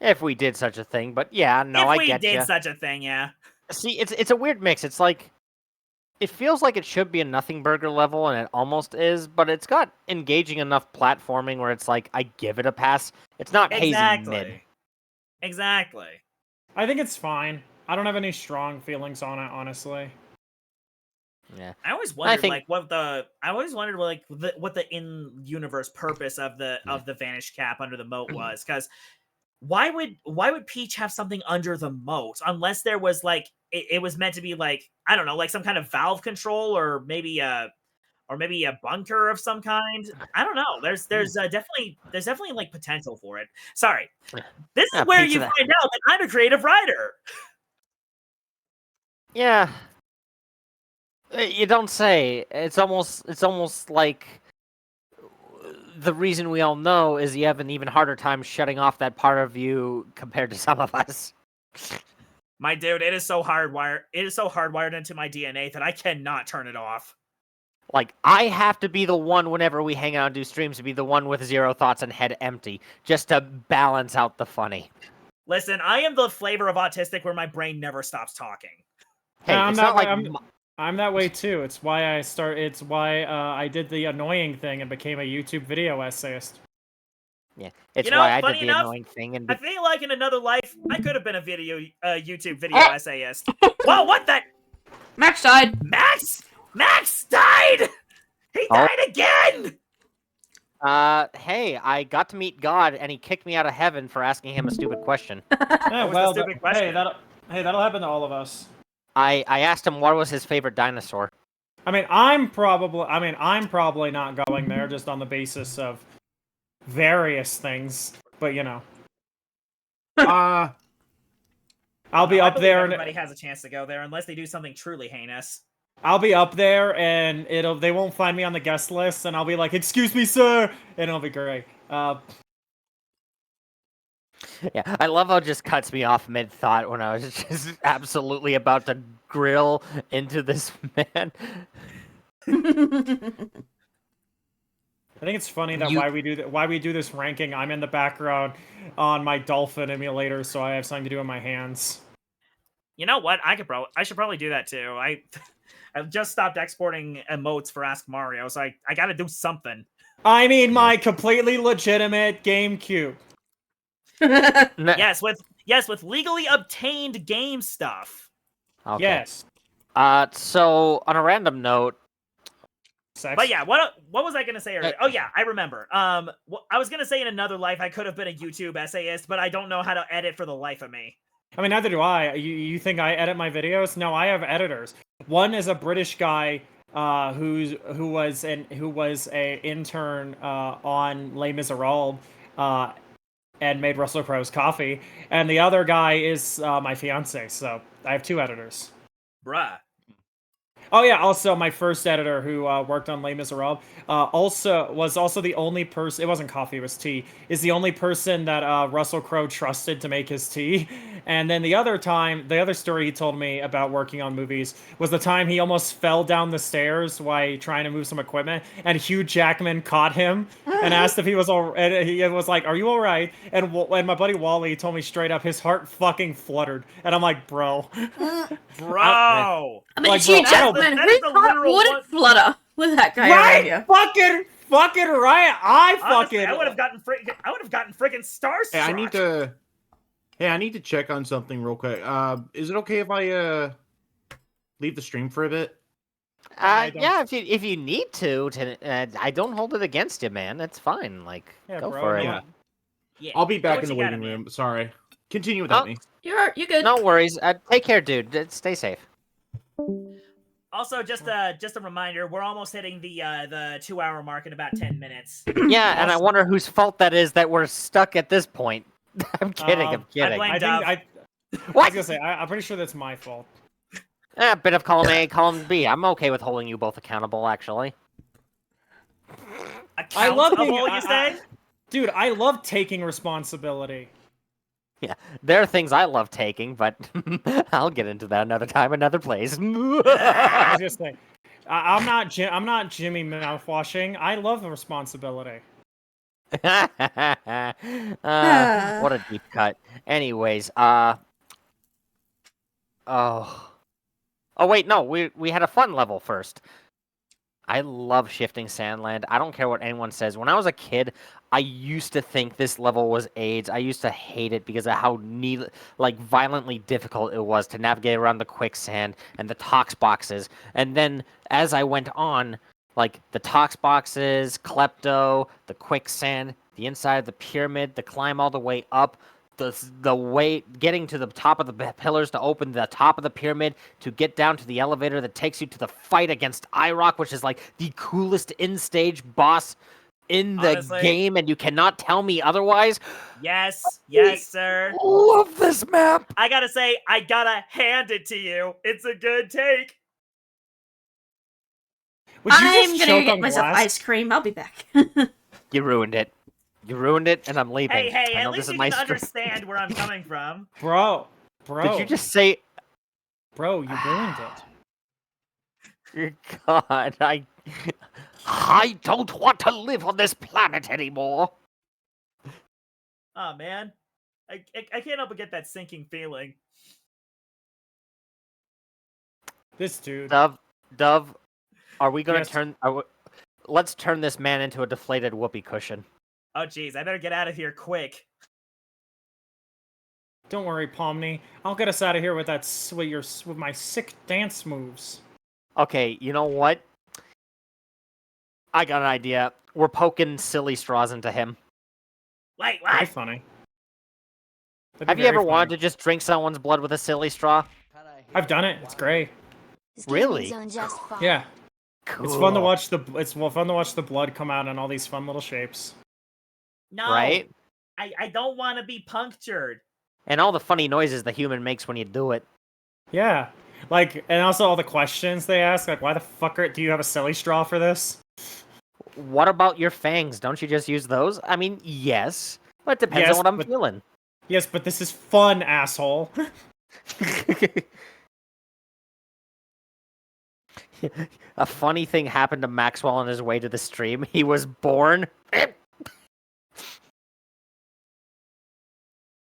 Speaker 2: If we did such a thing, but yeah, no,
Speaker 3: if
Speaker 2: I
Speaker 3: we
Speaker 2: get
Speaker 3: did
Speaker 2: ya.
Speaker 3: such a thing, yeah.
Speaker 2: See, it's a weird mix. It's like it feels like it should be a nothing burger level, and it almost is, but it's got engaging enough platforming where it's like I give it a pass. It's not hazy mid.
Speaker 3: Exactly.
Speaker 4: I think it's fine. I don't have any strong feelings on it, honestly.
Speaker 2: Yeah.
Speaker 3: I always wondered
Speaker 2: think-
Speaker 3: like what the in-universe purpose of the vanish cap under the moat was, because why would Peach have something under the moat unless there was like it was meant to be like, I don't know, like some kind of valve control or maybe a bunker of some kind. I don't know. There's definitely like potential for it. Sorry, this is
Speaker 2: Yeah,
Speaker 3: where
Speaker 2: pizza
Speaker 3: you
Speaker 2: that-
Speaker 3: find out that I'm a creative writer.
Speaker 2: Yeah. You don't say. It's almost like the reason we all know is you have an even harder time shutting off that part of you compared to some of us.
Speaker 3: My dude, it is so hardwired. It is so hardwired into my DNA that I cannot turn it off.
Speaker 2: Like, I have to be the one whenever we hang out and do streams to be the one with zero thoughts and head empty, just to balance out the funny.
Speaker 3: Listen, I am the flavor of autistic where my brain never stops talking.
Speaker 2: Hey,
Speaker 4: I'm
Speaker 2: it's
Speaker 4: not
Speaker 2: not like
Speaker 4: like- I'm that way too. It's why I did the annoying thing and became a YouTube video essayist.
Speaker 2: yeah, it's
Speaker 3: You know,
Speaker 2: why I
Speaker 3: funny
Speaker 2: did the
Speaker 3: enough,
Speaker 2: annoying thing and
Speaker 3: I feel like in another life, I could have been a YouTube video essayist. Whoa, what the?
Speaker 1: Max died.
Speaker 3: Max died! He
Speaker 2: Oh.
Speaker 3: died again!
Speaker 2: hey, I got to meet God and he kicked me out of heaven for asking him a stupid question.
Speaker 4: Yeah,
Speaker 3: was
Speaker 4: well,
Speaker 3: the stupid
Speaker 4: hey,
Speaker 3: question?
Speaker 4: that'll happen to all of us.
Speaker 2: I asked him what was his favorite dinosaur.
Speaker 4: I mean, I'm probably not going there just on the basis of various things, but you know, I'll be
Speaker 3: I
Speaker 4: up
Speaker 3: believe
Speaker 4: there and
Speaker 3: everybody has a chance to go there unless they do something truly heinous.
Speaker 4: I'll be up there and they won't find me on the guest list and I'll be like, "Excuse me, sir," and it'll be great.
Speaker 2: Yeah, I love how it just cuts me off mid-thought when I was just absolutely about to grill into this man.
Speaker 4: I think it's funny that
Speaker 2: You-
Speaker 4: why we do this ranking. I'm in the background on my Dolphin emulator, so I have something to do with my hands.
Speaker 3: You know what? I should probably do that too. I've just stopped exporting emotes for Ask Mario, so I got to do something.
Speaker 4: I mean, my completely legitimate GameCube.
Speaker 3: Yes, with legally obtained game stuff.
Speaker 2: Okay.
Speaker 4: Yes.
Speaker 2: So on a random note,
Speaker 4: Sex.
Speaker 3: But yeah, what was I gonna say earlier? Oh yeah, I remember. I was gonna say in another life I could have been a YouTube essayist, but I don't know how to edit for the life of me.
Speaker 4: I mean, neither do I. You think I edit my videos? No, I have editors. One is a British guy who was a intern on Les Miserables and made Russell Crowe's coffee, and the other guy is my fiance. So I have two editors.
Speaker 3: Bruh.
Speaker 4: Oh yeah, also my first editor who worked on Les Miserables was also the only person. It wasn't coffee; it was tea. Is the only person that Russell Crowe trusted to make his tea. And then the other story he told me about working on movies was the time he almost fell down the stairs while trying to move some equipment, and Hugh Jackman caught him and asked if he was all. And he was like, "Are you all right?" And my buddy Wally told me straight up, his heart fucking fluttered, and I'm like, "Bro."
Speaker 3: Bro.
Speaker 1: I mean,
Speaker 4: Like,
Speaker 1: Hugh
Speaker 4: bro,
Speaker 1: Jackman,
Speaker 3: that is
Speaker 1: whose
Speaker 3: the
Speaker 1: heart
Speaker 3: literal
Speaker 1: wouldn't
Speaker 3: one-
Speaker 1: flutter with that guy around
Speaker 4: Right?
Speaker 1: you?
Speaker 4: Fucking right. I
Speaker 3: Honestly,
Speaker 4: fucking.
Speaker 3: I would have gotten freaking starstruck.
Speaker 5: Hey, I need to check on something real quick. Is it okay if I leave the stream for a bit?
Speaker 4: I don't-
Speaker 2: yeah, if you need to, I don't hold it against you, man. That's fine. Like,
Speaker 4: Yeah,
Speaker 2: go
Speaker 4: bro,
Speaker 2: for it.
Speaker 5: Yeah.
Speaker 3: Yeah.
Speaker 5: I'll be
Speaker 3: do
Speaker 5: back
Speaker 3: what
Speaker 5: in the
Speaker 3: you gotta,
Speaker 5: waiting
Speaker 3: man.
Speaker 5: room. Sorry. Continue without
Speaker 2: Oh.
Speaker 5: me.
Speaker 1: You're good.
Speaker 2: No worries. Take care, dude. Stay safe.
Speaker 3: Also, just a reminder, we're almost hitting the 2-hour mark in about 10 minutes.
Speaker 2: Yeah, and I wonder whose fault that is that we're stuck at this point. I'm kidding. I'm
Speaker 4: Um,
Speaker 2: kidding.
Speaker 3: blame-
Speaker 4: I think I was
Speaker 2: What?
Speaker 4: gonna say I'm pretty sure that's my fault.
Speaker 2: A bit of column A, column B. I'm okay with holding you both accountable, actually.
Speaker 4: I love being.
Speaker 3: Accountable, you say?
Speaker 4: Dude, I love taking responsibility.
Speaker 2: Yeah, there are things I love taking, but I'll get into that another time, another place.
Speaker 4: I was gonna say, I'm not Jimmy mouthwashing. I love the responsibility.
Speaker 2: What a deep cut. Anyways, oh wait, no, we had a fun level first. I love Shifting Sandland. I don't care what anyone says. When I was a kid, I used to think this level was AIDS. I used to hate it because of how violently difficult it was to navigate around the quicksand and the tox boxes. And then as I went on, like the tox boxes, Klepto, the quicksand, the inside of the pyramid, the climb all the way up, the way getting to the top of the pillars to open the top of the pyramid, to get down to the elevator that takes you to the fight against IROC, which is like the coolest in-stage boss in the
Speaker 3: Honestly.
Speaker 2: game, and you cannot tell me otherwise.
Speaker 3: Yes, sir.
Speaker 2: Love this map.
Speaker 3: I gotta say, I gotta hand it to you. It's a good take.
Speaker 4: Would you
Speaker 1: I'm
Speaker 4: just
Speaker 1: gonna
Speaker 4: choke
Speaker 1: get
Speaker 4: on
Speaker 1: myself
Speaker 4: glass?
Speaker 1: ice cream. I'll be back.
Speaker 2: You ruined it. You ruined it, and I'm leaving.
Speaker 3: Hey,
Speaker 2: I
Speaker 3: at
Speaker 2: know
Speaker 3: least
Speaker 2: this is
Speaker 3: you
Speaker 2: my
Speaker 3: can
Speaker 2: stream.
Speaker 3: understand where I'm coming from.
Speaker 4: Bro,
Speaker 2: Did you just say?
Speaker 4: bro, you ruined it.
Speaker 2: God, I don't want to live on this planet anymore.
Speaker 3: Oh man, I can't help but get that sinking feeling.
Speaker 4: This dude.
Speaker 2: Dove, are we gonna
Speaker 4: Yes.
Speaker 2: let's turn this man into a deflated whoopee cushion.
Speaker 3: Oh jeez, I better get out of here quick.
Speaker 4: Don't worry, Pomni. I'll get us out of here with with my sick dance moves.
Speaker 2: Okay, you know what? I got an idea. We're poking silly straws into him.
Speaker 3: Wait,
Speaker 4: Very
Speaker 3: what?
Speaker 4: funny. That'd be
Speaker 2: Have you
Speaker 4: very
Speaker 2: ever wanted
Speaker 4: funny.
Speaker 2: to just drink someone's blood with a silly straw?
Speaker 4: I've done it. It's great.
Speaker 2: Really?
Speaker 4: Yeah,
Speaker 2: Cool.
Speaker 4: it's fun to watch fun to watch the blood come out in all these fun little shapes.
Speaker 3: No,
Speaker 2: Right?
Speaker 3: I don't want to be punctured.
Speaker 2: And all the funny noises the human makes when you do it.
Speaker 4: Yeah, like, and also all the questions they ask, like, why the fuck do you have a silly straw for this?
Speaker 2: What about your fangs? Don't you just use those? I mean, yes. But it depends
Speaker 4: Yes,
Speaker 2: on what I'm
Speaker 4: but-
Speaker 2: feeling.
Speaker 4: Yes, but this is fun, asshole.
Speaker 2: A funny thing happened to Maxwell on his way to the stream. He was born.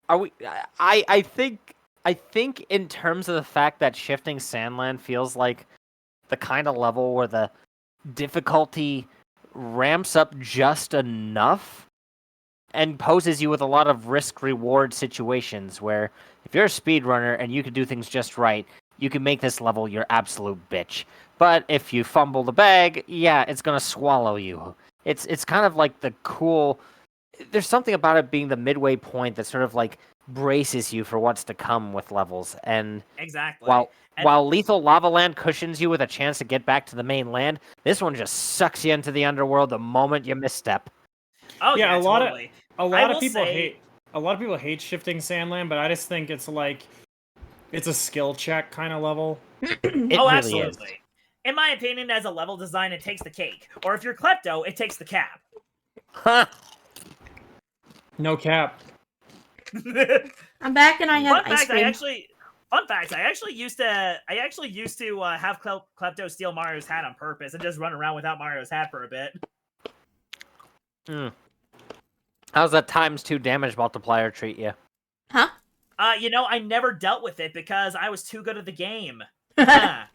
Speaker 2: Are we? I think in terms of the fact that Shifting Sandland feels like the kind of level where the difficulty ramps up just enough, and poses you with a lot of risk-reward situations where if you're a speedrunner and you can do things just right, you can make this level your absolute bitch. But if you fumble the bag, yeah, it's gonna swallow you. It's kind of like the cool... There's something about it being the midway point that sort of like braces you for what's to come with levels. And
Speaker 3: Exactly.
Speaker 2: while Lethal Lava Land cushions you with a chance to get back to the main land, this one just sucks you into the underworld the moment you misstep.
Speaker 3: Oh
Speaker 4: Yeah,
Speaker 3: yeah,
Speaker 4: a lot
Speaker 3: totally.
Speaker 4: A
Speaker 3: I
Speaker 4: lot
Speaker 3: will
Speaker 4: of people
Speaker 3: say-
Speaker 4: hate shifting Sandland, but I just think it's like it's a skill check kind of level.
Speaker 2: It
Speaker 3: Oh,
Speaker 2: really
Speaker 3: absolutely.
Speaker 2: is.
Speaker 3: In my opinion, as a level design, it takes the cake. Or if you're Klepto, it takes the cap.
Speaker 2: Huh.
Speaker 4: No cap.
Speaker 1: I'm back and I have
Speaker 3: Fun
Speaker 1: ice
Speaker 3: fact,
Speaker 1: cream.
Speaker 3: I actually used to have Klepto steal Mario's hat on purpose and just run around without Mario's hat for a bit.
Speaker 2: How's that ×2 damage multiplier treat you?
Speaker 1: Huh?
Speaker 3: I never dealt with it because I was too good at the game. Huh.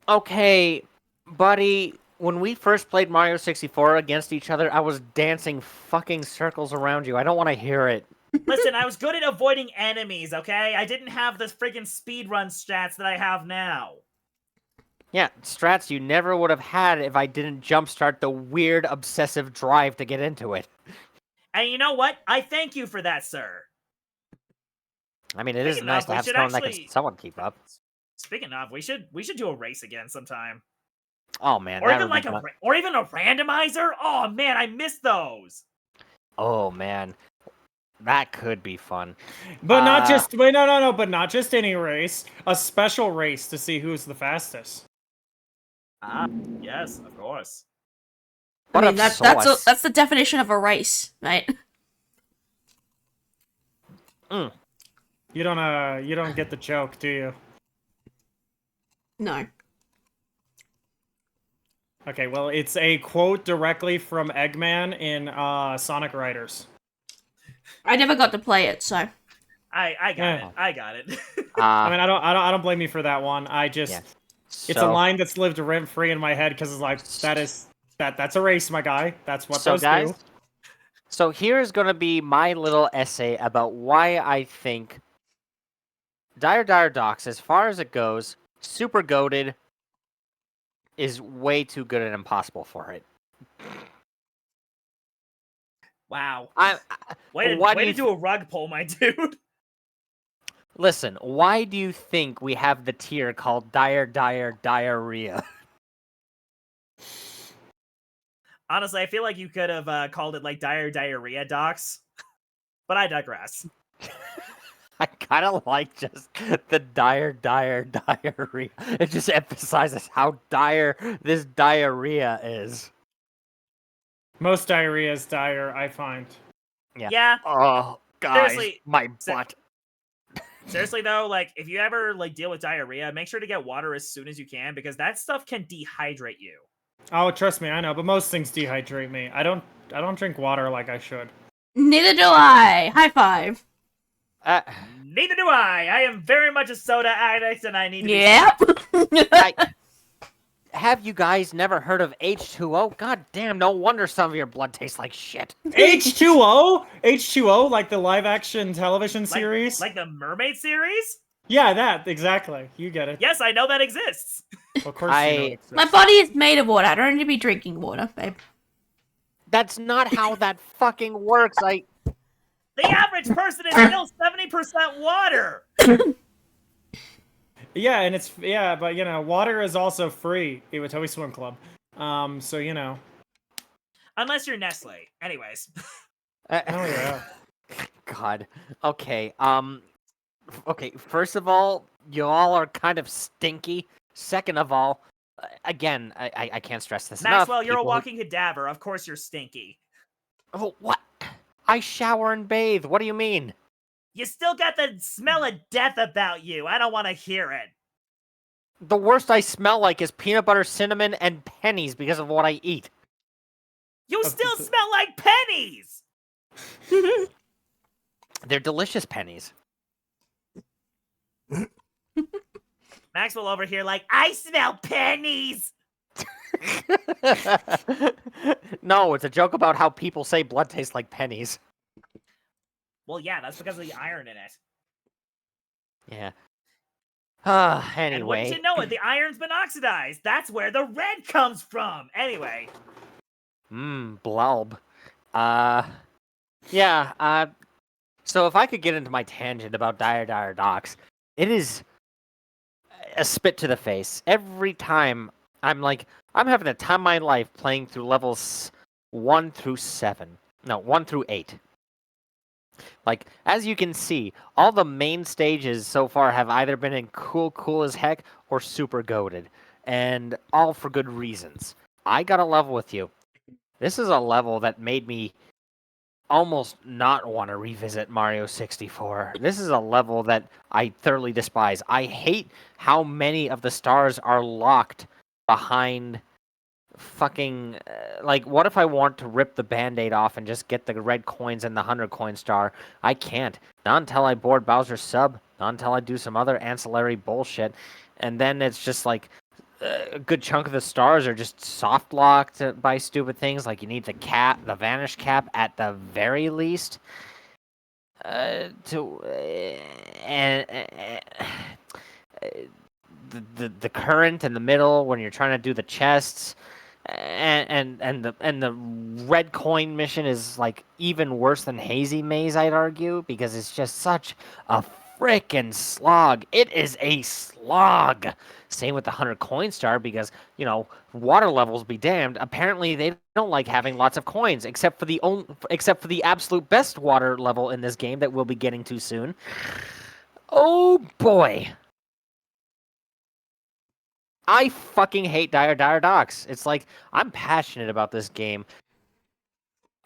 Speaker 2: Okay, buddy, when we first played Mario 64 against each other, I was dancing fucking circles around you. I don't want to hear it.
Speaker 3: Listen, I was good at avoiding enemies, okay? I didn't have the friggin' speedrun stats that I have now.
Speaker 2: Yeah, strats you never would have had if I didn't jumpstart the weird obsessive drive to get into it.
Speaker 3: And you know what? I thank you for that, sir.
Speaker 2: I mean, it is
Speaker 3: Speaking
Speaker 2: nice
Speaker 3: of,
Speaker 2: to
Speaker 3: we
Speaker 2: have
Speaker 3: should
Speaker 2: someone that
Speaker 3: actually-
Speaker 2: can someone keep up.
Speaker 3: Speaking of, we should do a race again sometime.
Speaker 2: Oh man,
Speaker 3: Or
Speaker 2: that
Speaker 3: even
Speaker 2: would be
Speaker 3: like
Speaker 2: fun.
Speaker 3: or even a randomizer. Oh man, I miss those.
Speaker 2: Oh man, that could be fun.
Speaker 4: But not just no, but not just any race. A special race to see who's the fastest.
Speaker 3: Ah, yes, of course.
Speaker 1: I
Speaker 2: What
Speaker 1: mean,
Speaker 2: up,
Speaker 1: that's the definition of a race, right?
Speaker 4: You don't get the joke, do you?
Speaker 1: No.
Speaker 4: Okay, well, it's a quote directly from Eggman in Sonic Riders.
Speaker 1: I never got to play it, so.
Speaker 3: I got
Speaker 4: Yeah.
Speaker 3: it. I got it.
Speaker 4: I mean, I don't blame you for that one. I just
Speaker 2: Yeah.
Speaker 4: it's a line that's lived rent free in my head because it's like that's a race, my guy. That's what those
Speaker 2: guys,
Speaker 4: do.
Speaker 2: So here's gonna be my little essay about why I think Dire Docs, as far as it goes, super goated, is way too good and impossible for it.
Speaker 3: Wow.
Speaker 2: I
Speaker 3: Way
Speaker 2: why
Speaker 3: to
Speaker 2: do you
Speaker 3: do a rug pull, my dude.
Speaker 2: Listen, why do you think we have the tier called Diarrhea?
Speaker 3: Honestly, I feel like you could have called it like diarrhea docs. But I digress.
Speaker 2: I kind of like just the diarrhea. It just emphasizes how dire this diarrhea is.
Speaker 4: Most diarrhea is dire, I find.
Speaker 3: Yeah.
Speaker 2: Oh, guys,
Speaker 3: Seriously,
Speaker 2: my butt.
Speaker 3: Seriously though, like if you ever like deal with diarrhea, make sure to get water as soon as you can because that stuff can dehydrate you.
Speaker 4: Oh, trust me, I know, but most things dehydrate me. I don't drink water like I should.
Speaker 1: Neither do I! High five!
Speaker 3: Neither do I. I am very much a soda addict, and I need to be.
Speaker 1: Yep!
Speaker 2: Have you guys never heard of H2O? God damn, no wonder some of your blood tastes like shit.
Speaker 4: H2O? H2O, like the live-action television series?
Speaker 3: Like the Mermaid series?
Speaker 4: Yeah, that, exactly. You get it.
Speaker 3: Yes, I know that exists.
Speaker 4: Of course you know it exists.
Speaker 1: My body is made of water. I don't need to be drinking water, babe.
Speaker 2: That's not how that fucking works.
Speaker 3: The average person is still 70% water.
Speaker 4: Yeah, and but you know, water is also free with Toby Swim Club. So you know.
Speaker 3: Unless you're Nestle. Anyways.
Speaker 4: Oh yeah.
Speaker 2: God. Okay. Okay. First of all, you all are kind of stinky. Second of all, again, I can't stress this enough.
Speaker 3: Maxwell, you're a
Speaker 2: people who-
Speaker 3: walking cadaver. Of course you're stinky.
Speaker 2: Oh, what? I shower and bathe. What do you mean?
Speaker 3: You still got the smell of death about you. I don't want to hear it.
Speaker 2: The worst I smell like is peanut butter, cinnamon, and pennies because of what I eat.
Speaker 3: You still smell like pennies.
Speaker 2: They're delicious pennies.
Speaker 3: Maxwell over here like, I smell pennies.
Speaker 2: No, it's a joke about how people say blood tastes like pennies.
Speaker 3: Well, yeah, that's because of the iron in it.
Speaker 2: Yeah.
Speaker 3: And wouldn't
Speaker 2: Anyway.
Speaker 3: you know it, the iron's been oxidized. That's where the red comes from. Anyway.
Speaker 2: Blub. Yeah, so if I could get into my tangent about Dire Docks, it is a spit to the face. Every time I'm having the time of my life playing through levels 1 through 7. No, 1 through 8. Like, as you can see, all the main stages so far have either been in cool as heck or super goated. And all for good reasons. I got a level with you. This is a level that made me almost not want to revisit Mario 64. This is a level that I thoroughly despise. I hate how many of the stars are locked behind fucking like, what if I want to rip the band-aid off and just get the red coins and the 100 coin star? I can't. Not until I board Bowser's sub, not until I do some other ancillary bullshit. And then it's just like a good chunk of the stars are just soft locked by stupid things, like you need the vanish cap at the very least. The current in the middle when you're trying to do the chests, and the red coin mission is like even worse than Hazy Maze, I'd argue, because it's just such a frickin' slog. It is a slog. Same with the 100 coin star, because, you know, water levels be damned. Apparently they don't like having lots of coins, except for the absolute best water level in this game that we'll be getting to soon. Oh boy. I fucking hate Dire Docks. It's like, I'm passionate about this game.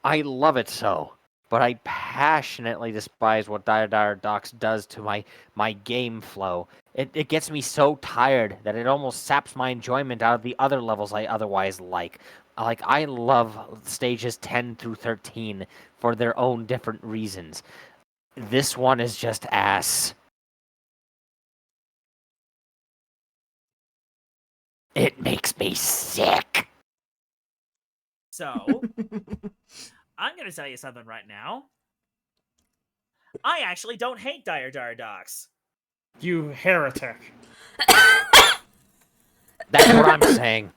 Speaker 2: I love it so. But I passionately despise what Dire Docks does to my game flow. It gets me so tired that it almost saps my enjoyment out of the other levels I otherwise like. Like, I love stages 10 through 13 for their own different reasons. This one is just ass. It makes me sick.
Speaker 3: So, I'm going to tell you something right now. I actually don't hate Dire Docks.
Speaker 4: You heretic.
Speaker 2: That's what I'm saying.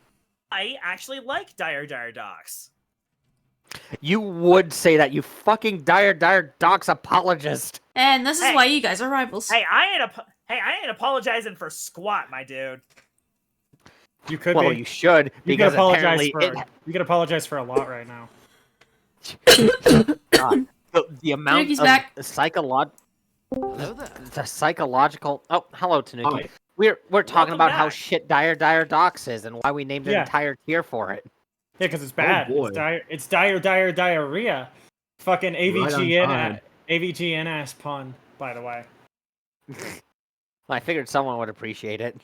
Speaker 3: I actually like Dire Docks.
Speaker 2: You would say that, you fucking Dire Docks apologist.
Speaker 1: And this is
Speaker 3: Hey.
Speaker 1: why you guys are rivals.
Speaker 3: Hey, I ain't apologizing for squat, my dude.
Speaker 4: You could
Speaker 2: Well,
Speaker 4: be.
Speaker 2: you should,
Speaker 4: You
Speaker 2: because
Speaker 4: could apologize
Speaker 2: apparently
Speaker 4: for. You could apologize for a lot right now.
Speaker 2: the amount
Speaker 1: Tanuk's
Speaker 2: of
Speaker 1: back.
Speaker 2: the psychological. Oh, hello, Tanuki.
Speaker 5: Hi.
Speaker 2: We're talking
Speaker 3: Welcome
Speaker 2: about how
Speaker 3: back.
Speaker 2: shit Dire Docks is and why we named an
Speaker 4: Yeah.
Speaker 2: entire tier for it.
Speaker 4: Yeah, because it's bad.
Speaker 5: boy.
Speaker 4: It's diarrhea. Fucking AVGN ass pun, by the way.
Speaker 2: I figured someone would appreciate it.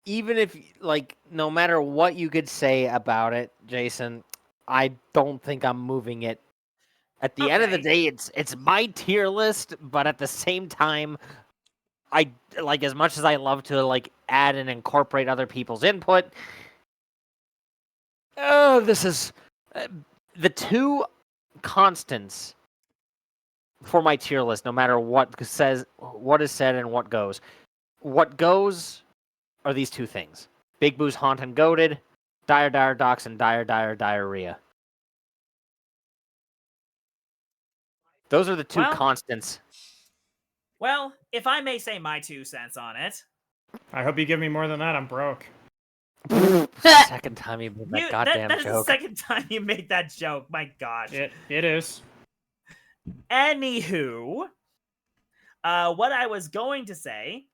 Speaker 2: Even if, like, no matter what you could say about it, Jason, I don't think I'm moving it. At the end of the day, it's my tier list, but at the same time, I like, as much as I love to like add and incorporate other people's input. Oh, this is the two constants for my tier list, no matter what is said and what goes. What goes are these two things: Big Boo's Haunt and Goated, Dire Docks, and Dire Diarrhea. Those are the two constants.
Speaker 3: Well, if I may say my 2 cents on it.
Speaker 4: I hope you give me more than that. I'm broke.
Speaker 2: Second time you made that goddamn
Speaker 3: that is
Speaker 2: joke.
Speaker 3: the second time you made that joke. My gosh.
Speaker 4: It is.
Speaker 3: Anywho, what I was going to say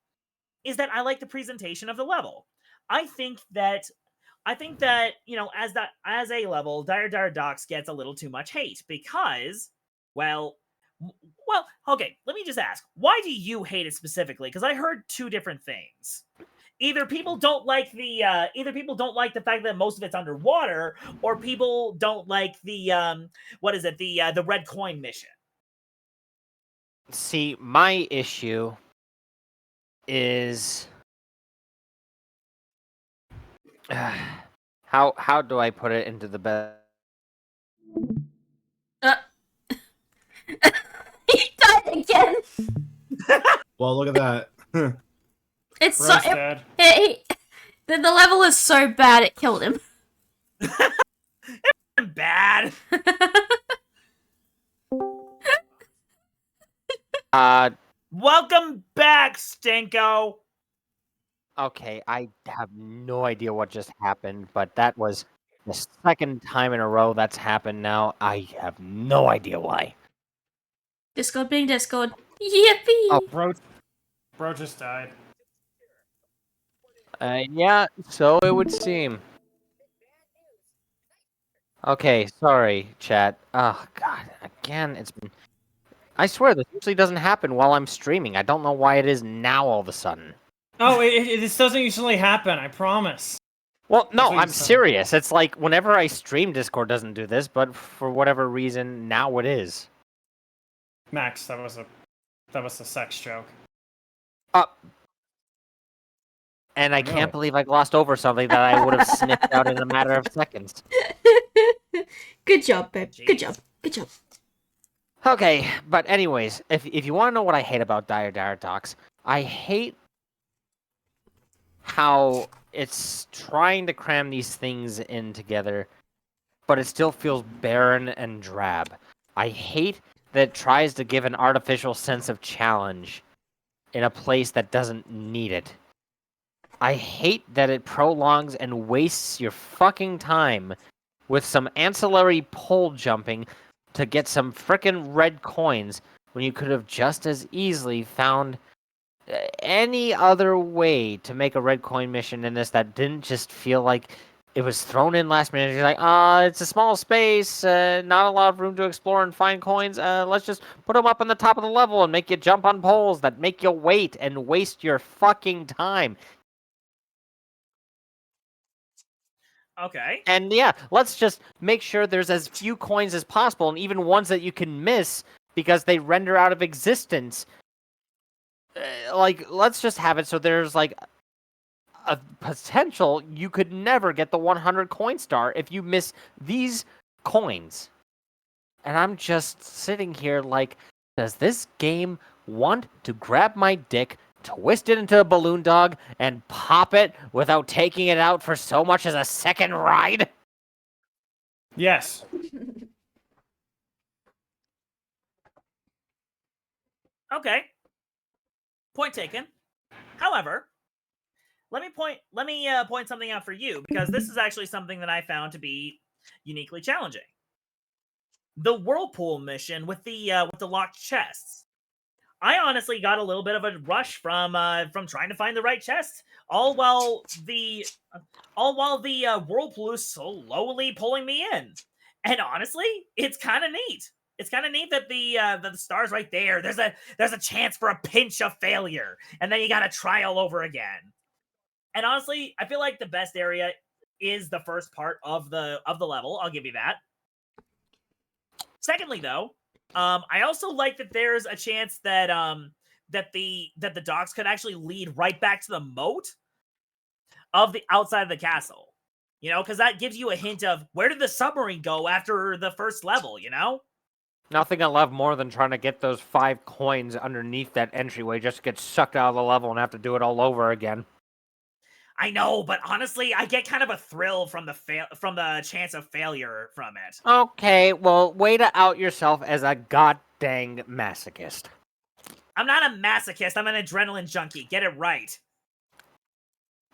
Speaker 3: is that I like the presentation of the level. I think that you know, as a level, Dire Docks gets a little too much hate because, well, okay. Let me just ask, why do you hate it specifically? Because I heard 2 different things. Either people don't like the fact that most of it's underwater, or people don't like the the red coin mission.
Speaker 2: See, my issue is how do I put it into the best?
Speaker 1: Uh, he died again.
Speaker 5: Well, look at that.
Speaker 1: It's so
Speaker 4: Roast dead.
Speaker 1: the level is so bad it killed him.
Speaker 3: Bad. Welcome back, Stinko.
Speaker 2: Okay, I have no idea what just happened, but that was the second time in a row that's happened now. I have no idea why.
Speaker 1: Discord being Discord. Yippee!
Speaker 2: Oh.
Speaker 4: Bro just died.
Speaker 2: Yeah, so it would seem. Okay, sorry, chat. Oh, God. Again, it's been... I swear, this usually doesn't happen while I'm streaming. I don't know why it is now all of a sudden.
Speaker 4: Oh, this doesn't usually happen. I promise.
Speaker 2: Well, no,
Speaker 4: what you
Speaker 2: I'm
Speaker 4: said.
Speaker 2: serious. It's like, whenever I stream, Discord doesn't do this, but for whatever reason, now it is.
Speaker 4: Max, that was a sex joke.
Speaker 2: And I
Speaker 4: No.
Speaker 2: can't believe I glossed over something that I would have sniffed out in a matter of seconds.
Speaker 1: Good job, babe. Good
Speaker 3: Jeez.
Speaker 1: job. Good job.
Speaker 2: Okay, but anyways, if you want to know what I hate about Dire Docs, I hate how it's trying to cram these things in together, but it still feels barren and drab. I hate that it tries to give an artificial sense of challenge in a place that doesn't need it. I hate that it prolongs and wastes your fucking time with some ancillary pole jumping to get some frickin' red coins when you could have just as easily found any other way to make a red coin mission in this that didn't just feel like it was thrown in last minute. You're like, it's a small space, not a lot of room to explore and find coins. Let's just put them up on the top of the level and make you jump on poles that make you wait and waste your fucking time.
Speaker 3: Okay.
Speaker 2: And yeah, let's just make sure there's as few coins as possible, and even ones that you can miss because they render out of existence. Let's just have it so there's like a potential you could never get the 100 coin star if you miss these coins. And I'm just sitting here like, does this game want to grab my dick, twist it into a balloon dog, and pop it without taking it out for so much as a second ride?
Speaker 4: Yes.
Speaker 3: Okay. Point taken. However, let me point something out for you, because this is actually something that I found to be uniquely challenging. The whirlpool mission with the locked chests. I honestly got a little bit of a rush from trying to find the right chest, all while the whirlpool is slowly pulling me in. And honestly, it's kind of neat. It's kind of neat that the star's right there. There's a chance for a pinch of failure, and then you gotta try all over again. And honestly, I feel like the best area is the first part of the level. I'll give you that. Secondly, though, I also like that there's a chance that that the docks could actually lead right back to the moat of the outside of the castle. You know, because that gives you a hint of where did the submarine go after the first level, you know?
Speaker 2: Nothing I love more than trying to get those 5 coins underneath that entryway just to get sucked out of the level and have to do it all over again.
Speaker 3: I know, but honestly, I get kind of a thrill from the chance of failure from it.
Speaker 2: Okay, well, way to out yourself as a goddamn masochist.
Speaker 3: I'm not a masochist, I'm an adrenaline junkie. Get it right.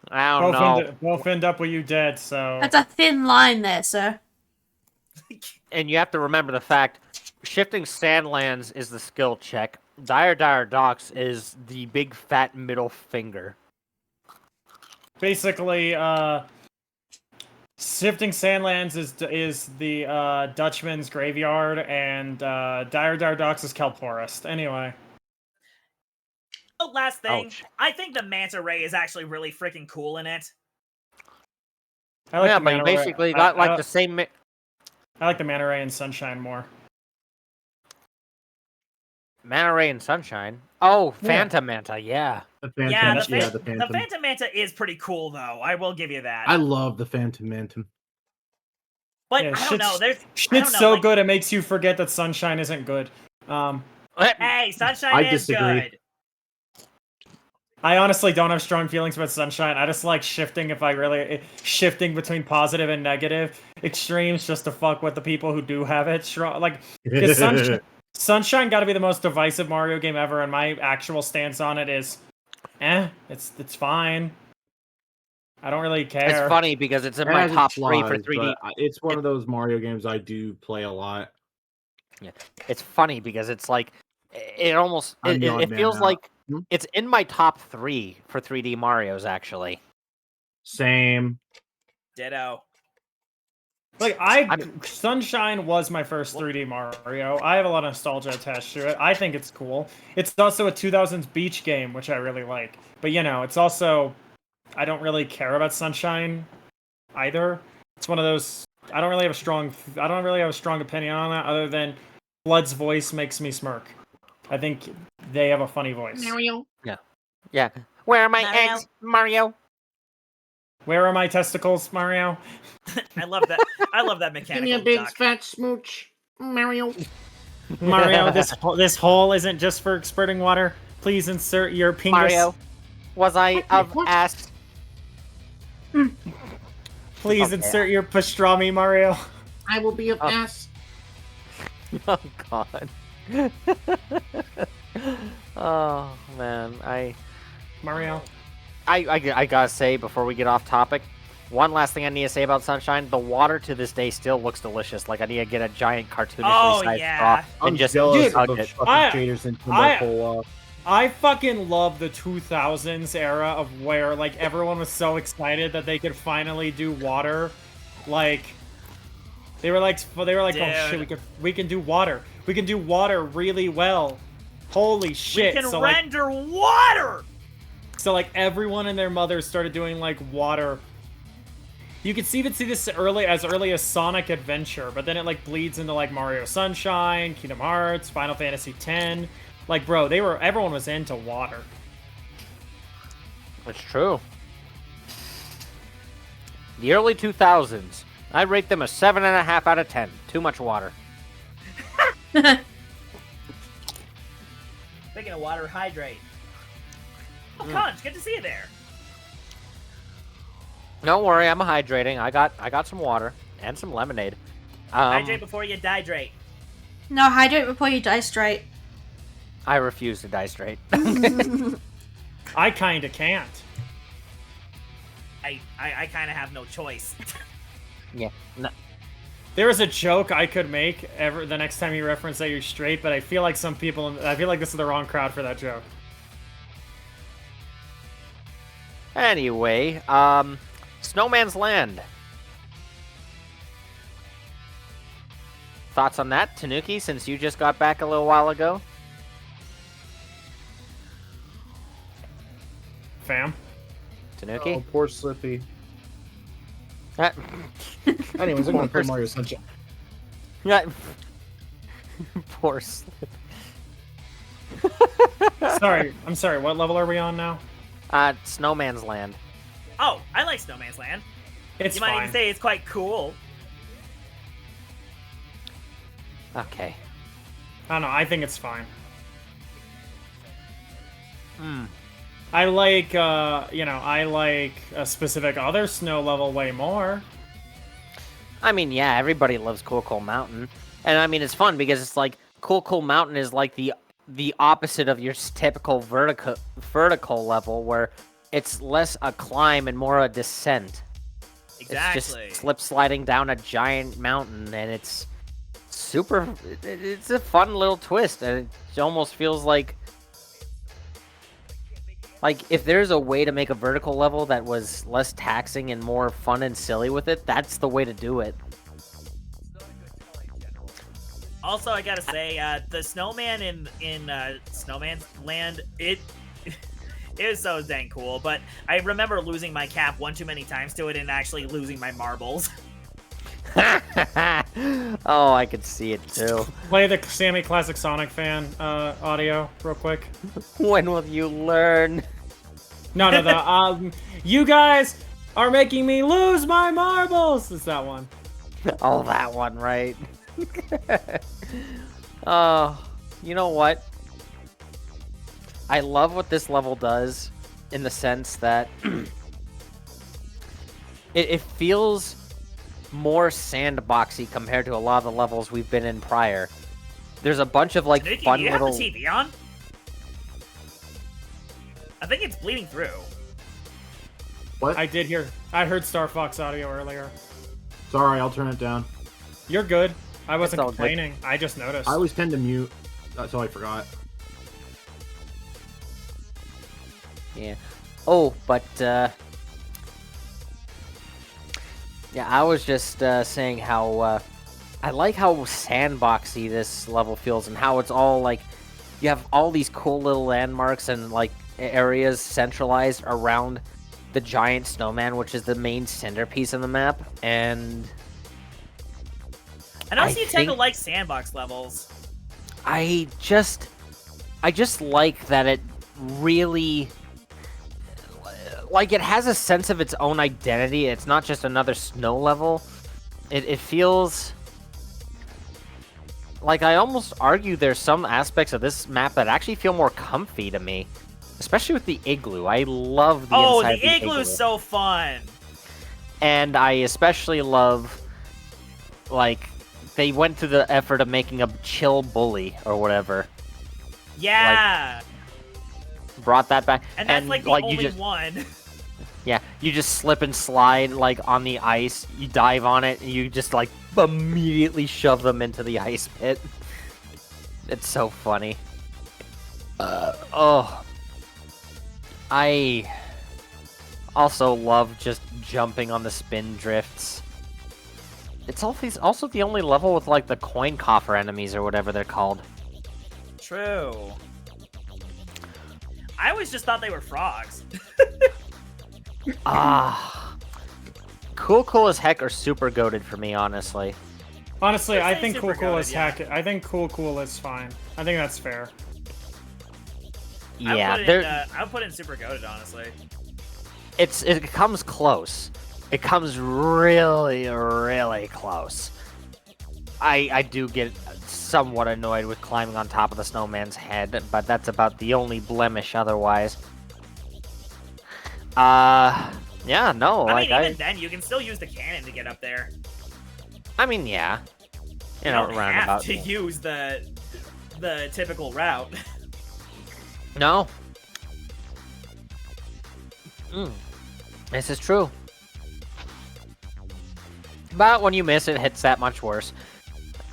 Speaker 2: I don't know.
Speaker 4: Both end up with you dead, so...
Speaker 1: That's a thin line there, sir.
Speaker 2: And you have to remember the fact, shifting sandlands is the skill check. Dire Docks is the big fat middle finger.
Speaker 4: Basically, shifting sandlands is the Dutchman's graveyard, and Dire Docks is Kelp Forest. Anyway.
Speaker 3: Oh, last thing,
Speaker 2: Ouch.
Speaker 3: I think the manta ray is actually really freaking cool in it.
Speaker 4: I like
Speaker 2: Yeah,
Speaker 4: the
Speaker 2: but you
Speaker 4: Manta Ray-
Speaker 2: basically
Speaker 4: I-
Speaker 2: got like
Speaker 4: I-
Speaker 2: the same...
Speaker 4: I like the Manta Ray and Sunshine more.
Speaker 2: Manta Ray and Sunshine. Oh,
Speaker 4: Yeah.
Speaker 2: Phantom Manta, yeah.
Speaker 5: The Phantom,
Speaker 3: Yeah,
Speaker 5: the
Speaker 3: the
Speaker 5: Phantom.
Speaker 3: Phantom Manta is pretty cool, though. I will give you that.
Speaker 5: I love the Phantom Phantom.
Speaker 3: But
Speaker 4: Yeah,
Speaker 3: I don't know. There's I
Speaker 4: Shit's
Speaker 3: don't know,
Speaker 4: so
Speaker 3: like,
Speaker 4: good it makes you forget that Sunshine isn't good.
Speaker 3: Hey, Sunshine
Speaker 5: I
Speaker 3: is
Speaker 5: disagree.
Speaker 3: good.
Speaker 4: I honestly don't have strong feelings about Sunshine. I just like shifting shifting between positive and negative extremes just to fuck with the people who do have it strong. Like, because Sunshine got to be the most divisive Mario game ever, and my actual stance on it is, it's fine. I don't really care.
Speaker 2: It's funny because it's in
Speaker 5: It
Speaker 2: my
Speaker 5: has
Speaker 2: top
Speaker 5: its
Speaker 2: 3 for
Speaker 5: flaws,
Speaker 2: 3D.
Speaker 5: but it's one of those Mario games I do play a lot.
Speaker 2: It's funny because it's like it almost
Speaker 5: I'm the odd
Speaker 2: it
Speaker 5: man
Speaker 2: feels
Speaker 5: out.
Speaker 2: like
Speaker 5: Hmm?
Speaker 2: it's in my top 3 for 3D Marios actually.
Speaker 5: Same.
Speaker 3: Ditto.
Speaker 4: Like Sunshine was my first 3D Mario. I have a lot of nostalgia attached to it. I think it's cool. It's also a 2000s beach game, which I really like. But it's also I don't really care about Sunshine either. It's one of those I don't really have a strong opinion on that other than Blood's voice makes me smirk. I think they have a funny voice.
Speaker 2: Yeah. Where are my
Speaker 3: Mario.
Speaker 2: eggs, Mario?
Speaker 4: Where are my testicles, Mario?
Speaker 3: I love that. I love that mechanical duck.
Speaker 5: fat smooch, Mario.
Speaker 4: Mario, this hole isn't just for spurting water. Please insert your pingus.
Speaker 2: Mario, was I asked?
Speaker 4: Please
Speaker 2: Okay.
Speaker 4: insert your pastrami, Mario.
Speaker 5: I will be of ass.
Speaker 2: Oh God. Oh man,
Speaker 4: Mario.
Speaker 2: I gotta say before we get off topic, one last thing I need to say about Sunshine: the water to this day still looks delicious. Like I need to get a giant cartoonishly
Speaker 3: Oh,
Speaker 2: sized
Speaker 3: yeah.
Speaker 2: straw and
Speaker 5: I'm
Speaker 2: just
Speaker 5: jealous
Speaker 2: hug
Speaker 5: of the
Speaker 2: it.
Speaker 5: fucking
Speaker 4: I-
Speaker 5: shaders in
Speaker 4: I-
Speaker 5: pull off.
Speaker 4: I fucking love the 2000s era of where like everyone was so excited that they could finally do water. Like they were like oh shit,
Speaker 3: Dude.
Speaker 4: we can do water. We can do water really well. Holy shit.
Speaker 3: We can
Speaker 4: so
Speaker 3: render water.
Speaker 4: like everyone and their mothers started doing like water. You could see this as early as Sonic Adventure, but then it like bleeds into like Mario Sunshine, Kingdom Hearts, Final Fantasy X. Like, bro, everyone was into water.
Speaker 2: It's true. The early 2000s, I rate them a 7.5 out of 10. Too much water.
Speaker 3: Speaking of water, hydrate. Oh, Conch, good to see you there.
Speaker 2: Don't worry, I'm hydrating. I got some water and some lemonade.
Speaker 3: Hydrate before you dihydrate.
Speaker 1: No, hydrate before you die straight.
Speaker 2: I refuse to die straight.
Speaker 4: I kinda can't.
Speaker 3: I kind of have no choice.
Speaker 2: Yeah. No.
Speaker 4: There is a joke I could make the next time you reference that you're straight, but I feel like this is the wrong crowd for that joke.
Speaker 2: Anyway, Snowman's Land. Thoughts on that, Tanuki, since you just got back a little while ago?
Speaker 4: Fam.
Speaker 2: Tanuki?
Speaker 5: Oh, poor Slippy.
Speaker 2: Ah.
Speaker 5: Anyways, I'm gonna play Mario Sunshine.
Speaker 2: Yeah. Poor Slip.
Speaker 4: I'm sorry, what level are we on now?
Speaker 2: Snowman's Land.
Speaker 3: Oh, I like Snowman's Land.
Speaker 4: It's
Speaker 3: You might
Speaker 4: fine.
Speaker 3: even say it's quite cool.
Speaker 2: Okay.
Speaker 4: I don't know, I think it's fine.
Speaker 2: Hmm.
Speaker 4: I like a specific other snow level way more.
Speaker 2: I mean, yeah, everybody loves Cool Cool Mountain. And I mean, it's fun because it's like Cool Cool Mountain is like the opposite of your typical vertical level where it's less a climb and more a descent.
Speaker 3: Exactly.
Speaker 2: It's just slip sliding down a giant mountain, and it's super. It's a fun little twist, and it almost feels like if there's a way to make a vertical level that was less taxing and more fun and silly with it, that's the way to do it.
Speaker 3: Also, I gotta say, the snowman in Snowman's Land, it is so dang cool. But I remember losing my cap one too many times to it and actually losing my marbles.
Speaker 2: Oh, I could see it too.
Speaker 4: Play the Sammy Classic Sonic fan audio real quick.
Speaker 2: When will you learn?
Speaker 4: No, you guys are making me lose my marbles. It's that one.
Speaker 2: Oh, that one, right? Oh, you know what? I love what this level does in the sense that it feels more sandboxy compared to a lot of the levels we've been in prior. There's a bunch of like
Speaker 3: Tanuki,
Speaker 2: fun
Speaker 3: do you
Speaker 2: little.
Speaker 3: have the TV on? I think it's bleeding through.
Speaker 5: What?
Speaker 4: I heard Star Fox audio earlier.
Speaker 5: Sorry, I'll turn it down.
Speaker 4: You're good. I wasn't
Speaker 2: all good.
Speaker 4: complaining. I just noticed.
Speaker 5: I always tend to mute. That's all I forgot.
Speaker 2: Yeah. Oh, but yeah, I was just saying how I like how sandboxy this level feels and how it's all like you have all these cool little landmarks and like areas centralized around the giant snowman, which is the main centerpiece of the map, and
Speaker 3: I know
Speaker 2: I
Speaker 3: you tend to
Speaker 2: think-
Speaker 3: like sandbox levels.
Speaker 2: I just like that it really like it has a sense of its own identity. It's not just another snow level. It feels like I almost argue there's some aspects of this map that actually feel more comfy to me, especially with the igloo. I love the
Speaker 3: Oh,
Speaker 2: inside
Speaker 3: the
Speaker 2: of the
Speaker 3: igloo's so fun.
Speaker 2: And I especially love like they went through the effort of making a chill bully or whatever.
Speaker 3: Yeah.
Speaker 2: Brought that back,
Speaker 3: And that's like the
Speaker 2: you
Speaker 3: only
Speaker 2: just
Speaker 3: one.
Speaker 2: yeah, you just slip and slide like on the ice. You dive on it, and you just like immediately shove them into the ice pit. It's so funny. Oh, I also love just jumping on the spin drifts. It's also the only level with like the coin coffer enemies or whatever they're called.
Speaker 3: True. I always just thought they were frogs.
Speaker 2: Ah, cool as heck or super goated for me, honestly.
Speaker 4: Honestly, I
Speaker 3: say
Speaker 4: think
Speaker 3: super
Speaker 4: cool is
Speaker 3: goated, yeah.
Speaker 4: heck. I think cool is fine. I think that's fair.
Speaker 2: Yeah,
Speaker 3: I'll put in super goated, honestly.
Speaker 2: it comes close. It comes really, really close. I do get somewhat annoyed with climbing on top of the snowman's head, but that's about the only blemish otherwise. Yeah, no,
Speaker 3: I mean, even then, you can still use the cannon to get up there.
Speaker 2: I mean, yeah.
Speaker 3: You don't have
Speaker 2: roundabout.
Speaker 3: to use the typical route.
Speaker 2: No. This is true. But when you miss, it hits that much worse.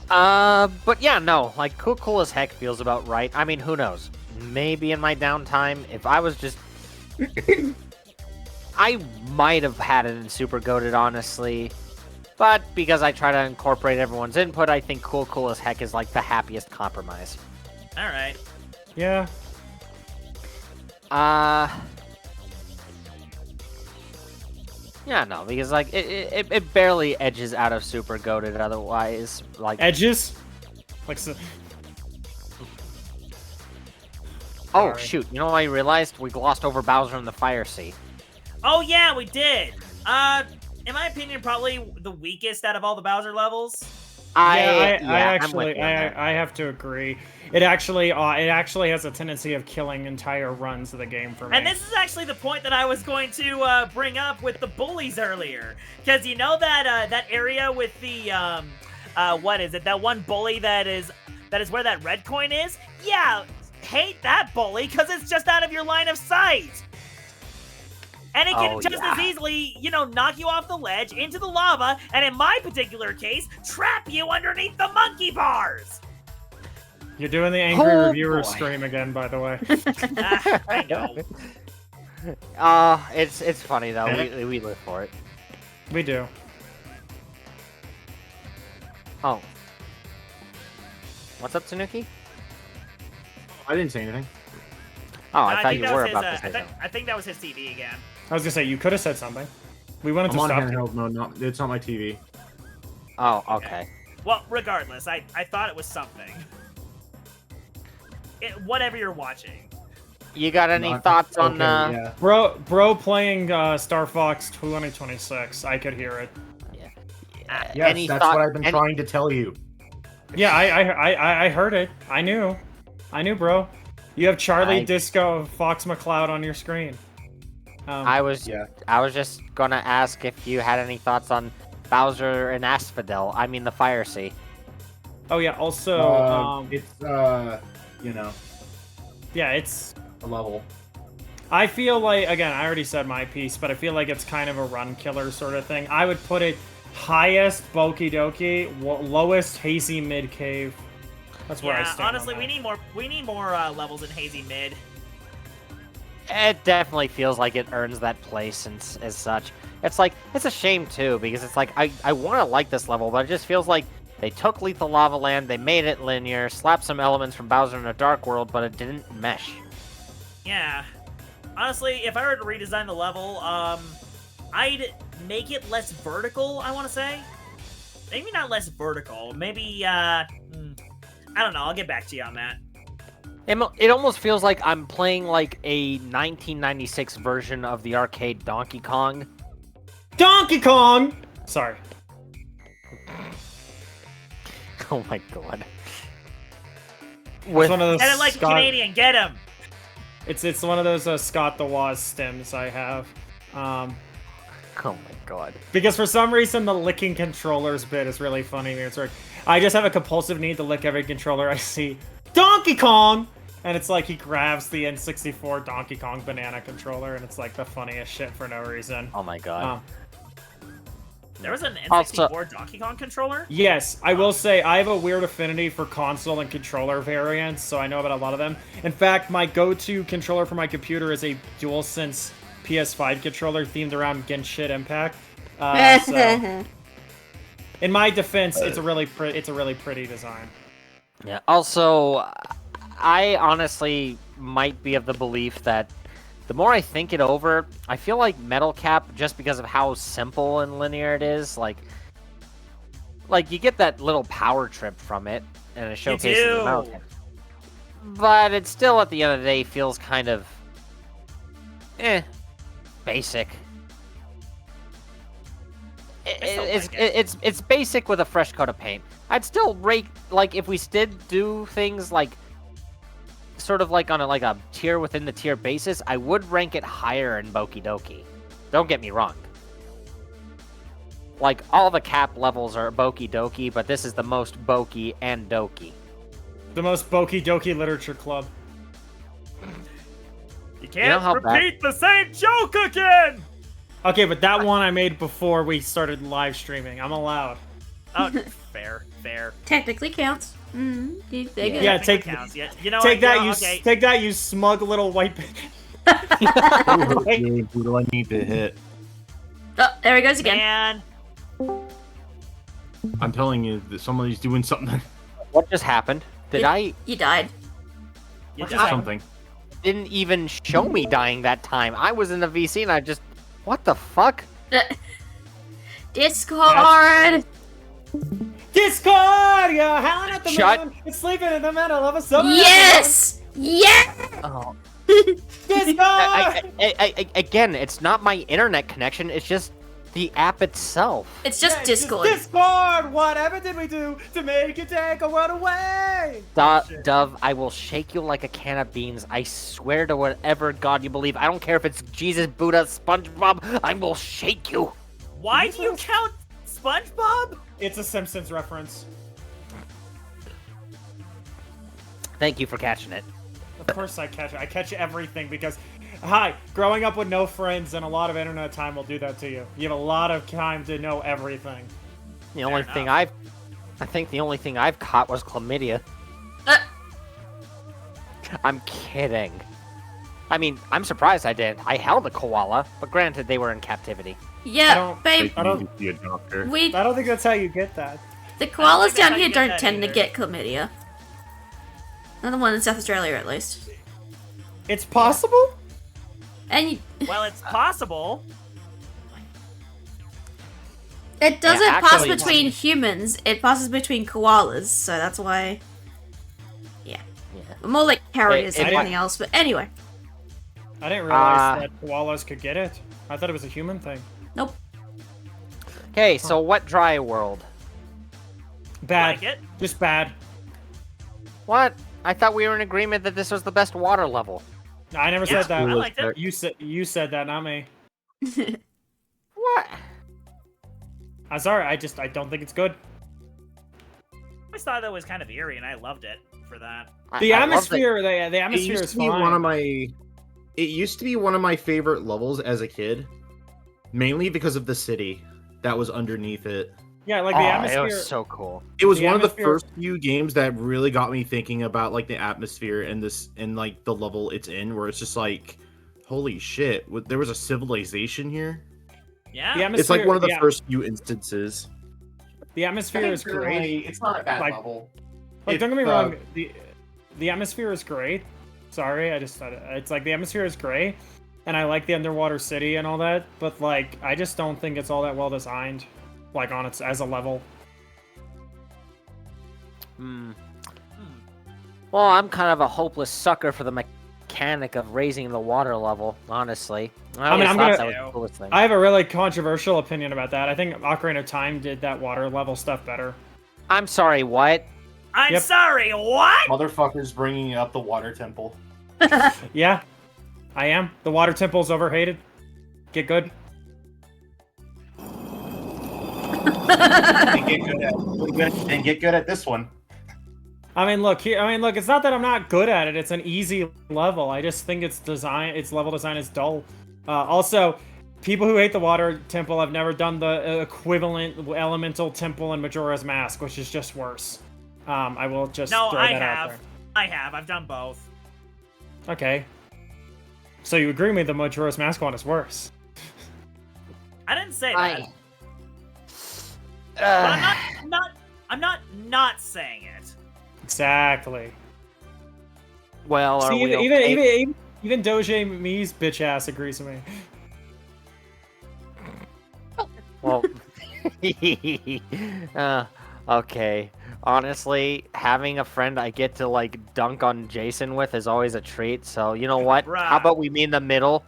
Speaker 2: But yeah, no, like cool as heck feels about right. I mean, who knows? Maybe in my downtime, if I was just, I might have had it in super goated, honestly. But because I try to incorporate everyone's input, I think cool as heck is like the happiest compromise.
Speaker 3: All right.
Speaker 4: Yeah.
Speaker 2: Yeah, no, because like it barely edges out of super goated otherwise. Like
Speaker 4: Edges? Like so.
Speaker 2: oh
Speaker 4: Sorry.
Speaker 2: shoot, you know what I realized? We glossed over Bowser in the Fire Sea.
Speaker 3: Oh yeah, we did. In my opinion, probably the weakest out of all the Bowser levels.
Speaker 4: I
Speaker 2: I'm with
Speaker 4: actually
Speaker 2: you on that.
Speaker 4: I have to agree. It actually has a tendency of killing entire runs of the game for me.
Speaker 3: And this is actually the point that I was going to bring up with the bullies earlier, because you know that that area with the what is it? That one bully that is where that red coin is. Yeah, hate that bully because it's just out of your line of sight. And it can
Speaker 2: Oh,
Speaker 3: just as
Speaker 2: yeah.
Speaker 3: easily, knock you off the ledge into the lava, and in my particular case, trap you underneath the monkey bars.
Speaker 4: You're doing the angry
Speaker 2: Oh,
Speaker 4: reviewer
Speaker 2: boy.
Speaker 4: stream again, by the way.
Speaker 3: I know.
Speaker 2: It's funny though. We live for it.
Speaker 4: We do.
Speaker 2: Oh. What's up, Tanuki?
Speaker 5: I didn't say anything.
Speaker 2: Oh, I thought
Speaker 3: think
Speaker 2: you
Speaker 3: that
Speaker 2: were
Speaker 3: was
Speaker 2: about
Speaker 3: his,
Speaker 2: to say something.
Speaker 3: I think that was his TV again.
Speaker 4: I was gonna say you could have said something. We wanted
Speaker 5: I'm
Speaker 4: to
Speaker 5: on
Speaker 4: stop you.
Speaker 5: handheld mode. It's not my TV.
Speaker 2: Oh, okay.
Speaker 3: Well, regardless, I thought it was something. Whatever you're watching.
Speaker 2: You got any
Speaker 5: Not-
Speaker 2: thoughts on?
Speaker 5: okay, yeah.
Speaker 4: Bro playing Star Fox 2026. I could hear it.
Speaker 5: Yes,
Speaker 2: any
Speaker 5: that's
Speaker 2: thought-
Speaker 5: what I've been trying to tell you.
Speaker 4: Yeah, I heard it. I knew, bro. You have Charlie
Speaker 2: I-
Speaker 4: Disco Fox McCloud on your screen.
Speaker 2: I was just gonna ask if you had any thoughts on Bowser and Asphodel. I mean the Fire Sea.
Speaker 4: Oh yeah. Also,
Speaker 5: It's you know,
Speaker 4: yeah, it's.
Speaker 5: a level.
Speaker 4: I feel like, again, I already said my piece, but I feel like it's kind of a run killer sort of thing. I would put it highest Boki Doki, lowest Hazy Mid Cave. That's where I
Speaker 3: Yeah,
Speaker 4: stand.
Speaker 3: honestly,
Speaker 4: on
Speaker 3: we
Speaker 4: that.
Speaker 3: need more levels in Hazy Mid.
Speaker 2: It definitely feels like it earns that place and as such. It's like, it's a shame too, because it's like, I want to like this level, but it just feels like they took Lethal Lava Land, they made it linear, slapped some elements from Bowser in a Dark World, but it didn't mesh.
Speaker 3: Yeah. Honestly, if I were to redesign the level, I'd make it less vertical, I want to say. Maybe not less vertical. Maybe, I don't know. I'll get back to you on that.
Speaker 2: It almost feels like I'm playing like a 1996 version of the arcade Donkey Kong.
Speaker 4: Donkey Kong! Sorry.
Speaker 2: Oh my god.
Speaker 4: It's one of those
Speaker 3: Get it like
Speaker 4: Scott,
Speaker 3: Canadian, get him!
Speaker 4: It's one of those Scott the Woz stims I have.
Speaker 2: Oh my god.
Speaker 4: Because for some reason the licking controllers bit is really funny. It's like, I just have a compulsive need to lick every controller I see. Donkey Kong! And it's like he grabs the N64 Donkey Kong banana controller, and it's like the funniest shit for no reason.
Speaker 2: Oh my god.
Speaker 3: There was an N64
Speaker 2: Also-
Speaker 3: Donkey Kong controller?
Speaker 4: Yes, I will say I have a weird affinity for console and controller variants, so I know about a lot of them. In fact, my go-to controller for my computer is a DualSense PS5 controller themed around Genshin Impact. So, in my defense, it's a really pretty design.
Speaker 2: Yeah. Also, I honestly might be of the belief that the more I think it over, I feel like Metal Cap, just because of how simple and linear it is, like you get that little power trip from it, and it showcases the
Speaker 3: do.
Speaker 2: Metal Cap. But it still, at the end of the day, feels kind of, basic. It's basic with a fresh coat of paint. I'd still rate, like, if we did do things like sort of like on a tier within the tier basis, I would rank it higher in Boki Doki. Don't get me wrong. Like, all the cap levels are Boki Doki, but this is the most Boki and Doki.
Speaker 4: The most Boki Doki Literature Club.
Speaker 3: You can't
Speaker 2: know how
Speaker 3: repeat the same joke again!
Speaker 4: Okay, but that one I made before we started live streaming. I'm allowed.
Speaker 3: Oh, fair.
Speaker 1: Technically counts.
Speaker 4: Yeah,
Speaker 3: Technically
Speaker 4: take
Speaker 3: counts. Yeah, you know
Speaker 4: take
Speaker 3: what?
Speaker 4: that,
Speaker 3: Yeah,
Speaker 4: you
Speaker 3: okay.
Speaker 4: take that, you smug little white bitch.
Speaker 5: Dude, who do I need to hit?
Speaker 1: Oh, there he goes again.
Speaker 3: Man,
Speaker 5: I'm telling you that somebody's doing something.
Speaker 2: What just happened?
Speaker 1: You died.
Speaker 3: you
Speaker 2: What
Speaker 3: died.
Speaker 5: something.
Speaker 2: Didn't even show me dying that time. I was in the VC and I just... What the fuck?
Speaker 1: Discord!
Speaker 4: Discord! You're howling at the
Speaker 2: Shut-
Speaker 4: moon. It's sleeping in the middle of a summer.
Speaker 1: Yes! Yeah!
Speaker 2: Oh.
Speaker 4: Discord!
Speaker 2: Again, it's not my internet connection, it's just the app itself.
Speaker 1: It's just
Speaker 4: Yeah,
Speaker 1: Discord.
Speaker 4: Discord! Whatever did we do to make you take a world away?
Speaker 2: Dove, I will shake you like a can of beans. I swear to whatever god you believe. I don't care if it's Jesus, Buddha, SpongeBob. I will shake you.
Speaker 3: Why do you count SpongeBob?
Speaker 4: It's a Simpsons reference.
Speaker 2: Thank you for catching it.
Speaker 4: Of course I catch it. I catch everything because, hi, growing up with no friends and a lot of internet time will do that to you. You have a lot of time to know everything.
Speaker 2: The only thing
Speaker 3: enough.
Speaker 2: I think the only thing I've caught was chlamydia. I'm kidding. I mean, I'm surprised I didn't. I held a koala, but granted, they were in captivity.
Speaker 1: Yeah, babe.
Speaker 4: I don't-
Speaker 5: be a doctor.
Speaker 1: We
Speaker 4: I don't think that's how you get that.
Speaker 1: the koalas
Speaker 3: think that's
Speaker 1: down
Speaker 3: how you
Speaker 1: here
Speaker 3: get
Speaker 1: don't
Speaker 3: that
Speaker 1: tend to
Speaker 3: either.
Speaker 1: get chlamydia. Not the one in South Australia, at least.
Speaker 4: It's possible?
Speaker 1: And you,
Speaker 3: Well, it's possible.
Speaker 1: It doesn't
Speaker 2: Yeah,
Speaker 1: pass
Speaker 2: actually-
Speaker 1: between humans. It passes between koalas, so that's why.
Speaker 2: Yeah.
Speaker 1: More like carriers than
Speaker 4: it-
Speaker 1: anything else. But anyway,
Speaker 4: I didn't realize that koalas could get it. I thought it was a human thing.
Speaker 1: nope.
Speaker 2: Okay, so what dry world?
Speaker 4: Bad.
Speaker 3: Like it?
Speaker 4: Just bad.
Speaker 2: What? I thought we were in agreement that this was the best water level.
Speaker 4: No, I never
Speaker 3: Yeah,
Speaker 4: said that.
Speaker 3: I liked it.
Speaker 4: You said that, not me.
Speaker 2: What?
Speaker 4: I'm sorry. I don't think it's good.
Speaker 3: I always thought that was kind of eerie, and I loved it for that.
Speaker 4: The
Speaker 2: I love
Speaker 4: atmosphere, the
Speaker 5: It
Speaker 4: atmosphere
Speaker 5: used
Speaker 4: is
Speaker 5: to be
Speaker 4: fine.
Speaker 5: one of my. It used to be one of my favorite levels as a kid, mainly because of the city that was underneath it.
Speaker 4: Yeah, like
Speaker 2: Oh,
Speaker 4: the
Speaker 2: it
Speaker 4: atmosphere.
Speaker 2: was so cool.
Speaker 5: It was
Speaker 4: The
Speaker 5: one of the
Speaker 4: atmosphere-
Speaker 5: first few games that really got me thinking about like the atmosphere and this and like the level it's in, where it's just like, holy shit, there was a civilization here.
Speaker 3: Yeah.
Speaker 4: The atmosphere.
Speaker 5: It's like one of the
Speaker 4: yeah,
Speaker 5: first few instances.
Speaker 4: The atmosphere is great.
Speaker 5: It's not a bad
Speaker 4: Like-
Speaker 5: level.
Speaker 4: Like, don't get me
Speaker 5: It's,
Speaker 4: wrong. The atmosphere is great. Sorry, I just said it. It's like the atmosphere is great, and I like the underwater city and all that. But like, I just don't think it's all that well designed, like on its as a level.
Speaker 2: Well, I'm kind of a hopeless sucker for the mechanic of raising the water level, honestly. I
Speaker 4: mean,
Speaker 2: always
Speaker 4: I'm
Speaker 2: thought
Speaker 4: gonna-
Speaker 2: that was the coolest thing.
Speaker 4: I have a really controversial opinion about that. I think Ocarina of Time did that water level stuff better.
Speaker 2: I'm sorry, what?
Speaker 3: I'm
Speaker 4: Yep.
Speaker 3: sorry, what?
Speaker 5: Motherfuckers bringing up the water temple.
Speaker 4: Yeah, I am. The water temple's overhated. Get good.
Speaker 5: And get good at this one.
Speaker 4: I mean, look here. I mean, look. It's not that I'm not good at it. It's an easy level. I just think its level design is dull. Also, people who hate the water temple have never done the equivalent elemental temple in Majora's Mask, which is just worse. I will just
Speaker 3: No,
Speaker 4: throw
Speaker 3: I
Speaker 4: that out
Speaker 3: have.
Speaker 4: there.
Speaker 3: I have. I've done both.
Speaker 4: Okay. So you agree with me the Majora's Mask one is worse?
Speaker 3: I didn't say that.
Speaker 2: I...
Speaker 3: But I'm not saying it.
Speaker 4: Exactly.
Speaker 2: Well, are
Speaker 4: See,
Speaker 2: we
Speaker 4: even,
Speaker 2: okay?
Speaker 4: even Doge Mi's bitch ass agrees with me.
Speaker 2: Well, okay. Honestly, having a friend I get to like dunk on Jason with is always a treat. So you know what?
Speaker 3: Bruh.
Speaker 2: How about we meet in the middle?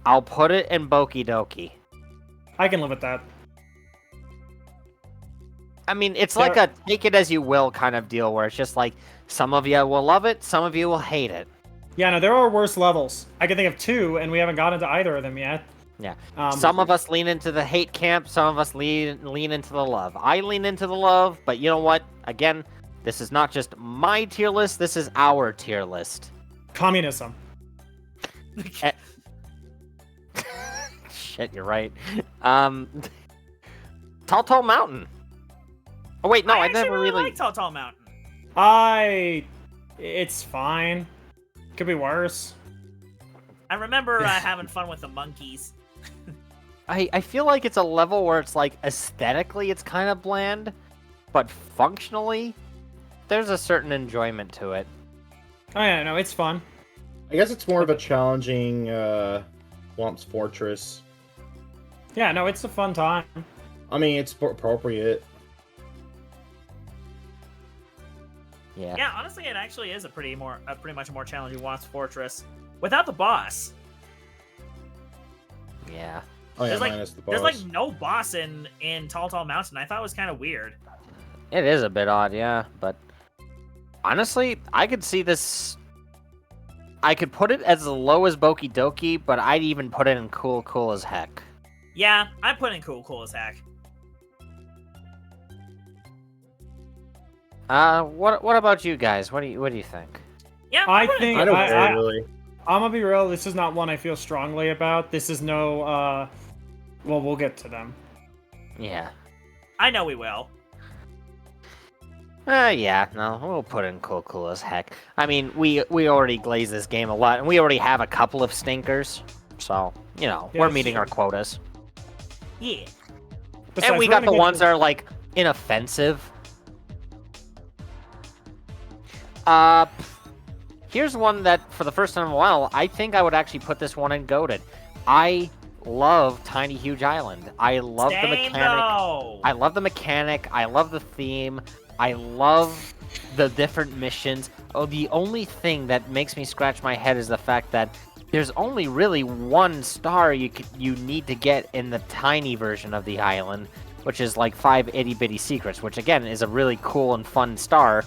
Speaker 2: I'll put it in Boki Doki.
Speaker 4: I can live with that.
Speaker 2: I mean, it's like a take it as you will kind of deal where it's just like some of you will love it, some of you will hate it.
Speaker 4: Yeah, no, there are worse levels. I can think of two, and we haven't gotten to either of them yet.
Speaker 2: Yeah.
Speaker 4: Um,
Speaker 2: Some of us lean into the hate camp, some of us lean into the love. I lean into the love, but you know what? Again, this is not just my tier list, this is our tier list.
Speaker 4: Communism.
Speaker 2: Shit, you're right. Tall Mountain. Oh wait, no, I
Speaker 3: actually
Speaker 2: never really.
Speaker 3: like Tall Mountain.
Speaker 4: It's fine. Could be worse.
Speaker 3: I remember having fun with the monkeys.
Speaker 2: I feel like it's a level where it's like aesthetically it's kind of bland, but functionally there's a certain enjoyment to it.
Speaker 4: Oh yeah, no, it's fun.
Speaker 5: I guess it's more of a challenging Swamp's Fortress.
Speaker 4: Yeah, no, it's a fun time.
Speaker 5: I mean, it's appropriate.
Speaker 2: Yeah.
Speaker 3: Yeah, honestly, it actually is a pretty much a more challenging Wasp's Fortress without the boss.
Speaker 2: Yeah.
Speaker 5: Oh yeah,
Speaker 3: There's like-
Speaker 5: minus the boss.
Speaker 3: There's like no boss in Tall Mountain. I thought it was kind of weird.
Speaker 2: It is a bit odd, yeah, but honestly, I could see this. I could put it as low as Boki Doki, but I'd even put it in cool as heck.
Speaker 3: Yeah, I put in cool as heck.
Speaker 2: What about you guys? What do you think?
Speaker 3: Yeah,
Speaker 4: I
Speaker 3: put it in
Speaker 4: think-
Speaker 5: I don't
Speaker 4: I-
Speaker 5: care
Speaker 4: I-
Speaker 5: really.
Speaker 4: I'm gonna be real. This is not one I feel strongly about. This is no. Well, we'll get to them.
Speaker 2: Yeah.
Speaker 3: I know we will.
Speaker 2: Yeah, no, we'll put in cool as heck. I mean, we already glazed this game a lot, and we already have a couple of stinkers, so you know
Speaker 4: Yeah,
Speaker 2: we're
Speaker 4: that's
Speaker 2: meeting
Speaker 4: true.
Speaker 2: our quotas.
Speaker 3: Yeah.
Speaker 4: Besides,
Speaker 2: And we
Speaker 4: we're
Speaker 2: got
Speaker 4: gonna
Speaker 2: the
Speaker 4: get
Speaker 2: ones
Speaker 4: to-
Speaker 2: that are like inoffensive. Here's one that for the first time in a while, I think I would actually put this one in goated. I love Tiny Huge Island. I love the mechanic.
Speaker 3: Though.
Speaker 2: I love the mechanic. I love the theme. I love the different missions. Oh, the only thing that makes me scratch my head is the fact that there's only really one star you need to get in the tiny version of the island, which is like 5 itty-bitty secrets, which again is a really cool and fun star.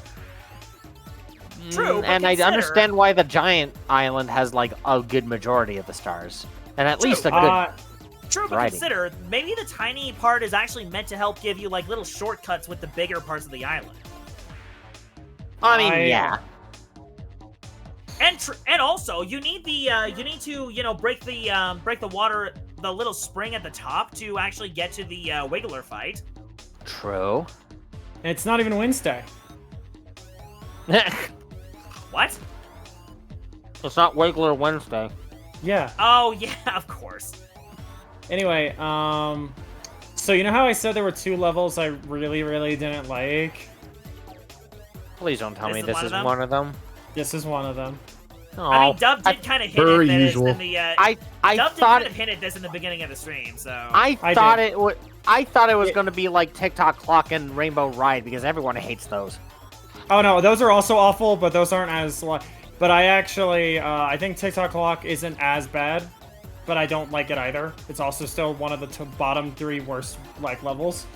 Speaker 3: True, but
Speaker 2: and I understand why the giant island has like a good majority of the stars, and at least a good.
Speaker 3: True, but
Speaker 2: writing.
Speaker 3: consider, maybe the tiny part is actually meant to help give you like little shortcuts with the bigger parts of the island.
Speaker 2: I mean, yeah.
Speaker 3: And also, you need to break the water, the little spring at the top to actually get to the Wiggler fight.
Speaker 2: True.
Speaker 4: It's not even Wednesday.
Speaker 3: What?
Speaker 2: It's not Wiggler Wednesday.
Speaker 4: Yeah.
Speaker 3: Oh yeah, of course.
Speaker 4: Anyway, so you know how I said there were 2 levels I really, really didn't like?
Speaker 2: Please don't tell me this is
Speaker 3: them?
Speaker 2: one of them.
Speaker 4: This is one of them.
Speaker 2: Oh,
Speaker 3: I mean, Dub did kind of hint
Speaker 5: per
Speaker 3: at this
Speaker 5: usual.
Speaker 3: in the.
Speaker 2: I
Speaker 3: Dub did
Speaker 2: thought
Speaker 3: kind of hint at this in the beginning of the stream, so.
Speaker 2: I
Speaker 4: I
Speaker 2: thought
Speaker 4: did.
Speaker 2: it would. I thought it was going to be like TikTok Clock and Rainbow Ride because everyone hates those.
Speaker 4: Oh no, those are also awful, but those aren't as but I actually I think TikTok Clock isn't as bad, but I don't like it either. It's also still one of the bottom 3 worst like levels,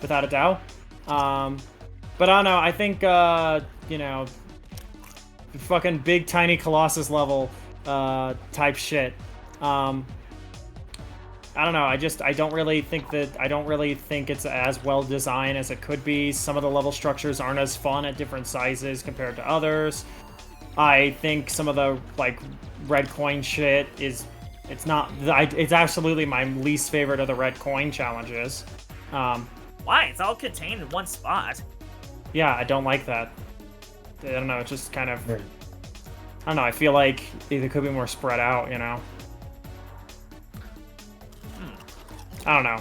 Speaker 4: without a doubt. But I don't know. I think fucking big tiny Colossus level type shit. I don't know. I don't really think it's as well designed as it could be. Some of the level structures aren't as fun at different sizes compared to others. I think some of the like red coin shit it's absolutely my least favorite of the red coin challenges.
Speaker 3: Why? It's all contained in one spot.
Speaker 4: Yeah, I don't like that. I don't know. It's just kind of. I don't know. I feel like it could be more spread out. You know. I don't know.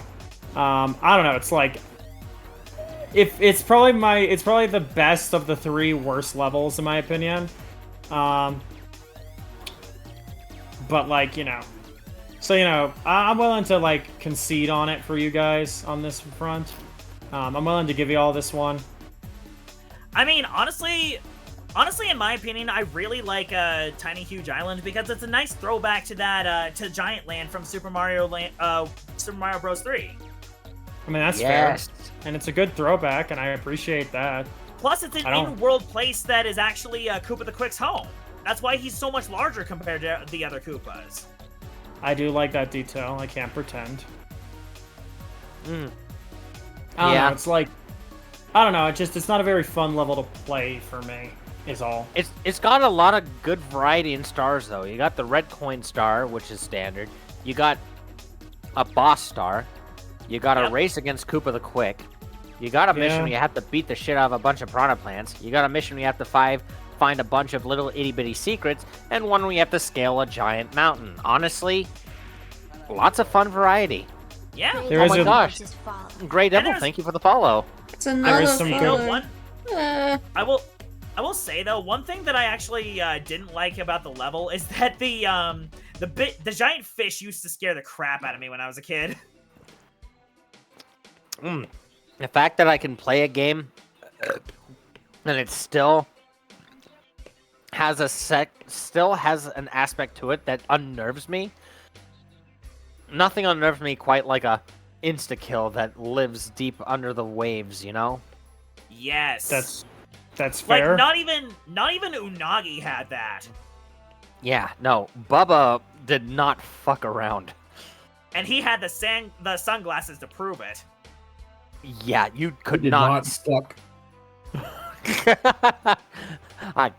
Speaker 4: I don't know. It's like, if it's probably the best of the 3 worst levels in my opinion. But like so I'm willing to like concede on it for you guys on this front. I'm willing to give you all this one.
Speaker 3: I mean, honestly, in my opinion, I really like Tiny Huge Island because it's a nice throwback to that to Giant Land from Super Mario Bros. 3.
Speaker 4: I mean, that's
Speaker 2: Yes.
Speaker 4: fair, and it's a good throwback, and I appreciate that.
Speaker 3: Plus, it's an in-world place that is actually Koopa the Quick's home. That's why he's so much larger compared to the other Koopas.
Speaker 4: I do like that detail. I can't pretend. I don't
Speaker 2: Yeah.
Speaker 4: know. It's like, I don't know. It's not a very fun level to play for me. Is all.
Speaker 2: It's got a lot of good variety in stars though. You got the red coin star, which is standard. You got a boss star. You got a race against Koopa the Quick. You got a mission where you have to beat the shit out of a bunch of piranha plants. You got a mission where you have to find a bunch of little itty bitty secrets, and one where you have to scale a giant mountain. Honestly, lots of fun variety.
Speaker 3: Yeah.
Speaker 4: There
Speaker 2: Oh
Speaker 4: is
Speaker 2: my
Speaker 4: a-
Speaker 2: gosh. Great Devil,
Speaker 3: there's-
Speaker 2: thank you for the follow.
Speaker 1: It's another
Speaker 4: There is some
Speaker 1: filler.
Speaker 4: good-
Speaker 3: I will say though, one thing that I actually didn't like about the level is that the giant fish used to scare the crap out of me when I was a kid.
Speaker 2: The fact that I can play a game and it still has an aspect to it that unnerves me. Nothing unnerves me quite like a insta-kill that lives deep under the waves, you know?
Speaker 3: Yes.
Speaker 4: That's
Speaker 3: like
Speaker 4: fair.
Speaker 3: not even Unagi had that.
Speaker 2: Yeah, no, Bubba did not fuck around.
Speaker 3: And he had the sunglasses to prove it.
Speaker 2: Yeah, you could
Speaker 5: Did not suck.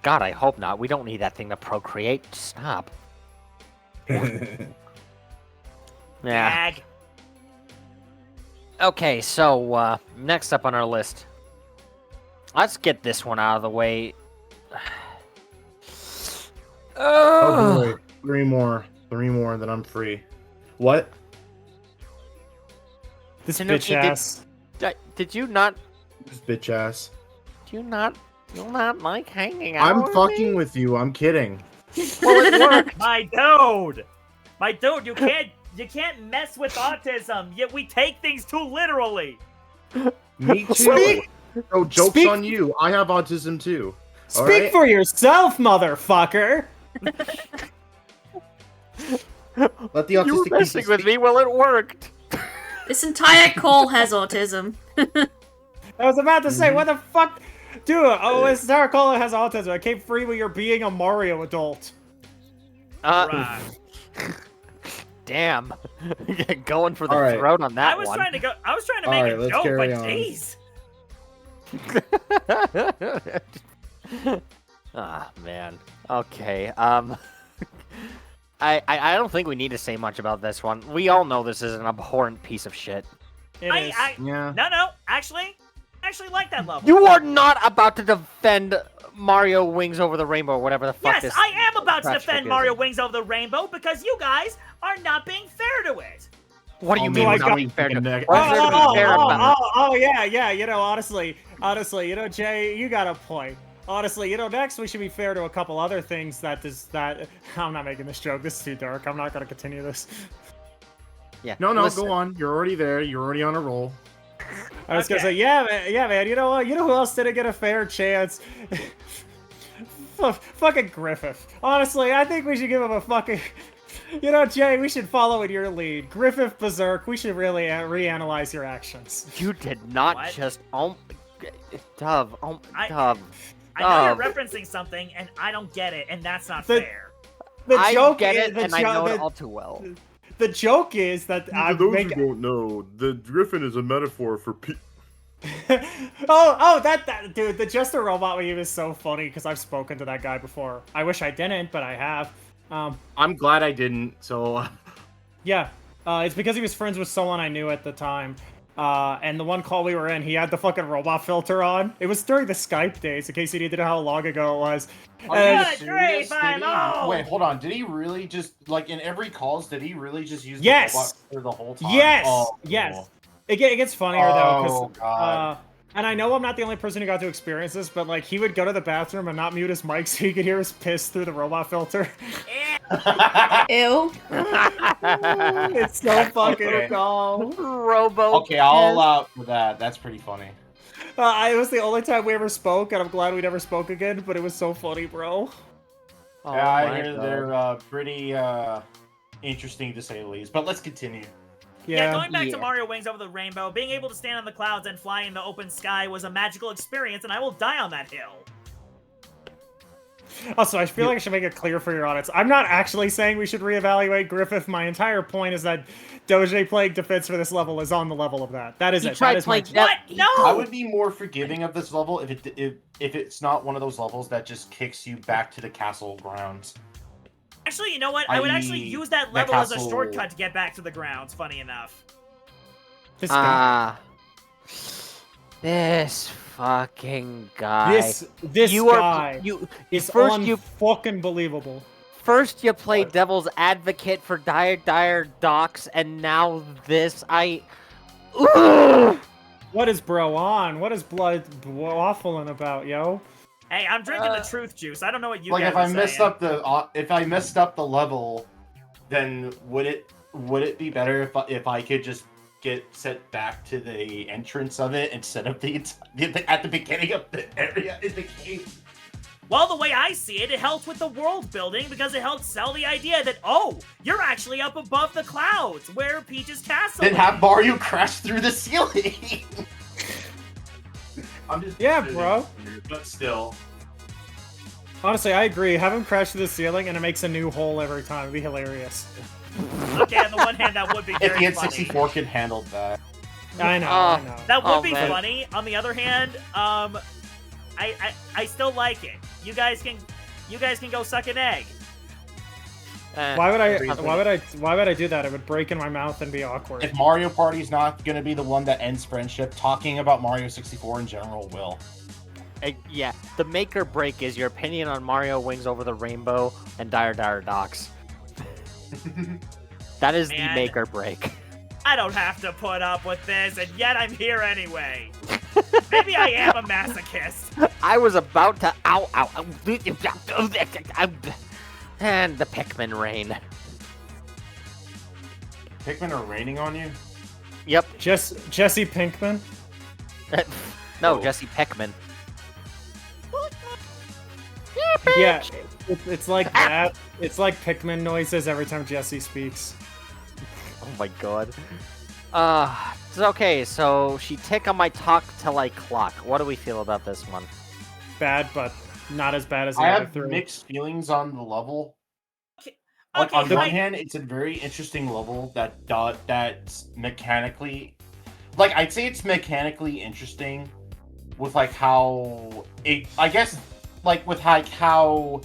Speaker 2: God, I hope not. We don't need that thing to procreate. Stop. Yeah.
Speaker 3: Gag.
Speaker 2: Okay, so next up on our list, let's get this one out of the way.
Speaker 5: Oh boy, 3 more, then I'm free. What?
Speaker 4: This
Speaker 2: Tanuki,
Speaker 4: bitch ass.
Speaker 2: Did you not?
Speaker 5: This bitch ass.
Speaker 2: Do you not like hanging out?
Speaker 5: I'm
Speaker 2: with
Speaker 5: fucking
Speaker 2: me?
Speaker 5: with you. I'm kidding.
Speaker 2: Well, it worked.
Speaker 3: My dude, you can't You can't mess with autism. Yet we take things too literally.
Speaker 5: Me too.
Speaker 4: Speak-
Speaker 5: Oh, joke's
Speaker 4: speak-
Speaker 5: on you. I have autism too. All
Speaker 4: Speak
Speaker 5: right?
Speaker 4: for yourself, motherfucker.
Speaker 5: Let the
Speaker 2: You were
Speaker 5: autistic
Speaker 2: messing
Speaker 5: people
Speaker 2: with me. Well, it worked.
Speaker 1: This entire call has autism.
Speaker 4: I was about to say, what the fuck? Dude, Sarah Cola has autism. I came free with your being a Mario adult.
Speaker 3: Right.
Speaker 2: Damn. Going for the
Speaker 5: All right.
Speaker 2: throat on that
Speaker 3: I was
Speaker 2: one.
Speaker 3: trying to
Speaker 5: All
Speaker 3: make
Speaker 5: right,
Speaker 3: a
Speaker 5: let's
Speaker 3: joke,
Speaker 5: carry
Speaker 3: but
Speaker 5: on.
Speaker 3: jeez.
Speaker 2: Ah, man. Okay. I don't think we need to say much about this one. We all know this is an abhorrent piece of shit.
Speaker 4: It is.
Speaker 5: Yeah.
Speaker 3: No, actually like that level.
Speaker 2: You are not about to defend Mario Wings Over the Rainbow, or whatever the fuck
Speaker 3: Yes,
Speaker 2: this.
Speaker 3: I am about to
Speaker 2: crap
Speaker 3: defend
Speaker 2: shtick is.
Speaker 3: Mario Wings Over the Rainbow because you guys are not being fair to it.
Speaker 2: What do you
Speaker 5: Oh,
Speaker 2: mean
Speaker 4: my
Speaker 2: we're
Speaker 4: God.
Speaker 2: not being fair to?
Speaker 5: Oh,
Speaker 2: What's there to be fair about?
Speaker 4: Yeah. You know, honestly, you know, Jay, you got a point. Honestly, you know, next we should be fair to a couple other things that I'm not making this joke. This is too dark. I'm not gonna continue this.
Speaker 2: Yeah.
Speaker 5: No,
Speaker 2: listen.
Speaker 5: go on. You're already there. You're already on a roll.
Speaker 4: I was gonna
Speaker 3: Okay.
Speaker 4: say, yeah, man. You know what? You know who else didn't get a fair chance? Fucking Griffith. Honestly, I think we should give him a fucking. You know, Jay, we should follow in your lead. Griffith Berserk. We should really reanalyze your actions.
Speaker 2: You did not
Speaker 3: What?
Speaker 2: just. Dove.
Speaker 3: I-
Speaker 2: Dove.
Speaker 3: I know you're
Speaker 2: Oh.
Speaker 3: referencing something, and I don't get it, and that's not
Speaker 4: The-
Speaker 3: fair.
Speaker 4: The
Speaker 2: I
Speaker 4: joke
Speaker 2: get
Speaker 4: is,
Speaker 2: it,
Speaker 4: the
Speaker 2: and I
Speaker 4: jo-
Speaker 2: know it
Speaker 4: the-
Speaker 2: all too well.
Speaker 4: The joke is that I
Speaker 8: For those
Speaker 4: make.
Speaker 8: who don't know, the griffin is a metaphor for
Speaker 4: that dude, the Just a Robot meme is so funny because I've spoken to that guy before. I wish I didn't, but I have.
Speaker 5: I'm glad I didn't. So
Speaker 4: Yeah, it's because he was friends with someone I knew at the time. And the one call we were in, he had the fucking robot filter on. It was during the Skype days, in case you didn't know how long ago it was. And-
Speaker 3: Good grief, I know!
Speaker 5: Wait, hold on. Did he really just like in every calls? Did he really just use
Speaker 4: Yes!
Speaker 5: the robot for the whole time?
Speaker 4: Yes!
Speaker 5: Oh,
Speaker 4: Yes!
Speaker 5: cool.
Speaker 4: It gets funnier though,
Speaker 5: Oh,
Speaker 4: because
Speaker 5: God.
Speaker 4: and I know I'm not the only person who got to experience this, but like he would go to the bathroom and not mute his mic so you could hear his piss through the robot filter.
Speaker 1: Ew.
Speaker 4: It's so fucking
Speaker 5: Okay.
Speaker 4: dumb.
Speaker 2: Robo.
Speaker 5: Okay, I'll allow it for that. That's pretty funny.
Speaker 4: It was the only time we ever spoke, and I'm glad we never spoke again. But it was so funny, bro.
Speaker 2: Oh
Speaker 5: Yeah, I
Speaker 2: my
Speaker 5: hear
Speaker 2: God.
Speaker 5: they're pretty interesting to say the least. But let's continue.
Speaker 3: Yeah, going back
Speaker 5: Yeah.
Speaker 3: to Mario Wings Over the Rainbow, being able to stand on the clouds and fly in the open sky was a magical experience, and I will die on that hill.
Speaker 4: Also, I feel like I should make it clear for your audience. I'm not actually saying we should reevaluate Griffith. My entire point is that Doge playing defense for this level is on the level of that. That is
Speaker 2: He
Speaker 4: it.
Speaker 2: tried
Speaker 4: That is my
Speaker 2: playing
Speaker 3: What? No!
Speaker 5: I would be more forgiving of this level if it's not one of those levels that just kicks you back to the castle grounds.
Speaker 3: Actually, you know what? I would actually
Speaker 5: i.e.
Speaker 3: use that
Speaker 5: the
Speaker 3: level as a
Speaker 5: castle-
Speaker 3: shortcut to get back to the grounds, funny enough.
Speaker 4: This guy.
Speaker 2: This fucking guy.
Speaker 4: This
Speaker 2: you
Speaker 4: guy
Speaker 2: are you
Speaker 4: is
Speaker 2: first you
Speaker 4: fucking believable.
Speaker 2: first you play devil's advocate for dire docs, and now this. Ugh!
Speaker 4: What is bro on? What is blood waffling about, yo?
Speaker 3: Hey, I'm drinking the truth juice. I don't know what you
Speaker 5: Like
Speaker 3: guys
Speaker 5: if I
Speaker 3: are
Speaker 5: messed
Speaker 3: saying.
Speaker 5: up the level, then would it be better if I could just get set back to the entrance of it instead of at the beginning of the area in the cave?
Speaker 3: Well, the way I see it, it helps with the world building because it helps sell the idea that, oh, you're actually up above the clouds where Peach's castle
Speaker 5: Then
Speaker 3: is.
Speaker 5: have Mario crash through the ceiling. I'm just
Speaker 4: Yeah, bro.
Speaker 5: But still,
Speaker 4: Honestly, I agree. Have him crash through the ceiling and it makes a new hole every time. It'd be hilarious.
Speaker 3: Okay, on the one hand, that would be
Speaker 5: if
Speaker 3: very
Speaker 5: the
Speaker 3: funny.
Speaker 5: N64 could handle that.
Speaker 4: I know.
Speaker 3: That would
Speaker 2: Oh,
Speaker 3: be
Speaker 2: man.
Speaker 3: funny. On the other hand, I still like it. You guys can go suck an egg.
Speaker 4: Why would I do that? It would break in my mouth and be awkward.
Speaker 5: If Mario Party's not gonna be the one that ends friendship, talking about Mario 64 in general will.
Speaker 2: Yeah, the make or break is your opinion on Mario Wings Over the Rainbow and Dire Docs. That is the
Speaker 3: Man.
Speaker 2: make or break.
Speaker 3: I don't have to put up with this, and yet I'm here anyway. Maybe I am a masochist.
Speaker 2: I was about to and the Pikmin rain.
Speaker 5: Pikmin are raining on you?
Speaker 2: Yep.
Speaker 4: Jesse Pinkman.
Speaker 2: No,
Speaker 5: Oh.
Speaker 2: Jesse Peckman.
Speaker 4: Yeah, it's like that. It's like Pikmin noises every time Jesse speaks.
Speaker 2: Oh my god. Okay, so she tick on my talk till I clock. What do we feel about this one?
Speaker 4: Bad, but not as bad as the
Speaker 5: I
Speaker 4: other
Speaker 5: have
Speaker 4: three.
Speaker 5: mixed feelings on the level.
Speaker 3: Okay,
Speaker 5: Like on
Speaker 3: okay,
Speaker 5: one
Speaker 3: like-
Speaker 5: hand, it's a very interesting level that's mechanically, like I'd say it's mechanically interesting, with like how it, I guess, like with like how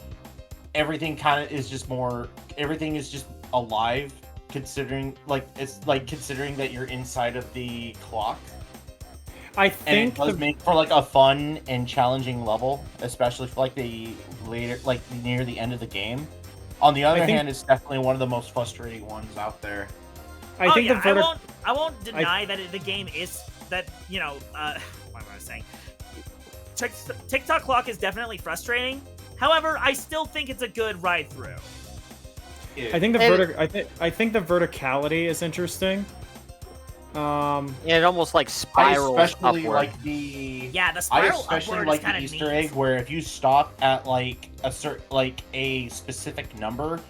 Speaker 5: everything kind of is just more, everything is just alive, considering like it's like considering that you're inside of the clock.
Speaker 4: I
Speaker 5: And it
Speaker 4: think
Speaker 5: does
Speaker 4: the,
Speaker 5: make for like a fun and challenging level, especially for like the later, like near the end of the game. On the other
Speaker 4: think-
Speaker 5: hand, it's definitely one of the most frustrating ones out there.
Speaker 4: I think
Speaker 3: yeah,
Speaker 4: the
Speaker 3: I won't deny that the game is that what am I saying? TikTok clock is definitely frustrating. However, I still think it's a good ride through.
Speaker 4: I think the
Speaker 2: And-
Speaker 4: I think the verticality is interesting.
Speaker 2: Yeah, it almost like
Speaker 5: I
Speaker 2: spirals
Speaker 5: especially
Speaker 2: upward.
Speaker 5: like the
Speaker 3: Yeah, the
Speaker 5: I
Speaker 3: spiral
Speaker 5: especially
Speaker 3: upward
Speaker 5: like
Speaker 3: is kind
Speaker 5: the
Speaker 3: of
Speaker 5: Easter
Speaker 3: neat.
Speaker 5: egg where if you stop at like a specific number,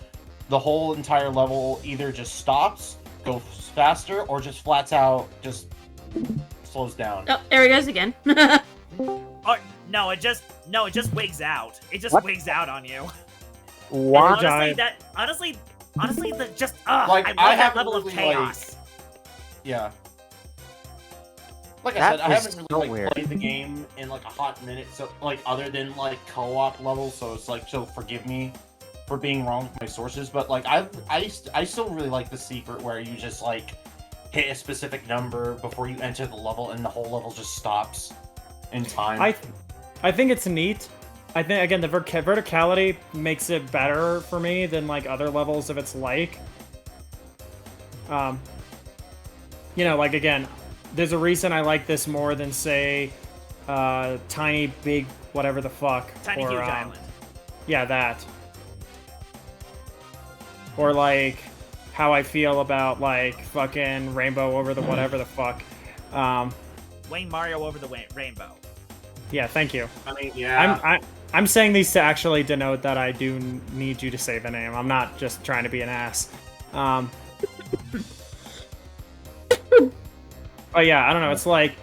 Speaker 5: the whole entire level either just stops, goes faster, or just flats out just slows down.
Speaker 1: Oh, there he goes again.
Speaker 3: Oh, no, it just wigs out. It just
Speaker 2: What?
Speaker 3: wigs out on you.
Speaker 2: What?
Speaker 4: Giant.
Speaker 3: Honestly, the just
Speaker 5: Like,
Speaker 3: I love
Speaker 5: I
Speaker 3: that
Speaker 5: haven't
Speaker 3: level of
Speaker 5: really,
Speaker 3: chaos.
Speaker 5: Yeah. Like I
Speaker 2: That
Speaker 5: said, I
Speaker 2: is
Speaker 5: haven't
Speaker 2: so
Speaker 5: really
Speaker 2: weird.
Speaker 5: played the game in like a hot minute, so like other than like co-op levels, so it's like, so forgive me for being wrong with my sources, but like I still really like the secret where you just like hit a specific number before you enter the level and the whole level just stops in time.
Speaker 4: I think it's neat. I think again the verticality makes it better for me than like other levels of its like. You know, like again, there's a reason I like this more than say, Tiny Big whatever the fuck.
Speaker 3: Tiny
Speaker 4: or,
Speaker 3: Huge Island.
Speaker 4: Yeah, that. Or like how I feel about like fucking Rainbow over the whatever the fuck.
Speaker 3: Wayne Mario over the rainbow.
Speaker 4: Yeah, thank you.
Speaker 5: I mean, yeah.
Speaker 4: I'm saying these to actually denote that I do need you to say the name. I'm not just trying to be an ass. But yeah, I don't know. It's like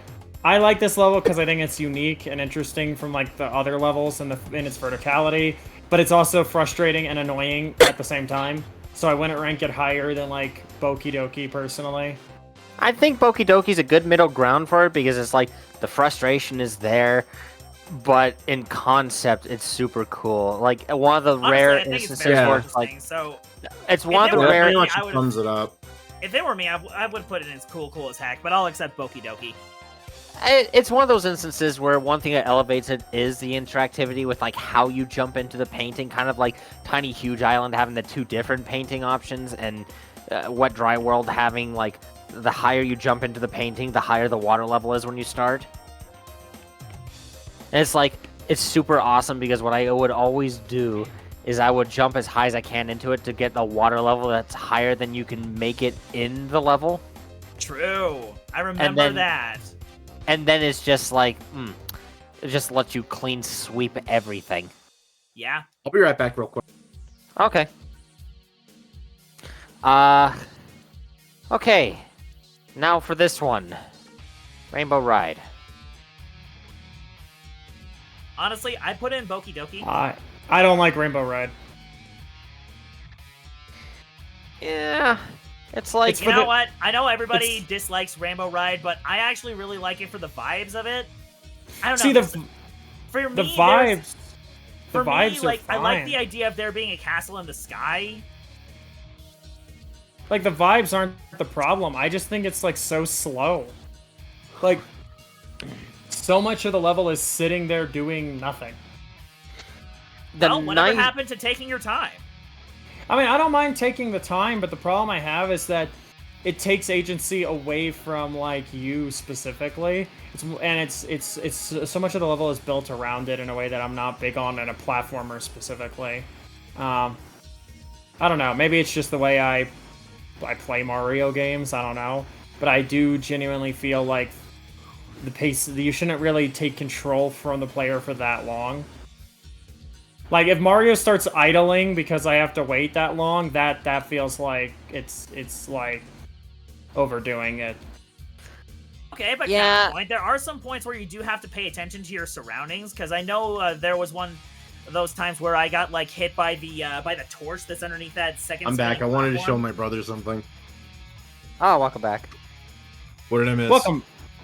Speaker 4: I like this level because I think it's unique and interesting from like the other levels and in its verticality. But it's also frustrating and annoying at the same time. So I wouldn't rank it higher than like Boki Doki personally.
Speaker 2: I think Boki Doki's a good middle ground for it because it's like the frustration is there, but in concept it's super cool. Like one of the
Speaker 3: Honestly,
Speaker 2: rare
Speaker 3: I think it's
Speaker 2: instances
Speaker 3: very
Speaker 2: where it's
Speaker 3: interesting.
Speaker 2: like
Speaker 3: So
Speaker 2: it's one of
Speaker 3: it
Speaker 2: the
Speaker 3: were
Speaker 8: Yeah,
Speaker 2: rare.
Speaker 8: pretty much
Speaker 3: I would've-
Speaker 8: sums it up.
Speaker 3: if they were me, I would put it in as cool as heck. But I'll accept Boki Doki.
Speaker 2: It's one of those instances where one thing that elevates it is the interactivity with like how you jump into the painting, kind of like Tiny Huge Island having the two different painting options, and Wet Dry World having like the higher you jump into the painting, the higher the water level is when you start. And it's like it's super awesome because what I would always do is I would jump as high as I can into it to get the water level that's higher than you can make it in the level.
Speaker 3: True. I remember
Speaker 2: then-
Speaker 3: that.
Speaker 2: And then it's just like, it just lets you clean sweep everything.
Speaker 3: Yeah.
Speaker 8: I'll be right back real quick.
Speaker 2: Okay. Okay. Now for this one. Rainbow Ride.
Speaker 3: Honestly, I put in Boki Doki.
Speaker 4: I don't like Rainbow Ride.
Speaker 2: Yeah. It's like...
Speaker 4: It's
Speaker 3: You
Speaker 4: for
Speaker 3: know
Speaker 4: the-
Speaker 3: what? I know everybody
Speaker 4: it's-
Speaker 3: dislikes Rainbow Ride, but I actually really like it for the vibes of it. I don't know.
Speaker 4: See
Speaker 3: there's-
Speaker 4: the
Speaker 3: for me,
Speaker 4: vibes.
Speaker 3: there's-
Speaker 4: The
Speaker 3: For
Speaker 4: vibes
Speaker 3: me,
Speaker 4: are
Speaker 3: like
Speaker 4: fine.
Speaker 3: I like the idea of there being a castle in the sky.
Speaker 4: Like the vibes aren't the problem. I just think it's like so slow. Like so much of the level is sitting there doing nothing.
Speaker 3: Well, whatever happened to taking your time?
Speaker 4: I mean, I don't mind taking the time, but the problem I have is that it takes agency away from like you specifically. It's so much of the level is built around it in a way that I'm not big on in a platformer specifically. I don't know. Maybe it's just the way I I play Mario games. I don't know, but I do genuinely feel like the pace. You shouldn't really take control from the player for that long. Like if Mario starts idling because I have to wait that long, that feels like it's like overdoing it.
Speaker 3: Okay, but
Speaker 2: Yeah.
Speaker 3: counterpoint, there are some points where you do have to pay attention to your surroundings, because I know there was one of those times where I got like hit by the torch that's underneath that second.
Speaker 8: I'm back. I
Speaker 3: spinning
Speaker 8: wanted to show
Speaker 3: platform.
Speaker 8: my brother something.
Speaker 2: Oh, welcome back.
Speaker 8: What did I miss?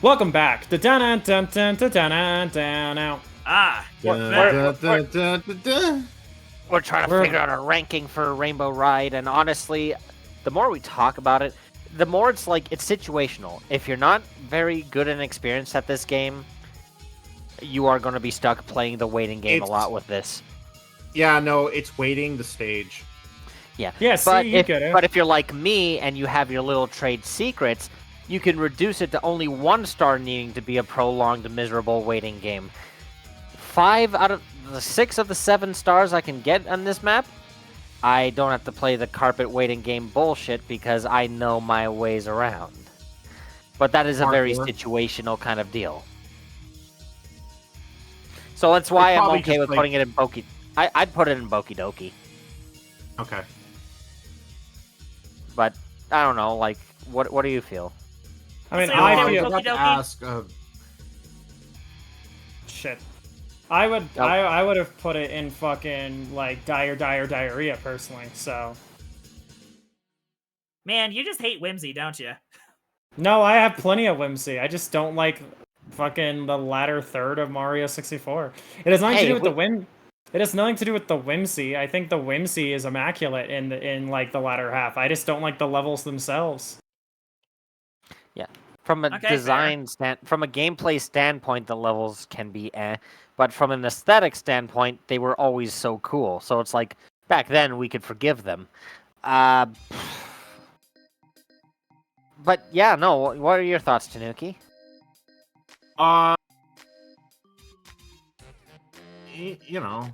Speaker 4: Welcome back. Da-da-da-da-da-da-da-da.
Speaker 3: Ah,
Speaker 2: We're trying to figure out a ranking for Rainbow Ride, and honestly, the more we talk about it, the more it's like it's situational. If you're not very good and experienced at this game, you are going to be stuck playing the waiting game a lot with this.
Speaker 5: Yeah, no, it's waiting the stage.
Speaker 2: Yeah.
Speaker 4: Yeah, see, you get it.
Speaker 2: But if you're like me and you have your little trade secrets, you can reduce it to only 1 star needing to be a prolonged, miserable waiting game. 5 out of the 6 of the 7 stars I can get on this map, I don't have to play the carpet waiting game bullshit because I know my ways around. But that is a very
Speaker 5: Hardcore.
Speaker 2: situational kind of deal. So that's why I'm
Speaker 5: probably
Speaker 2: okay
Speaker 5: just
Speaker 2: with
Speaker 5: like-
Speaker 2: putting it in Boki. I'd put it in Boki Doki.
Speaker 5: Okay.
Speaker 2: But I don't know, like, what do you feel?
Speaker 4: I mean,
Speaker 3: So
Speaker 4: I
Speaker 3: okay
Speaker 4: feel
Speaker 3: with
Speaker 5: forgot to
Speaker 3: Doki?
Speaker 5: ask.
Speaker 4: shit. I would
Speaker 2: Oh.
Speaker 4: I would have put it in fucking like diarrhea personally. So
Speaker 3: man, you just hate whimsy, don't you?
Speaker 4: no, I have plenty of whimsy. I just don't like fucking the latter third of Mario 64. It has nothing to
Speaker 2: Hey,
Speaker 4: do with the whim. It has nothing to do with the whimsy. I think the whimsy is immaculate in like the latter half. I just don't like the levels themselves.
Speaker 2: From a
Speaker 3: Okay,
Speaker 2: from a gameplay standpoint, the levels can be but from an aesthetic standpoint, they were always so cool. So it's like back then we could forgive them. But yeah, no. What are your thoughts, Tanuki?
Speaker 5: You know,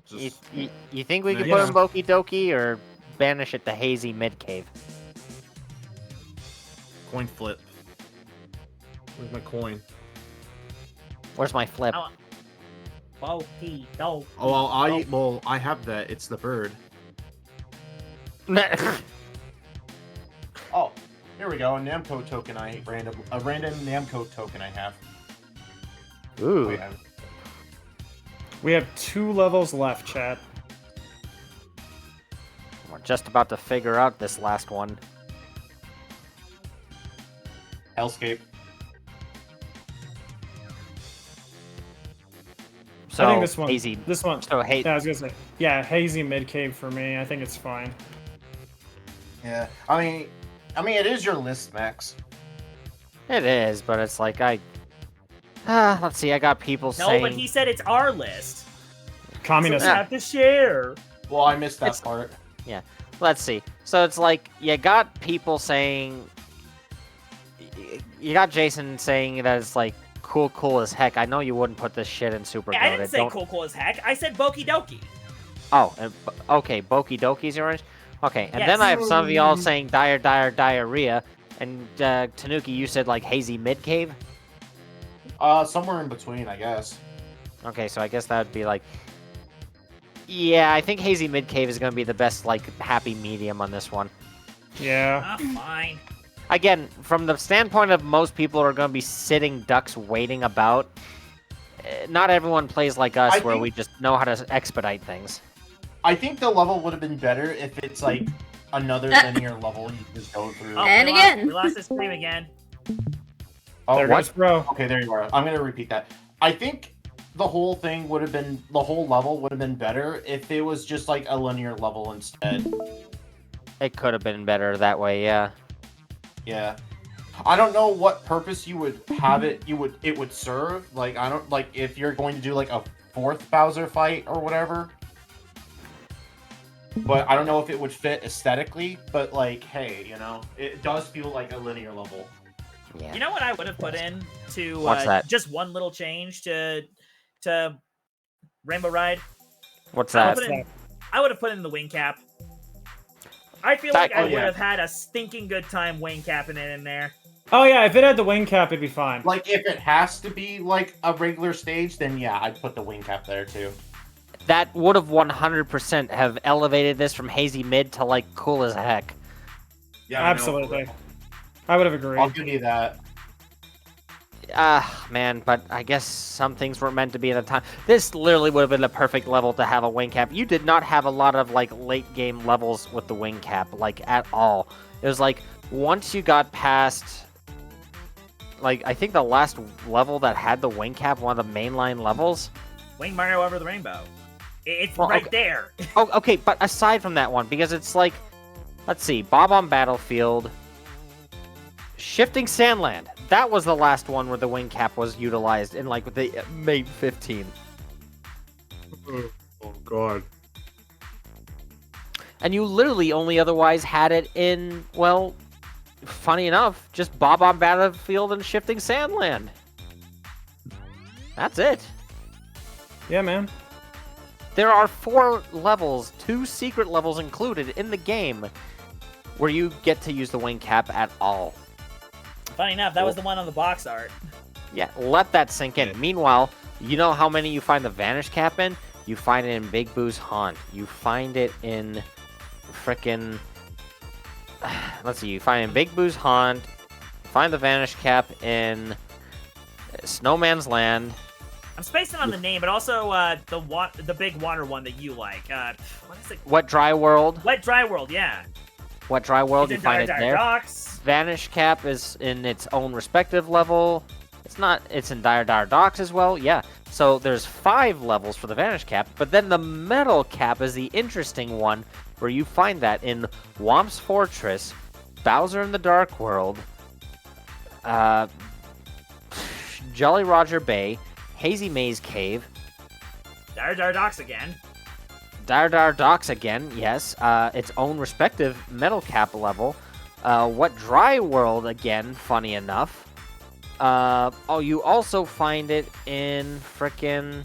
Speaker 5: just
Speaker 2: You think we could
Speaker 5: Yeah.
Speaker 2: put in Boki Doki or banish it to Hazy Mid Cave?
Speaker 5: coin flip. Where's my coin?
Speaker 2: Where's my flip?
Speaker 3: Oh. Boki, do.
Speaker 5: Oh, well, I have that. It's the bird. Oh, here we go. A Namco token. A random Namco token I have.
Speaker 2: Ooh.
Speaker 4: We have 2 levels left, chat.
Speaker 2: We're just about to figure out this last one.
Speaker 5: Hellscape.
Speaker 2: So
Speaker 4: I think this one.
Speaker 2: Hazy.
Speaker 4: This one.
Speaker 2: So
Speaker 4: Yeah, I was gonna say. Yeah, hazy mid cave for me. I think it's fine.
Speaker 5: Yeah, I mean, it is your list, Max.
Speaker 2: It is, but it's like let's see. I got people
Speaker 3: No,
Speaker 2: saying.
Speaker 3: but he said it's our list.
Speaker 4: Communist.
Speaker 3: So we have to share.
Speaker 5: Well, I missed that
Speaker 2: It's-
Speaker 5: part.
Speaker 2: Let's see. So it's like you got people saying. You got Jason saying that it's like cool as heck. I know you wouldn't put this shit in Super
Speaker 3: Hey, I didn't
Speaker 2: Goated.
Speaker 3: say
Speaker 2: Don't-
Speaker 3: cool as heck. I said Boki Doki.
Speaker 2: Oh, okay. Boki Doki's yours. Okay, and
Speaker 3: Yes.
Speaker 2: then I have some of y'all saying diarrhea, and Tanuki, you said like hazy mid cave.
Speaker 5: Somewhere in between, I guess.
Speaker 2: Okay, so I guess that would be like. Yeah, I think hazy mid cave is gonna be the best like happy medium on this one.
Speaker 4: Yeah.
Speaker 3: Ah, fine.
Speaker 2: Again, from the standpoint of most people are gonna be sitting ducks waiting about. Not everyone plays like us,
Speaker 5: I
Speaker 2: where
Speaker 5: think-
Speaker 2: we just know how to expedite things.
Speaker 5: I think the level would have been better if it's like another linear level you just go through.
Speaker 3: Oh,
Speaker 1: And
Speaker 3: we
Speaker 1: again.
Speaker 3: we lost his stream again.
Speaker 5: Oh,
Speaker 4: There
Speaker 5: what?
Speaker 4: goes bro.
Speaker 5: Okay, there you are. I'm gonna repeat that. I think the whole level would have been better if it was just like a linear level instead.
Speaker 2: It could have been better that way, yeah.
Speaker 5: Yeah. I don't know what purpose you would have it would serve. Like I don't like if you're going to do like a 4th Bowser fight or whatever. But I don't know if it would fit aesthetically, but like hey, you know, it does feel like a linear level.
Speaker 2: Yeah.
Speaker 3: You know what I would have put in to
Speaker 2: What's that?
Speaker 3: just one little change to Rainbow Ride?
Speaker 2: What's
Speaker 3: I
Speaker 2: that?
Speaker 3: would, I would have put in the wing cap. I feel like I
Speaker 2: Oh,
Speaker 3: would
Speaker 4: yeah.
Speaker 3: have had a stinking good time wing capping it in there.
Speaker 4: Oh yeah, if it had the wing cap, it'd be fine.
Speaker 5: Like, if it has to be, like, a regular stage, then yeah, I'd put the wing cap there, too.
Speaker 2: That would have 100% have elevated this from hazy mid to, like, cool as heck.
Speaker 5: Yeah, I know.
Speaker 4: Absolutely. I would have agreed.
Speaker 5: I'll give you that.
Speaker 2: Man, but I guess some things weren't meant to be at the time. This literally would have been the perfect level to have a wing cap. You did not have a lot of, like, late game levels with the wing cap, like, at all. It was like, once you got past, like, I think the last level that had the wing cap, one of the mainline levels.
Speaker 3: Wing Mario over the rainbow. It's
Speaker 2: Well,
Speaker 3: right
Speaker 2: okay.
Speaker 3: there.
Speaker 2: Oh, okay, but aside from that one, because it's like, let's see, Bob on Battlefield, Shifting Sandland. That was the last one where the wing cap was utilized in, like, the May 15.
Speaker 8: Oh god.
Speaker 2: And you literally only otherwise had it in, well, funny enough, just Bob on Battlefield and Shifting Sandland. That's it.
Speaker 4: Yeah, man.
Speaker 2: There are 4 levels, 2 secret levels included in the game, where you get to use the wing cap at all.
Speaker 3: Funny enough, that was the one on the box art.
Speaker 2: Yeah, let that sink in. Meanwhile, you know how many you find the Vanish Cap in? You find it in Big Boo's Haunt. You find it in frickin'... Let's see, you find it in Big Boo's Haunt. Find the Vanish Cap in Snowman's Land.
Speaker 3: I'm spacing on the name, but also the big water one that you like. What is it?
Speaker 2: Wet Dry World.
Speaker 3: Wet Dry World, yeah.
Speaker 2: Wet Dry World,
Speaker 3: It's
Speaker 2: you
Speaker 3: in
Speaker 2: find it
Speaker 3: Dire
Speaker 2: there.
Speaker 3: Docks.
Speaker 2: Vanish Cap is in its own respective level. It's in Dire Docks as well, yeah. So there's 5 levels for the Vanish Cap, but then the Metal Cap is the interesting one, where you find that in Womp's Fortress, Bowser in the Dark World, Jolly Roger Bay, Hazy Maze Cave,
Speaker 3: Dire Docks again.
Speaker 2: Dire Docks again, yes, its own respective Metal Cap level. What Dry World again, funny enough. You also find it in frickin'...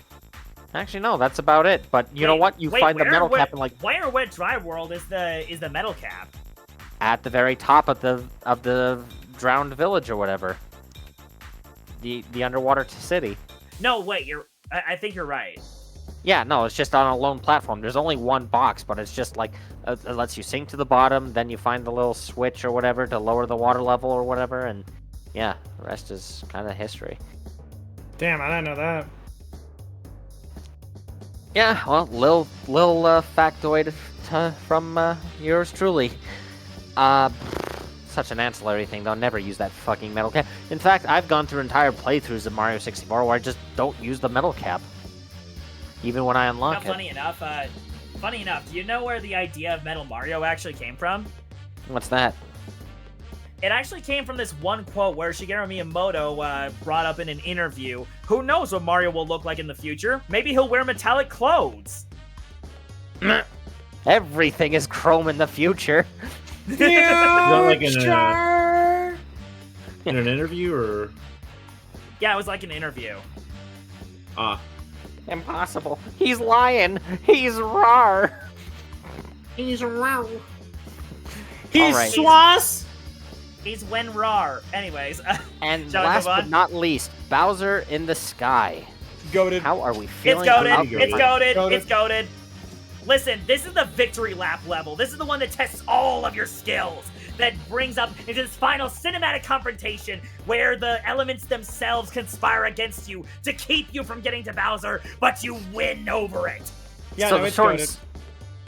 Speaker 2: Actually, no, that's about it. But you know what? You find the Metal Cap in, like,
Speaker 3: Where Wet Dry World is the Metal Cap?
Speaker 2: at the very top of the drowned village or whatever. The underwater city.
Speaker 3: No, wait, I think you're right.
Speaker 2: Yeah, no, it's just on a lone platform. There's only one box, but it's just like it lets you sink to the bottom, then you find the little switch or whatever to lower the water level or whatever, and yeah, the rest is kind of history.
Speaker 4: Damn, I didn't know that.
Speaker 2: Yeah, well, little factoid from yours truly. Such an ancillary thing, though. Never use that fucking metal cap. In fact, I've gone through entire playthroughs of Mario 64 where I just don't use the metal cap. Even when I unlock it.
Speaker 3: Funny enough, do you know where the idea of Metal Mario actually came from?
Speaker 2: What's that?
Speaker 3: It actually came from this one quote where Shigeru Miyamoto brought up in an interview, who knows what Mario will look like in the future? Maybe he'll wear metallic clothes.
Speaker 2: Everything is chrome in the future.
Speaker 8: Is that like in an interview or?
Speaker 3: Yeah, it was like an interview.
Speaker 2: Impossible. He's lying. He's rar.
Speaker 1: He's wow.
Speaker 4: He's
Speaker 2: Alright.
Speaker 4: Swass!
Speaker 3: He's when rar. Anyways,
Speaker 2: And
Speaker 3: shall I
Speaker 2: last
Speaker 3: move on?
Speaker 2: but not least, Bowser in the Sky.
Speaker 4: Goated.
Speaker 2: How are we
Speaker 3: It's
Speaker 2: feeling
Speaker 3: goated.
Speaker 2: about
Speaker 3: It's
Speaker 2: this?
Speaker 3: goated.
Speaker 4: Goated.
Speaker 3: It's goated. Listen, this is the victory lap level. This is the one that tests all of your skills. That brings up into this final cinematic confrontation where the elements themselves conspire against you to keep you from getting to Bowser, but you win over it.
Speaker 4: Yeah,
Speaker 2: So
Speaker 4: no,
Speaker 2: the
Speaker 4: it's
Speaker 2: short and
Speaker 4: goated.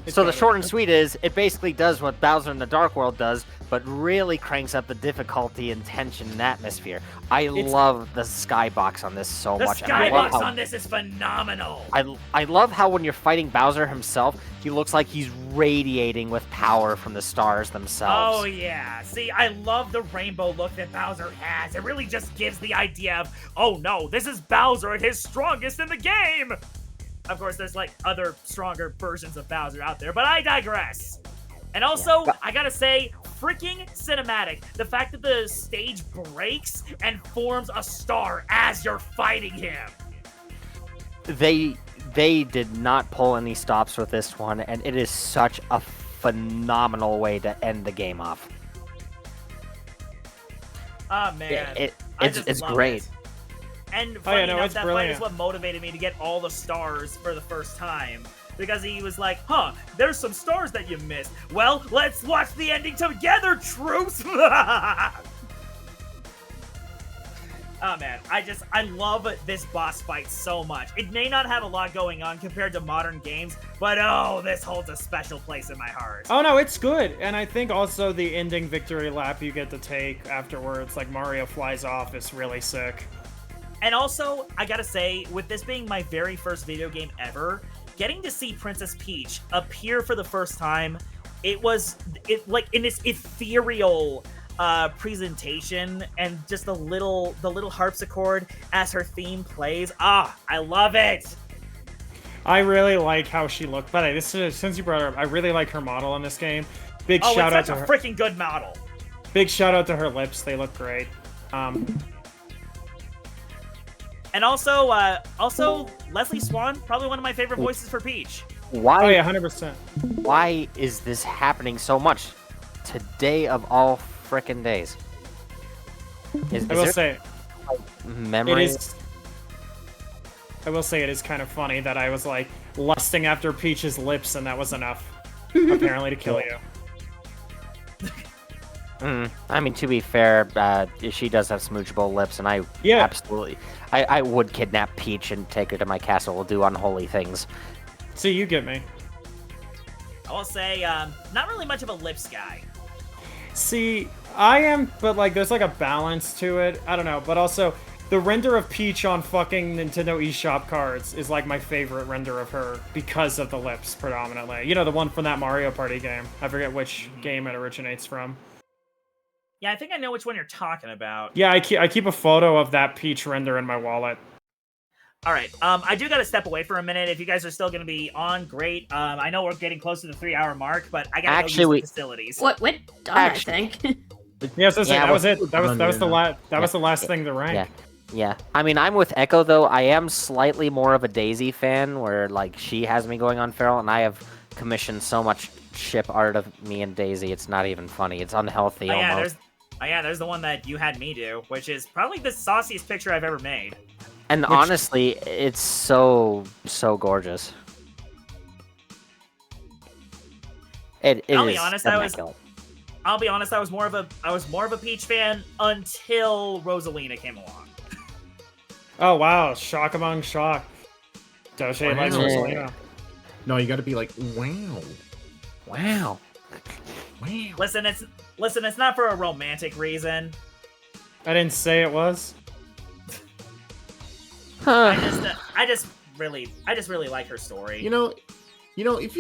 Speaker 4: It's
Speaker 2: So the
Speaker 4: goated.
Speaker 2: short and sweet is, it basically does what Bowser in the Dark World does, but really cranks up the difficulty and tension and atmosphere. I love the skybox on this so
Speaker 3: The
Speaker 2: much. and I love
Speaker 3: skybox
Speaker 2: how-
Speaker 3: on this is phenomenal.
Speaker 2: I love how when you're fighting Bowser himself, he looks like he's radiating with power from the stars themselves.
Speaker 3: Oh yeah, see, I love the rainbow look that Bowser has. It really just gives the idea of, oh no, this is Bowser at his strongest in the game! Of course, there's like other stronger versions of Bowser out there, but I digress. And also, I gotta say, freaking cinematic. The fact that the stage breaks and forms a star as you're fighting him.
Speaker 2: They did not pull any stops with this one, and it is such a phenomenal way to end the game off.
Speaker 3: Oh man,
Speaker 2: It's great.
Speaker 3: It. And funny
Speaker 4: no,
Speaker 3: enough,
Speaker 4: it's
Speaker 3: that
Speaker 4: brilliant.
Speaker 3: fight is what motivated me to get all the stars for the first time. Because he was like, huh, there's some stars that you missed. Well, let's watch the ending together, troops! Oh man, I love this boss fight so much. It may not have a lot going on compared to modern games, but oh, this holds a special place in my heart.
Speaker 4: Oh no, it's good. And I think also the ending victory lap you get to take afterwards, like Mario flies off, is really sick.
Speaker 3: And also, I gotta say, with this being my very first video game ever, getting to see Princess Peach appear for the first time, it like in this ethereal presentation and just the little harpsichord as her theme plays. Ah, I love it.
Speaker 4: I really like how she looked. But this is, since you brought her up, I really like her model in this game. Big shout out
Speaker 3: it's
Speaker 4: to
Speaker 3: such
Speaker 4: her.
Speaker 3: a freaking good model.
Speaker 4: Big shout out to her lips. They look great.
Speaker 3: And also Leslie Swan, probably one of my favorite voices for Peach.
Speaker 2: Why?
Speaker 4: Oh yeah, 100%.
Speaker 2: Why is this happening so much today of all frickin' days?
Speaker 4: I will say
Speaker 2: memory.
Speaker 4: it is. I will say it is kind of funny that I was like lusting after Peach's lips, and that was enough, apparently, to kill you.
Speaker 2: I mean, to be fair, she does have smoochable lips, and I absolutely, I would kidnap Peach and take her to my castle. We'll do unholy things.
Speaker 4: See, you get me.
Speaker 3: I will say, not really much of a lips guy.
Speaker 4: See, I am, but like, there's like a balance to it. I don't know, but also, the render of Peach on fucking Nintendo eShop cards is like my favorite render of her because of the lips, predominantly. You know, the one from that Mario Party game. I forget which game it originates from.
Speaker 3: Yeah, I think I know which one you're talking about.
Speaker 4: Yeah, I keep a photo of that Peach render in my wallet.
Speaker 3: All right, I do got to step away for a minute. If you guys are still going to be on, great. I know we're getting close to the 3-hour mark, but I got to go use the facilities.
Speaker 1: What? We're done, I think.
Speaker 4: Yeah, that was it. That was the last thing to rank.
Speaker 2: Yeah. I mean, I'm with Echo though. I am slightly more of a Daisy fan, where like she has me going on feral, and I have commissioned so much ship art of me and Daisy. It's not even funny. It's unhealthy almost.
Speaker 3: There's the one that you had me do, which is probably the sauciest picture I've ever made.
Speaker 2: And honestly, it's so gorgeous.
Speaker 3: I'll be honest, I was more of a Peach fan until Rosalina came along.
Speaker 4: Oh wow, shock among shock. Doge likes Rosalina.
Speaker 5: No, you gotta be like, wow.
Speaker 2: Wow.
Speaker 3: Listen, it's not for a romantic reason.
Speaker 4: I didn't say it was.
Speaker 3: I just really like her story.
Speaker 5: You know, if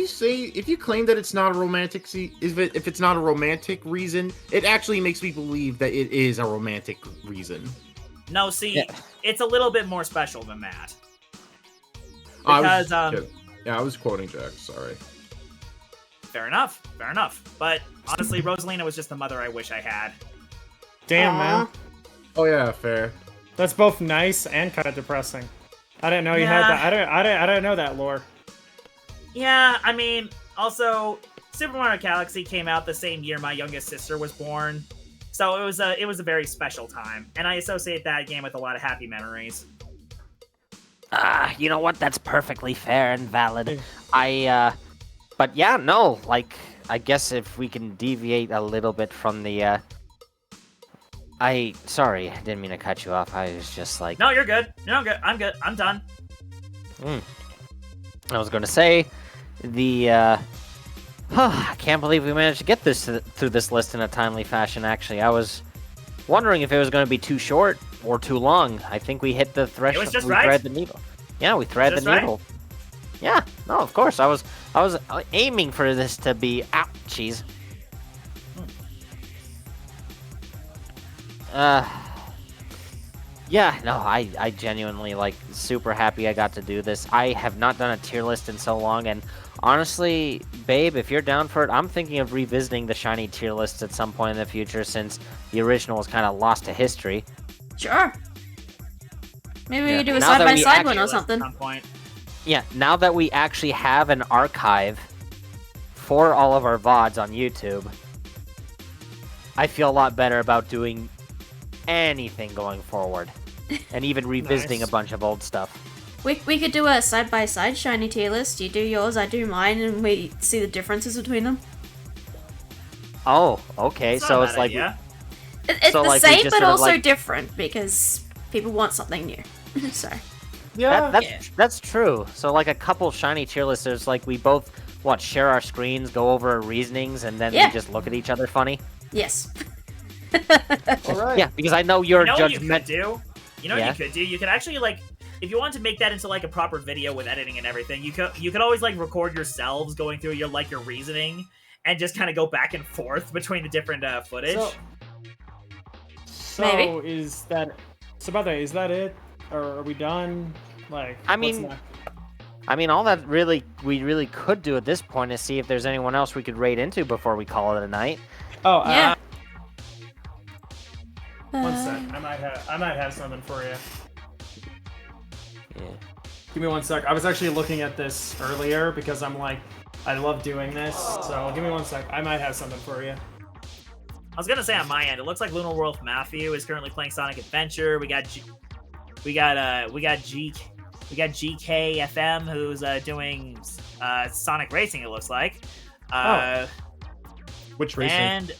Speaker 5: you claim that it's not a romantic, if it's not a romantic reason, it actually makes me believe that it is a romantic reason.
Speaker 3: No, see, it's a little bit more special than that.
Speaker 5: Because I was quoting Jack. Sorry.
Speaker 3: Fair enough. But honestly, Rosalina was just the mother I wish I had.
Speaker 4: Damn, man.
Speaker 5: Oh yeah, fair.
Speaker 4: That's both nice and kind of depressing. I didn't know you had that. I didn't know that lore.
Speaker 3: Yeah, I mean, also, Super Mario Galaxy came out the same year my youngest sister was born, so it was a very special time, and I associate that game with a lot of happy memories.
Speaker 2: You know what? That's perfectly fair and valid. But yeah, no, like, I guess if we can deviate a little bit from the, sorry, I didn't mean to cut you off. I was just like...
Speaker 3: No, you're good. No, I'm good. I'm done.
Speaker 2: I was going to say, I can't believe we managed to get this through this list in a timely fashion, actually. I was wondering if it was going to be too short or too long. I think we hit the threshold.
Speaker 3: It was just
Speaker 2: we
Speaker 3: right.
Speaker 2: thread the needle. Yeah, we thread the needle. Right. Yeah, no, of course. I was aiming for this to be jeez. Yeah, no, I genuinely, like, super happy I got to do this. I have not done a tier list in so long, and honestly, babe, if you're down for it, I'm thinking of revisiting the shiny tier list at some point in the future, since the original was kind of lost to history.
Speaker 1: Sure. Maybe we could do a side-by-side one or something.
Speaker 3: At some point.
Speaker 2: Yeah, now that we actually have an archive for all of our VODs on YouTube, I feel a lot better about doing anything going forward. And even revisiting
Speaker 4: Nice.
Speaker 2: a bunch of old stuff.
Speaker 1: We could do a side-by-side shiny tier list. You do yours, I do mine, and we see the differences between them.
Speaker 2: Oh, okay.
Speaker 3: It's not
Speaker 2: so
Speaker 3: a
Speaker 2: it's
Speaker 3: bad
Speaker 2: like
Speaker 3: idea.
Speaker 1: It's
Speaker 2: So,
Speaker 1: the
Speaker 2: like, we
Speaker 1: same,
Speaker 2: just
Speaker 1: but
Speaker 2: sort of,
Speaker 1: also
Speaker 2: like-
Speaker 1: different, because people want something new. So,
Speaker 4: Yeah.
Speaker 2: that's true. So like a couple shiny tier lists, there's like we both share our screens, go over our reasonings, and then
Speaker 1: Yeah.
Speaker 2: we just look at each other funny.
Speaker 1: yes.
Speaker 4: All right.
Speaker 2: Yeah, because I know you're
Speaker 3: You know what you
Speaker 2: judgment.
Speaker 3: could do? You know
Speaker 2: Yeah?
Speaker 3: what you could do? You could actually like, if you want to make that into like a proper video with editing and everything, you could always like record yourselves going through your reasoning and just kind of go back and forth between the different footage.
Speaker 4: So
Speaker 1: Maybe.
Speaker 4: is that? So by the way, is that it, or are we done? Like,
Speaker 2: I
Speaker 4: what's
Speaker 2: mean,
Speaker 4: next?
Speaker 2: I mean, all that we really could do at this point is see if there's anyone else we could raid into before we call it a night.
Speaker 4: Oh,
Speaker 1: Yeah.
Speaker 4: one sec. I might have something for you.
Speaker 2: Yeah.
Speaker 4: Give me one sec. I was actually looking at this earlier because I'm like, I love doing this. So give me one sec. I might have something for you.
Speaker 3: I was gonna say on my end, it looks like Lunar World Matthew is currently playing Sonic Adventure. We got GKFM who's doing Sonic Racing. It looks like.
Speaker 8: Which racing?
Speaker 3: And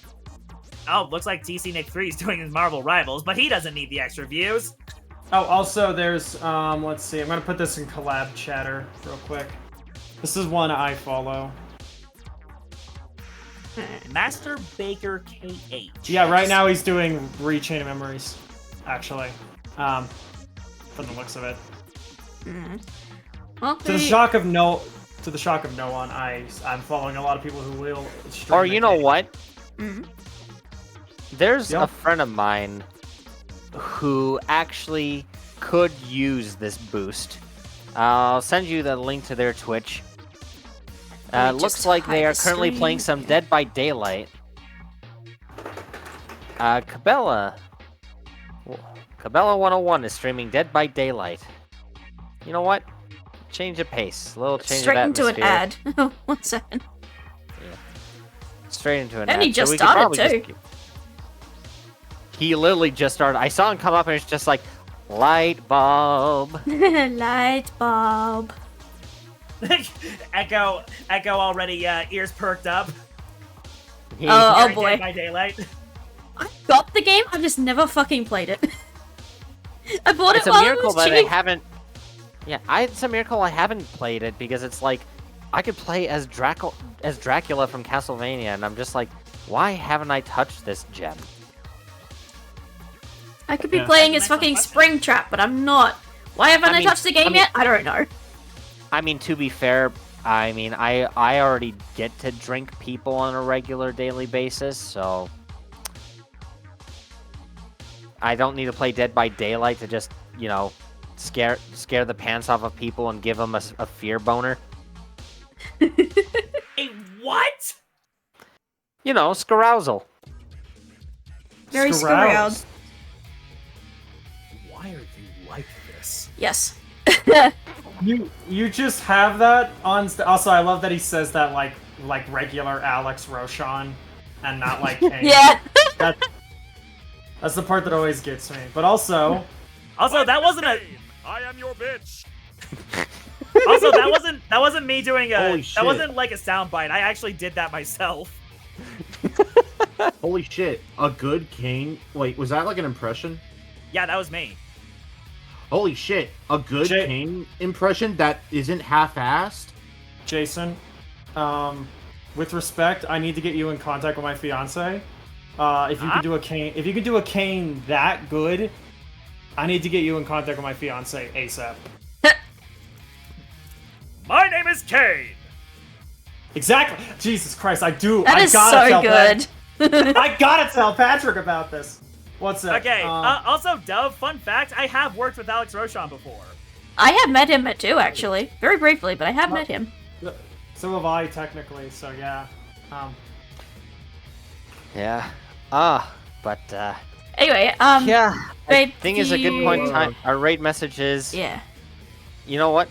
Speaker 3: looks like TC Nick 3 is doing his Marvel Rivals, but he doesn't need the extra views.
Speaker 4: Oh, also there's let's see. I'm gonna put this in collab chatter real quick. This is one I follow.
Speaker 3: Master Baker KH.
Speaker 4: Yeah, right now he's doing Rechain of Memories, actually. From the looks of it.
Speaker 1: Well,
Speaker 4: To the shock of no one, I'm following a lot of people who will stream
Speaker 2: Or you know
Speaker 4: it.
Speaker 2: what?
Speaker 1: Mhm.
Speaker 2: There's
Speaker 4: Yeah.
Speaker 2: a friend of mine who actually could use this boost. I'll send you the link to their Twitch.
Speaker 1: Let me
Speaker 2: Looks
Speaker 1: just
Speaker 2: like they
Speaker 1: hide
Speaker 2: are
Speaker 1: the
Speaker 2: currently
Speaker 1: screen.
Speaker 2: playing some Dead by Daylight. Cabela 101 is streaming Dead by Daylight. You know what? Change of pace. A little change
Speaker 1: straight
Speaker 2: of
Speaker 1: into an
Speaker 2: atmosphere.
Speaker 1: ad. 1 second.
Speaker 2: Straight into an
Speaker 1: And
Speaker 2: ad.
Speaker 1: he just
Speaker 2: we could
Speaker 1: started
Speaker 2: probably just
Speaker 1: too.
Speaker 2: He literally just started. I saw him come up and it's just like, light bulb.
Speaker 1: Light bulb.
Speaker 3: Echo already ears perked up.
Speaker 1: Oh
Speaker 3: Hearing
Speaker 1: boy.
Speaker 3: Dead by Daylight.
Speaker 1: I got the game, I've just never fucking played it. I bought
Speaker 2: It's
Speaker 1: it
Speaker 2: a
Speaker 1: while
Speaker 2: miracle
Speaker 1: it was
Speaker 2: that I
Speaker 1: cheap.
Speaker 2: haven't. Yeah, it's a miracle I haven't played it because it's like I could play as Dracula from Castlevania, and I'm just like, why haven't I touched this gem?
Speaker 1: I could be
Speaker 4: Yeah.
Speaker 1: playing
Speaker 3: That's
Speaker 1: as
Speaker 3: an
Speaker 1: fucking
Speaker 3: excellent question.
Speaker 1: Springtrap, but I'm not. Why haven't I
Speaker 2: mean-
Speaker 1: touched the game yet? I don't know.
Speaker 2: I mean, to be fair, I mean, I already get to drink people on a regular daily basis, so I don't need to play Dead by Daylight to just, you know, scare the pants off of people and give them a fear boner.
Speaker 3: Hey, what?
Speaker 2: You know, scarousal.
Speaker 1: Very
Speaker 4: Scaroused.
Speaker 1: scaroused.
Speaker 3: Why are you like this?
Speaker 1: Yes.
Speaker 4: You just have that on. Also, I love that he says that like regular Alex Roshan, and not like Kane.
Speaker 1: Yeah.
Speaker 4: That's the part that always gets me. But also,
Speaker 3: Also, that wasn't a.
Speaker 6: I am your bitch.
Speaker 3: Also, that wasn't me doing a.
Speaker 5: Holy
Speaker 3: That
Speaker 5: shit.
Speaker 3: wasn't like a soundbite. I actually did that myself.
Speaker 5: Holy shit. A good king. Wait, was that like an impression?
Speaker 3: Yeah, that was me.
Speaker 5: Holy shit. A good
Speaker 4: Jay-
Speaker 5: king impression that isn't half-assed?
Speaker 4: Jason, with respect, I need to get you in contact with my fiance. If you
Speaker 3: Huh?
Speaker 4: could do a Kane that good, I need to get you in contact with my fiance ASAP.
Speaker 3: My name is Kane.
Speaker 4: Exactly. Jesus Christ, I do.
Speaker 1: That
Speaker 4: I
Speaker 1: is
Speaker 4: gotta
Speaker 1: so
Speaker 4: tell
Speaker 1: good.
Speaker 4: I gotta tell Patrick about this. What's that?
Speaker 3: Okay. Also, Dove. Fun fact: I have worked with Alex Roshan before.
Speaker 1: I have met him too, actually. Very briefly, but I have met him.
Speaker 4: So have I, technically. So yeah.
Speaker 2: Yeah. But
Speaker 1: Anyway,
Speaker 2: yeah. I
Speaker 1: babe,
Speaker 2: think is a good point in
Speaker 1: you-
Speaker 2: time. Our raid message is,
Speaker 1: Yeah.
Speaker 2: you know what?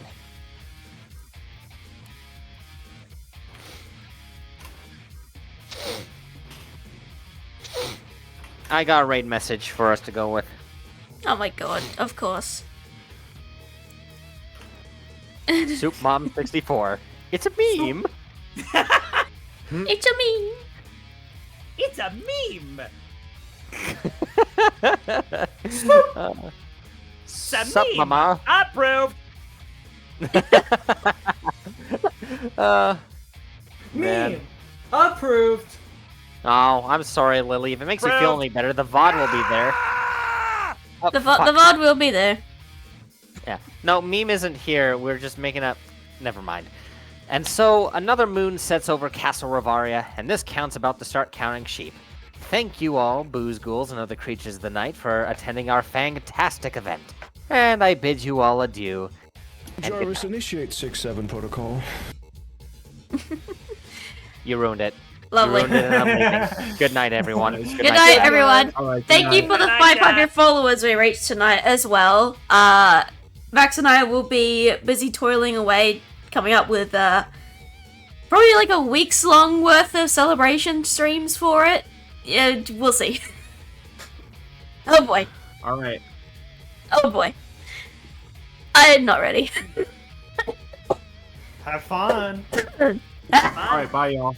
Speaker 2: I got a raid message for us to go with.
Speaker 1: Oh my god, of course.
Speaker 2: Soup Mom 64. It's a meme.
Speaker 1: It's a meme.
Speaker 3: It's a meme. It's a
Speaker 2: Sup,
Speaker 3: meme.
Speaker 2: mama?
Speaker 3: Approved.
Speaker 2: Man.
Speaker 4: Meme. Approved.
Speaker 2: Oh, I'm sorry, Lily. If it makes you feel
Speaker 3: Approved.
Speaker 2: any better, the VOD will be there. Oh,
Speaker 1: The
Speaker 2: fuck.
Speaker 1: VOD will be there.
Speaker 2: Yeah. No, meme isn't here. We're just making up. Never mind. And so, another moon sets over Castle Ravaria, and this count's about to start counting sheep. Thank you all, booze ghouls and other creatures of the night, for attending our fantastic event. And I bid you all adieu. And good
Speaker 6: Jarvis,
Speaker 2: night.
Speaker 6: initiate 6-7 protocol.
Speaker 2: You ruined it.
Speaker 1: Lovely.
Speaker 2: You ruined it, and I'm leaving. Good night, everyone.
Speaker 1: Good night, everyone.
Speaker 5: All right,
Speaker 1: Thank you for the
Speaker 3: Good night,
Speaker 1: 500
Speaker 3: chat.
Speaker 1: followers we reached tonight as well. Max and I will be busy toiling away, coming up with probably like a week's long worth of celebration streams for it. Yeah, we'll see. Oh boy.
Speaker 5: All right.
Speaker 1: Oh boy. I'm not ready.
Speaker 4: Have fun.
Speaker 5: All right. Bye, y'all.